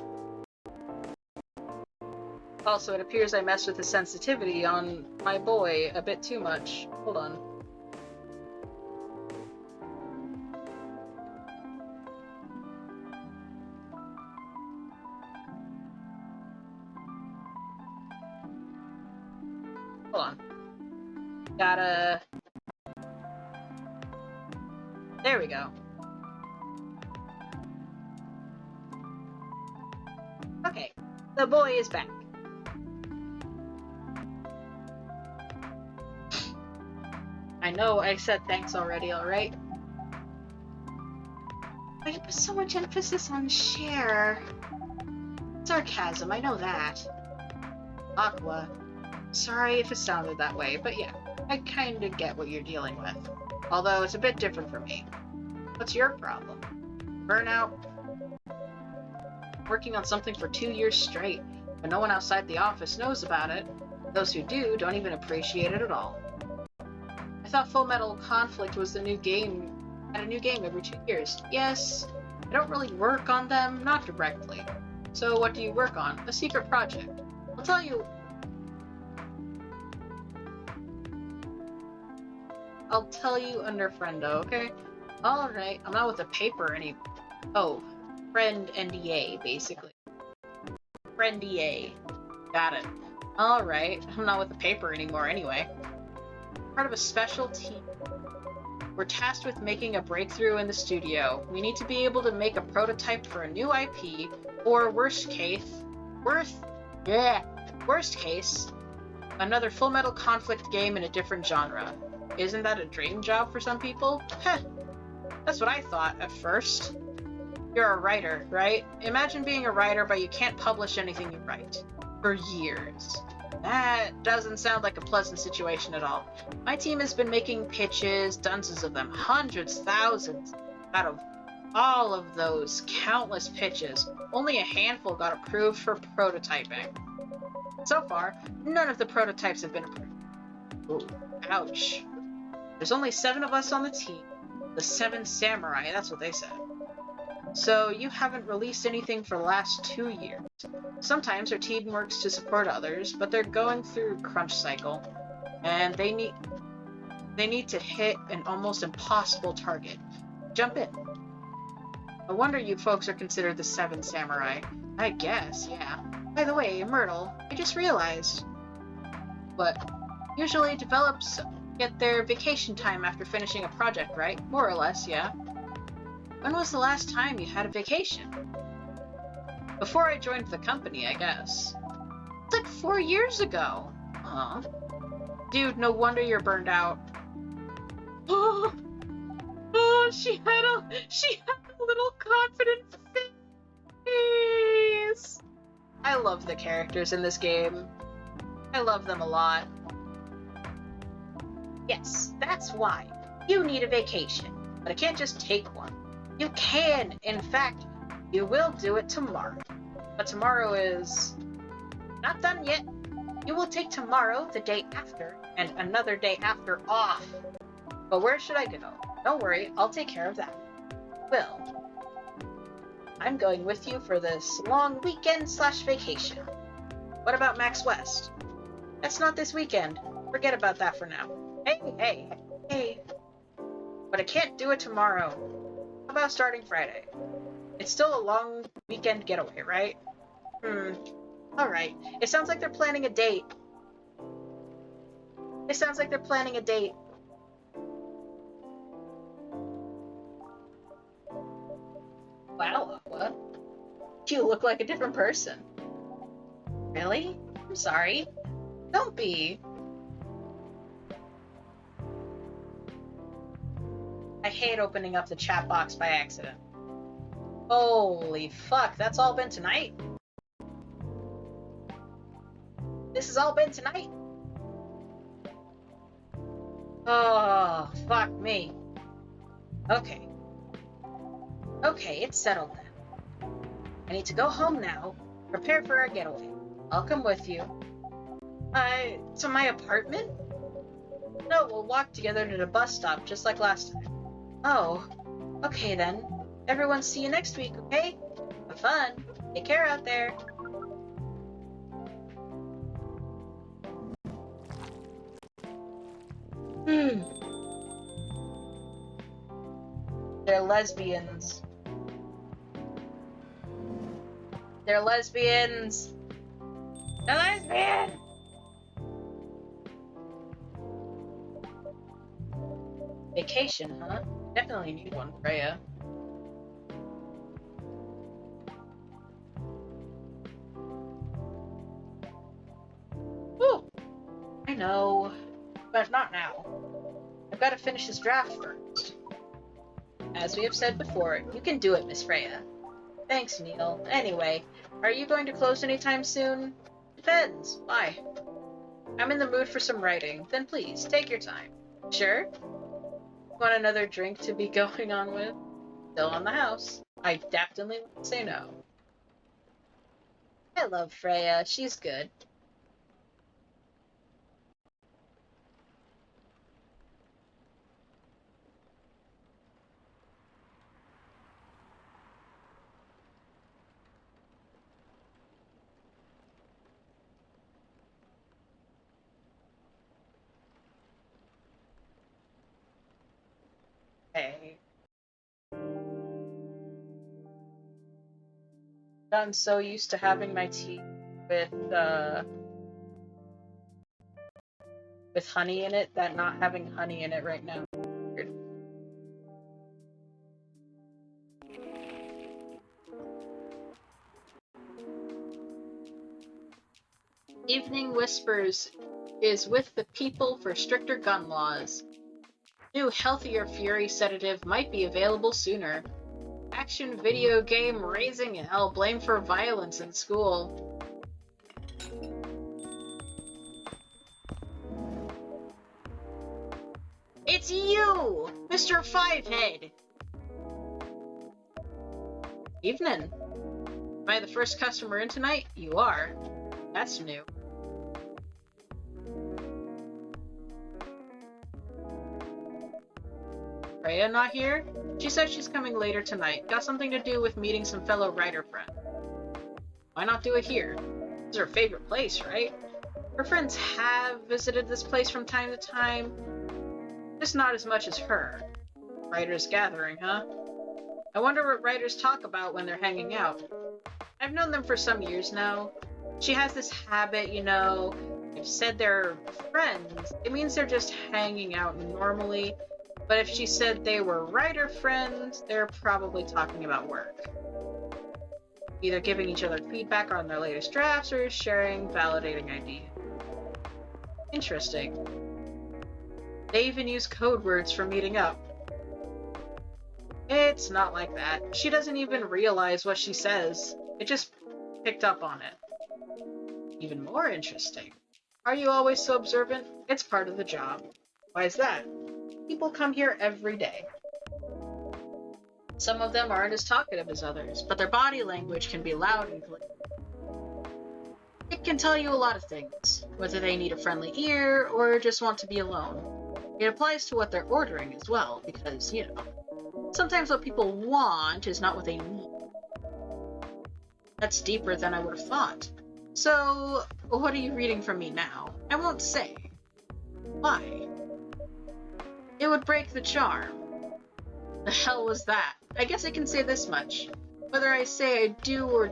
Also, it appears I messed with the sensitivity on my boy a bit too much. Hold on. Hold on. Gotta... There we go. Okay. The boy is back. I know I said thanks already, alright? But you put so much emphasis on share. Sarcasm, I know that. Aqua. Sorry if it sounded that way, but yeah, I kinda get what you're dealing with. Although it's a bit different for me. What's your problem? Burnout? Working on something for 2 years straight, but no one outside the office knows about it. Those who do don't even appreciate it at all. I thought Full Metal Conflict was the new game, had a new game every 2 years. Yes, I don't really work on them, not directly. So what do you work on? A secret project. I'll tell you under friendo, okay? Alright, I'm not with a paper any... Oh, friend NDA, basically. Friend-DA. Got it. Alright, I'm not with the paper anymore anyway. Part of a special team. We're tasked with making a breakthrough in the studio. We need to be able to make a prototype for a new IP, or worst case, another Full Metal Conflict game in a different genre. Isn't that a dream job for some people? Heh, that's what I thought at first. You're a writer, right? Imagine being a writer, but you can't publish anything you write. For years. That doesn't sound like a pleasant situation at all. My team has been making pitches, dozens of them, hundreds, thousands. Out of all of those countless pitches, only a handful got approved for prototyping. So far, none of the prototypes have been approved. Ooh, ouch. There's only 7 of us on the team. The 7 Samurai, that's what they said. So you haven't released anything for the last 2 years. Sometimes our team works to support others, but they're going through crunch cycle, and they need to hit an almost impossible target. Jump in. No wonder you folks are considered the 7 Samurai. I guess, yeah. By the way, Myrtle, I just realized. But usually developers get their vacation time after finishing a project, right? More or less, yeah. When was the last time you had a vacation? Before I joined the company, I guess. It's like 4 years ago. Huh? Dude, no wonder you're burned out. Oh, she had a little confident face. I love the characters in this game. I love them a lot. Yes, that's why. You need a vacation, but I can't just take one. You can, in fact, you will do it tomorrow. But tomorrow is not done yet. You will take tomorrow, the day after, and another day after off. But where should I go? Don't worry, I'll take care of that. Well, I'm going with you for this long weekend/vacation. What about Max West? That's not this weekend. Forget about that for now. Hey. But I can't do it tomorrow. How about starting Friday? It's still a long weekend getaway, right? Alright. It sounds like they're planning a date. It sounds like they're planning a date. Wow, Aqua. You look like a different person. Really? I'm sorry. Don't be. I hate opening up the chat box by accident. Holy fuck, that's all been tonight? This has all been tonight? Oh, fuck me. Okay. Okay, it's settled then. I need to go home now. Prepare for our getaway. I'll come with you. To my apartment? No, we'll walk together to the bus stop, just like last time. Oh, okay then. Everyone see you next week, okay? Have fun. Take care out there. They're lesbians. They're lesbians. They're lesbian. Vacation, huh? Definitely need one, Freya. Whew. I know, but not now. I've got to finish this draft first. As we have said before, you can do it, Miss Freya. Thanks, Neil. Anyway, are you going to close anytime soon? Depends. Why? I'm in the mood for some writing. Then please, take your time. Sure? Want another drink to be going on with? Still on the house. I definitely won't say no. I love Freya. She's good. Hey. I'm so used to having my tea with honey in it that not having honey in it right now. Weird. Evening Whispers is with the people for stricter gun laws. New healthier fury sedative might be available sooner. Action video game raising hell blamed for violence in school. It's you, Mr. Fivehead! Evening. Am I the first customer in tonight? You are. That's new. Freya not here? She said she's coming later tonight. Got something to do with meeting some fellow writer friends. Why not do it here? It's her favorite place, right? Her friends have visited this place from time to time. Just not as much as her. Writers gathering, huh? I wonder what writers talk about when they're hanging out. I've known them for some years now. She has this habit, you know, if said they're friends, it means they're just hanging out normally. But if she said they were writer friends, they're probably talking about work. Either giving each other feedback on their latest drafts or sharing validating ideas. Interesting. They even use code words for meeting up. It's not like that. She doesn't even realize what she says. It just picked up on it. Even more interesting. Are you always so observant? It's part of the job. Why is that? People come here every day. Some of them aren't as talkative as others, but their body language can be loud and clear. It can tell you a lot of things, whether they need a friendly ear or just want to be alone. It applies to what they're ordering as well, because, you know, sometimes what people want is not what they need. That's deeper than I would have thought. So, what are you reading from me now? I won't say. Why? It would break the charm. The hell was that? I guess I can say this much. Whether I say I do or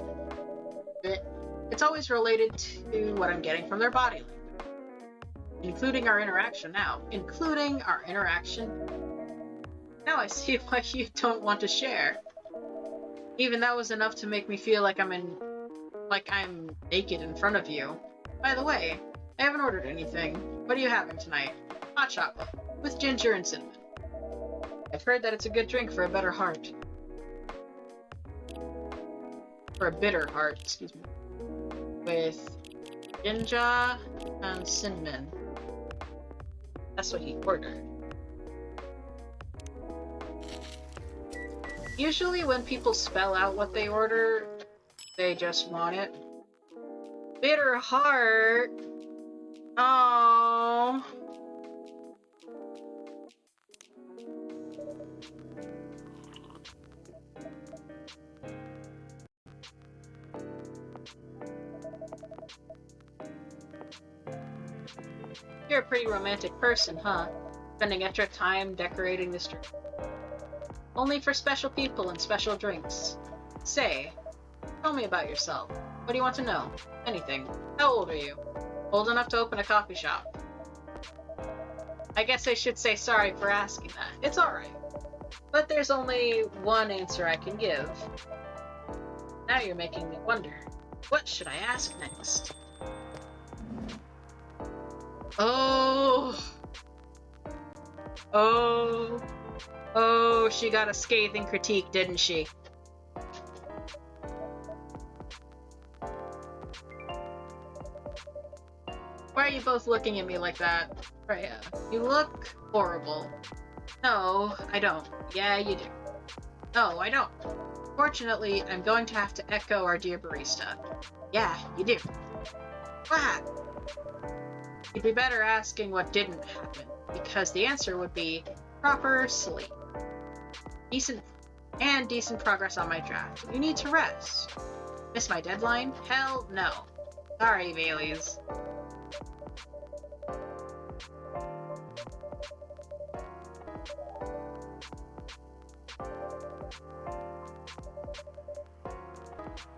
it's always related to what I'm getting from their body language. Including our interaction now. Including our interaction. Now I see why you don't want to share. Even that was enough to make me feel like I'm naked in front of you. By the way, I haven't ordered anything. What are you having tonight? Hot chocolate, with ginger and cinnamon. I've heard that it's a good drink for a better heart. For a bitter heart, excuse me. With ginger and cinnamon. That's what he ordered. Usually when people spell out what they order, they just want it. Bitter heart. Oh. You're a pretty romantic person, huh? Spending extra time decorating this drink. Only for special people and special drinks. Say, tell me about yourself. What do you want to know? Anything. How old are you? Old enough to open a coffee shop. I guess I should say sorry for asking that. It's alright. But there's only one answer I can give. Now you're making me wonder. What should I ask next? Oh. Oh, she got a scathing critique, didn't she? Why are you both looking at me like that? Freya, you look horrible. No, I don't. Yeah, you do. No, I don't. Fortunately, I'm going to have to echo our dear barista. Yeah, you do. What? You'd be better asking what didn't happen, because the answer would be proper sleep. Decent progress on my draft. You need to rest. Miss my deadline? Hell no. Sorry, Baileys.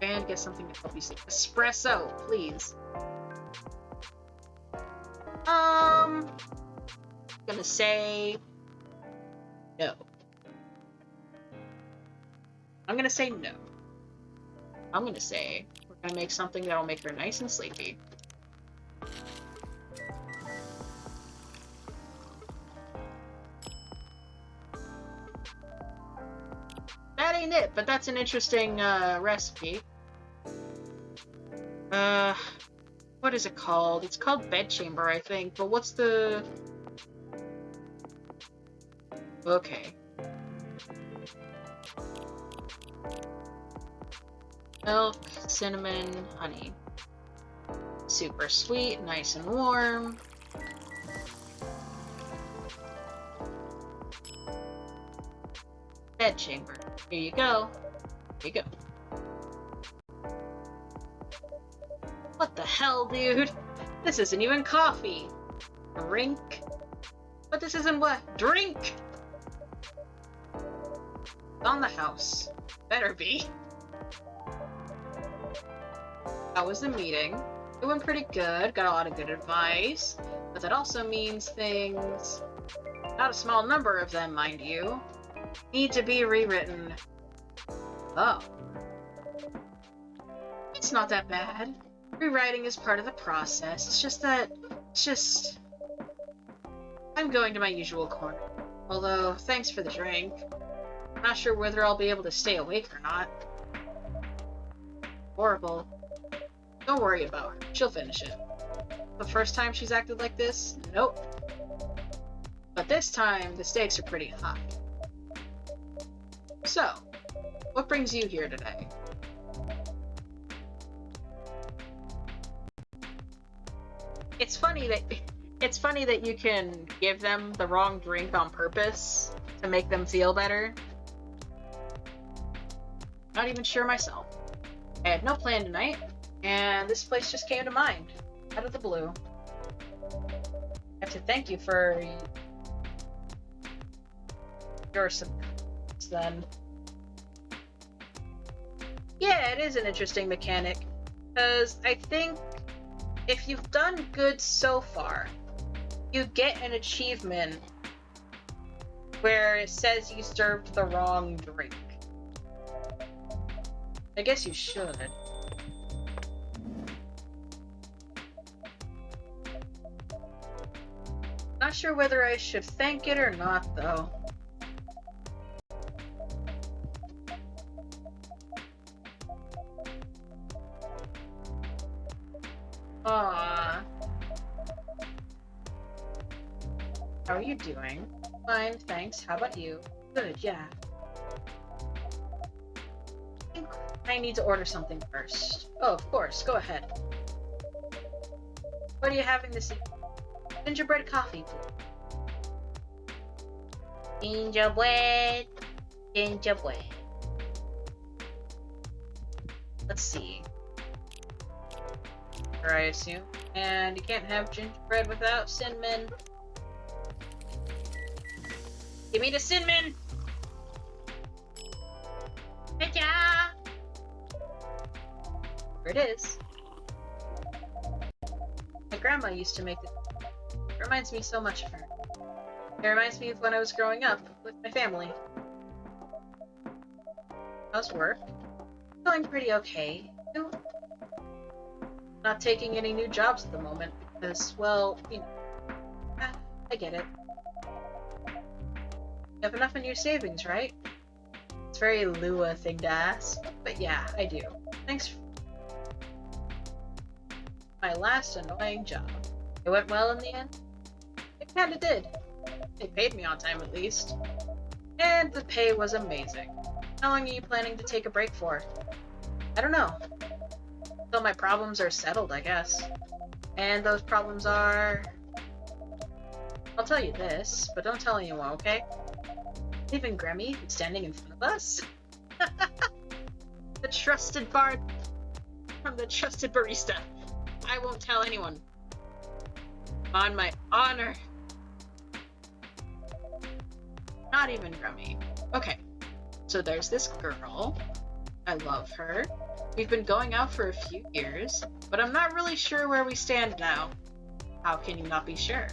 And get something to help you sleep. Espresso, please. Gonna say no. I'm gonna say no. I'm gonna say we're gonna make something that'll make her nice and sleepy. That ain't it, but that's an interesting recipe. What is it called? It's called bedchamber, I think, but what's the... Okay. Milk, cinnamon, honey. Super sweet, nice and warm. Bedchamber. Here you go. Here you go. What the hell, dude? This isn't even coffee. Drink? But this isn't what? Drink! On the house. Better be. How was the meeting? It went pretty good. Got a lot of good advice. But that also means things, not a small number of them, mind you, need to be rewritten. Oh. It's not that bad. Rewriting is part of the process. It's just I'm going to my usual corner. Although, thanks for the drink. I'm not sure whether I'll be able to stay awake or not. Horrible. Don't worry about her. She'll finish it. The first time she's acted like this? Nope. But this time, the stakes are pretty high. So, what brings you here today? It's funny that you can give them the wrong drink on purpose to make them feel better. Not even sure myself. I had no plan tonight, and this place just came to mind, out of the blue. I have to thank you for your support, then. Yeah, it is an interesting mechanic, because I think if you've done good so far, you get an achievement where it says you served the wrong drink. I guess you should. Not sure whether I should thank it or not, though. Aww. How are you doing? Fine, thanks. How about you? Good, yeah. I think I need to order something first. Oh, of course. Go ahead. What are you having this evening? Gingerbread coffee, please. Gingerbread. Gingerbread. Let's see. I assume. And you can't have gingerbread without cinnamon. Give me the cinnamon! Ta-da! There it is. My grandma used to make it. It reminds me so much of her. It reminds me of when I was growing up with my family. How's work? Going pretty okay. You? Not taking any new jobs at the moment because, well, you know, I get it. You have enough in your savings, right? It's a very Lua thing to ask, but yeah, I do. Thanks for my last annoying job. It went well in the end? It kinda did. They paid me on time at least. And the pay was amazing. How long are you planning to take a break for? I don't know. Until my problems are settled, I guess. And those problems are... I'll tell you this, but don't tell anyone, okay? Even Grammy, who's standing in front of us. The trusted bard from the trusted barista. I won't tell anyone. On my honor. Not even Grammy. Okay, so there's this girl. I love her. We've been going out for a few years, but I'm not really sure where we stand now. How can you not be sure?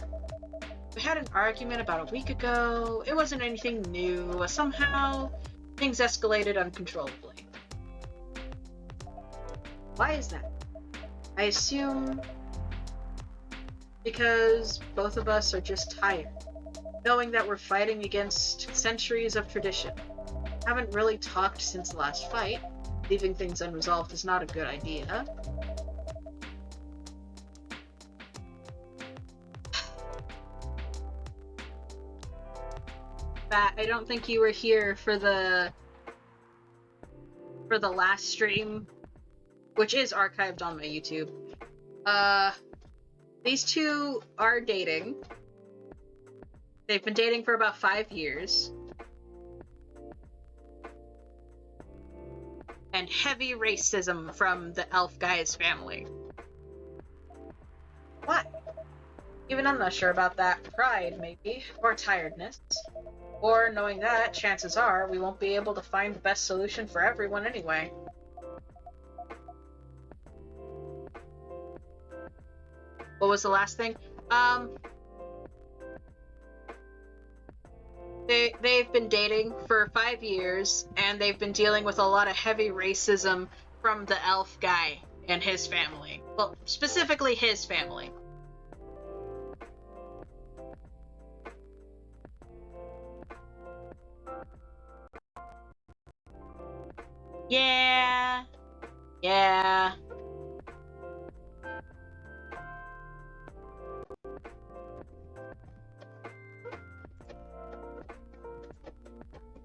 We had an argument about a week ago. It wasn't anything new. Somehow, things escalated uncontrollably. Why is that? I assume because both of us are just tired, knowing that we're fighting against centuries of tradition. Haven't really talked since the last fight. Leaving things unresolved is not a good idea. Bat, I don't think you were here for the last stream, which is archived on my YouTube. These two are dating. They've been dating for about 5 years. And heavy racism from the elf guy's family. What? Even I'm not sure about that. Pride, maybe. Or tiredness. Or knowing that, chances are, we won't be able to find the best solution for everyone anyway. What was the last thing? They've been dating for 5 years, and they've been dealing with a lot of heavy racism from the elf guy and his family. Well, specifically his family. Yeah. Yeah.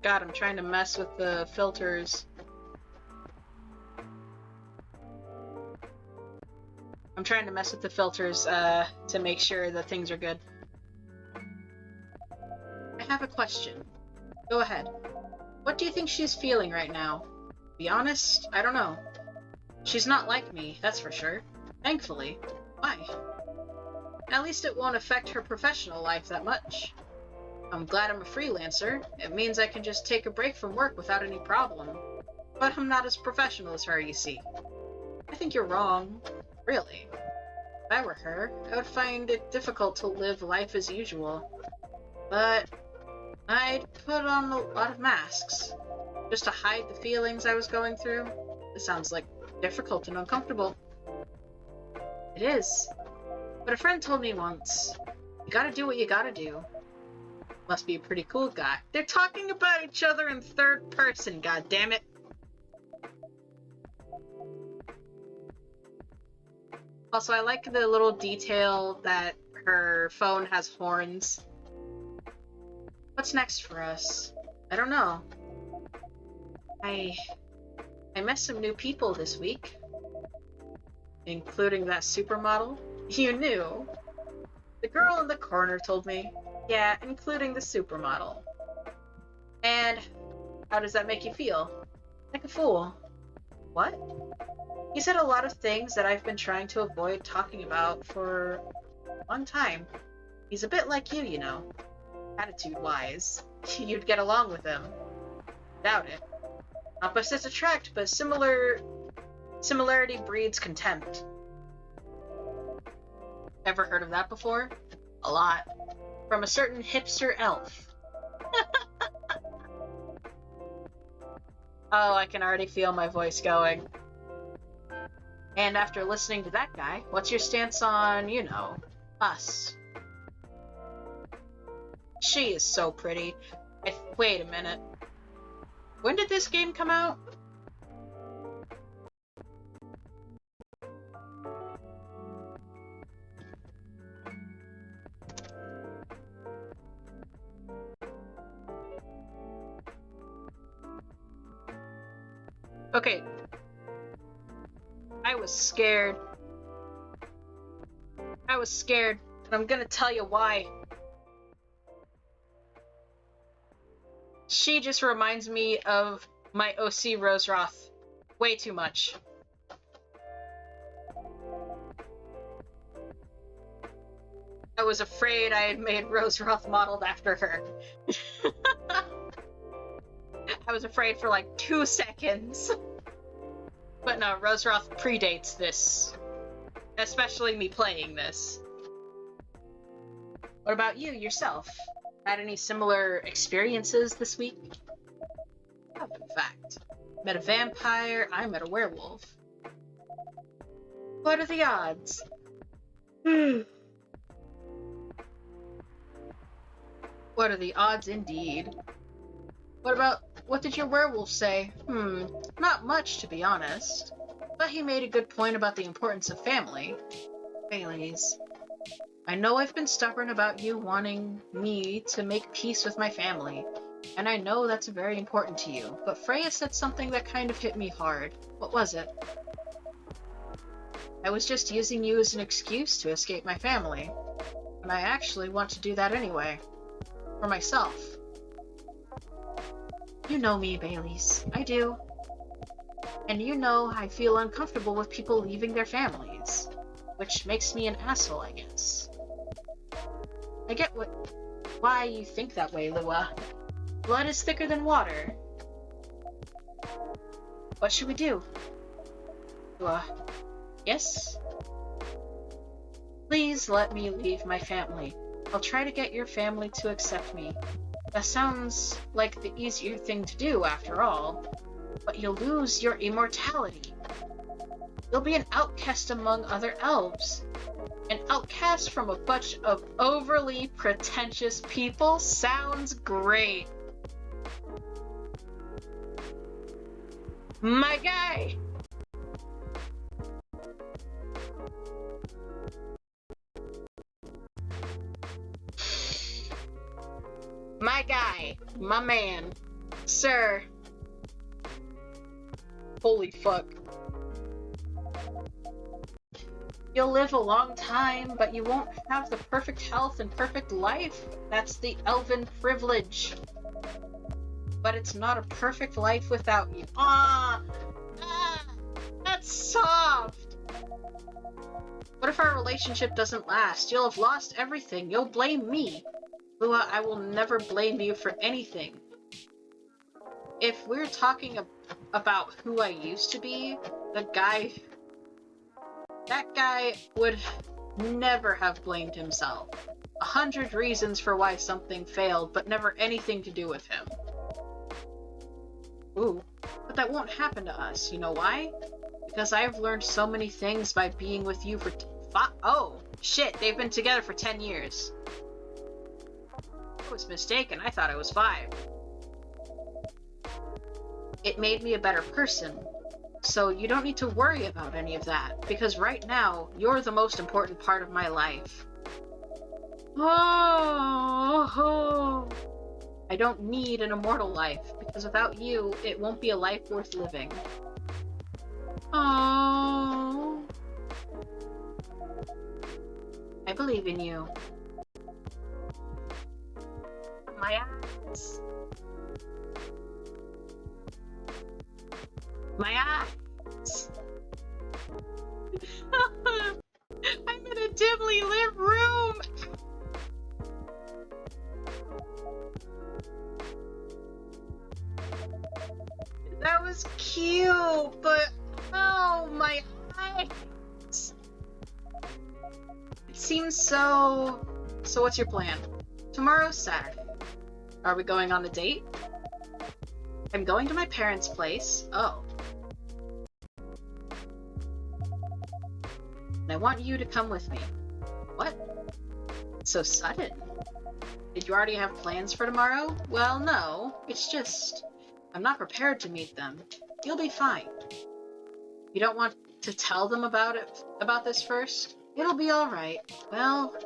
God, I'm trying to mess with the filters. I'm trying to mess with the filters to make sure that things are good. I have a question. Go ahead. What do you think she's feeling right now? To be honest, I don't know. She's not like me, that's for sure. Thankfully. Why? At least it won't affect her professional life that much. I'm glad I'm a freelancer. It means I can just take a break from work without any problem. But I'm not as professional as her, you see. I think you're wrong. Really. If I were her, I would find it difficult to live life as usual. But I'd put on a lot of masks, just to hide the feelings I was going through. This sounds like difficult and uncomfortable. It is. But a friend told me once, you gotta do what you gotta do. Must be a pretty cool guy. They're talking about each other in third person, goddammit. Also, I like the little detail that her phone has horns. What's next for us? I don't know. I met some new people this week. Including that supermodel. You knew. The girl in the corner told me. Yeah, including the supermodel. And how does that make you feel? Like a fool. What? He said a lot of things that I've been trying to avoid talking about for a long time. He's a bit like you know. Attitude-wise. You'd get along with him. Doubt it. Opposites attract, but similarity breeds contempt. Ever heard of that before? A lot. From a certain hipster elf. Oh, I can already feel my voice going. And after listening to that guy, what's your stance on, you know, us? She is so pretty. Wait a minute. When did this game come out? Okay. I was scared. And I'm gonna tell you why. She just reminds me of my OC Roseroth way too much. I was afraid I had made Roseroth modeled after her. I was afraid for like 2 seconds. But no, Roseroth predates this. Especially me playing this. What about you, yourself? Had any similar experiences this week? I have, in fact. Met a vampire, I met a werewolf. What are the odds? What are the odds indeed? What did your werewolf say? Not much, to be honest. But he made a good point about the importance of family. Baileys. I know I've been stubborn about you wanting me to make peace with my family, and I know that's very important to you, but Freya said something that kind of hit me hard. What was it? I was just using you as an excuse to escape my family, and I actually want to do that anyway. For myself. You know me, Baileys. I do. And you know I feel uncomfortable with people leaving their families, which makes me an asshole, I guess. I get why you think that way, Lua. Blood is thicker than water. What should we do? Lua. Yes? Please let me leave my family. I'll try to get your family to accept me. That sounds like the easier thing to do, after all. But you'll lose your immortality. You'll be an outcast among other elves. An outcast from a bunch of overly pretentious people sounds great. My guy! My guy. My man. Sir. Holy fuck. You'll live a long time, but you won't have the perfect health and perfect life. That's the elven privilege. But it's not a perfect life without you. That's soft. What if our relationship doesn't last? You'll have lost everything. You'll blame me. Lua, I will never blame you for anything. If we're talking about who I used to be, that guy would never have blamed himself. 100 reasons for why something failed, but never anything to do with him. Ooh, but that won't happen to us. You know why? Because I've learned so many things by being with you for oh, shit, they've been together for 10 years. I was mistaken. I thought I was 5. It made me a better person. So you don't need to worry about any of that, because right now, you're the most important part of my life. Oh, I don't need an immortal life, because without you, it won't be a life worth living. Oh, I believe in you. My eyes. My eyes! I'm in a dimly lit room! That was cute, but oh, my eyes! It seems so... So what's your plan? Tomorrow's Saturday. Are we going on a date? I'm going to my parents' place. Oh. And I want you to come with me. What? So sudden. Did you already have plans for tomorrow? Well, no. It's just... I'm not prepared to meet them. You'll be fine. You don't want to tell them about this first? It'll be alright. Well,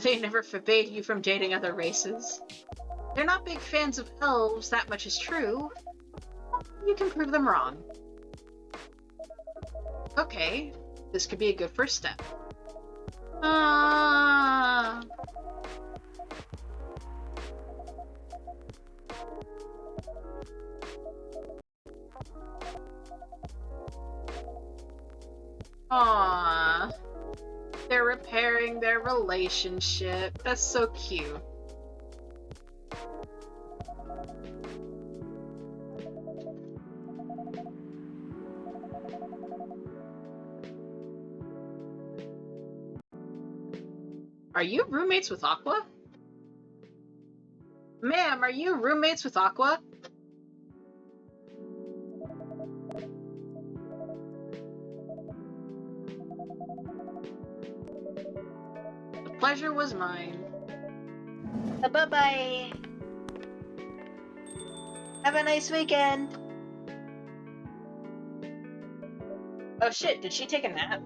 they never forbade you from dating other races. They're not big fans of elves, that much is true. You can prove them wrong. Okay. This could be a good first step. Ah. Aww. They're repairing their relationship. That's so cute. Are you roommates with Aqua? Ma'am, are you roommates with Aqua? The pleasure was mine. Bye-bye. Have a nice weekend. Oh shit, did she take a nap?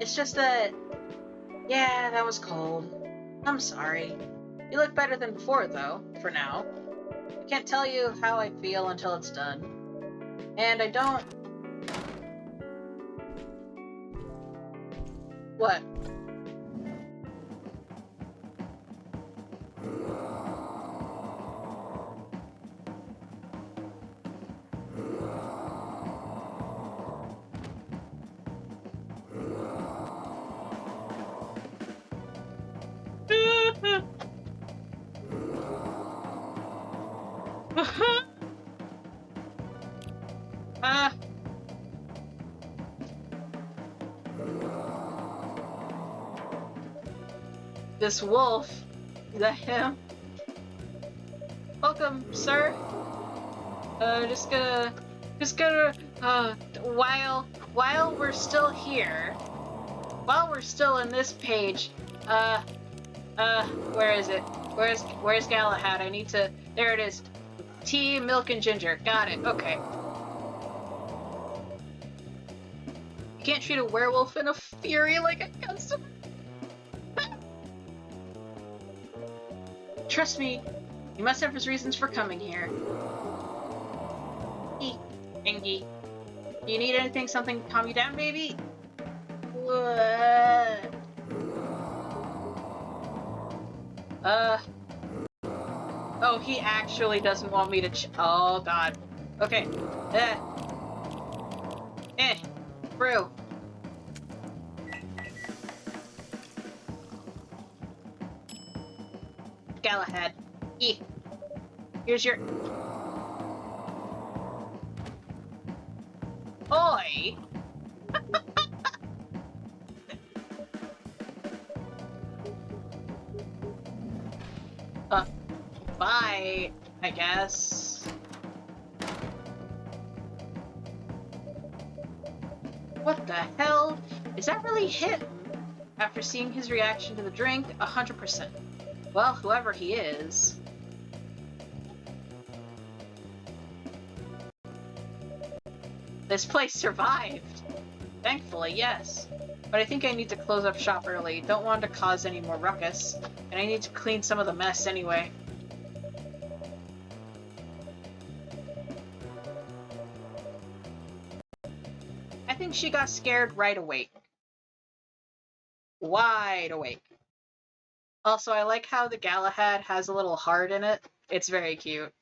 It's just that... Yeah, that was cold. I'm sorry. You look better than before, though, for now. I can't tell you how I feel until it's done. And I don't... What? This wolf. Is that him? Welcome, sir. Just gonna, while we're still here, while we're still in this page, where is it? Where's Galahad? I need to, there it is. Tea, milk, and ginger. Got it, okay. You can't treat a werewolf in a fury like a customer. Trust me, he must have his reasons for coming here. Engie. Do you need anything, something to calm you down, baby? What? Oh, he actually doesn't want me to oh, God. Okay. Brew. Galahad. Here's your... Oi! Bye, I guess. What the hell? Is that really him? After seeing his reaction to the drink, 100%. Well, whoever he is. This place survived! Thankfully, yes. But I think I need to close up shop early. Don't want to cause any more ruckus. And I need to clean some of the mess anyway. I think she got scared right awake. Wide awake. Also, I like how the Galahad has a little heart in it. It's very cute.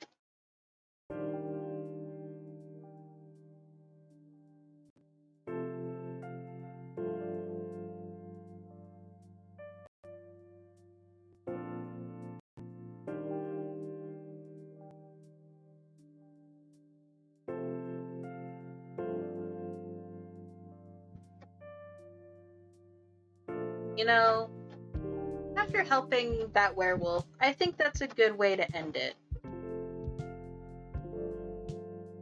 You know, after helping that werewolf, I think that's a good way to end it.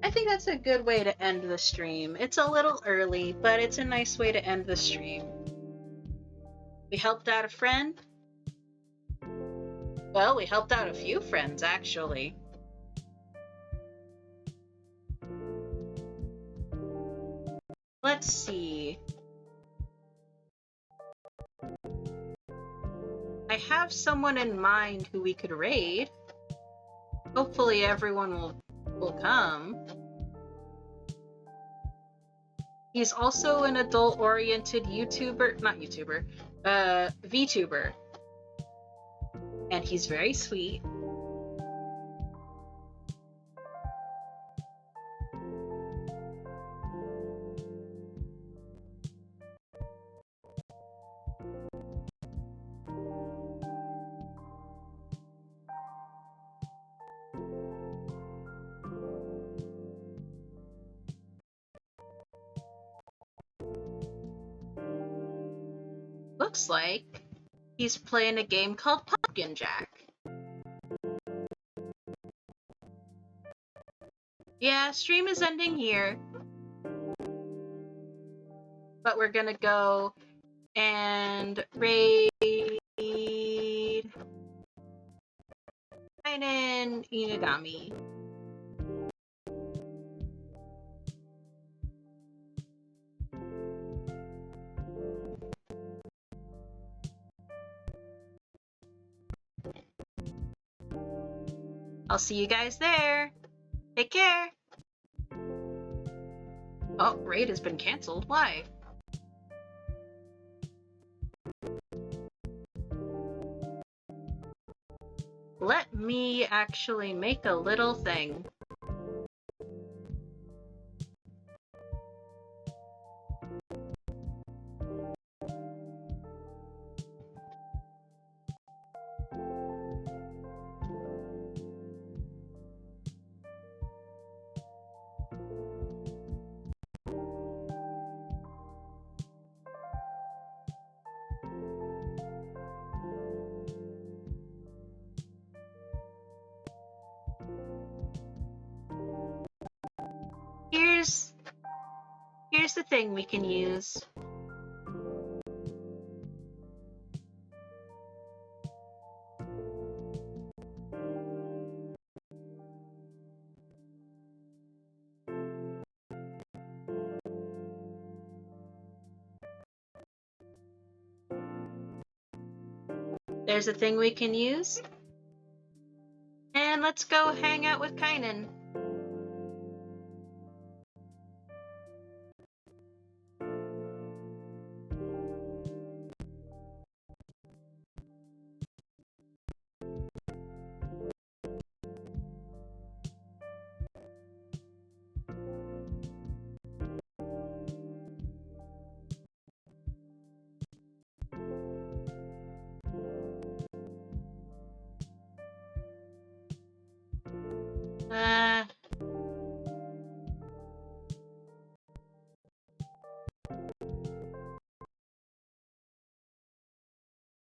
I think that's a good way to end the stream. It's a little early, but it's a nice way to end the stream. We helped out a friend. Well, we helped out a few friends, actually. Let's see. I have someone in mind who we could raid. Hopefully everyone will come. He's also an adult-oriented YouTuber, not YouTuber, VTuber. And he's very sweet. Looks like he's playing a game called Pumpkin Jack. Yeah, stream is ending here. But we're gonna go and raid Kainen Inagami. I'll see you guys there. Take care. Oh, raid has been canceled. Why? Let me actually make a little thing. Here's the thing we can use. There's a thing we can use. And let's go hang out with Kainen.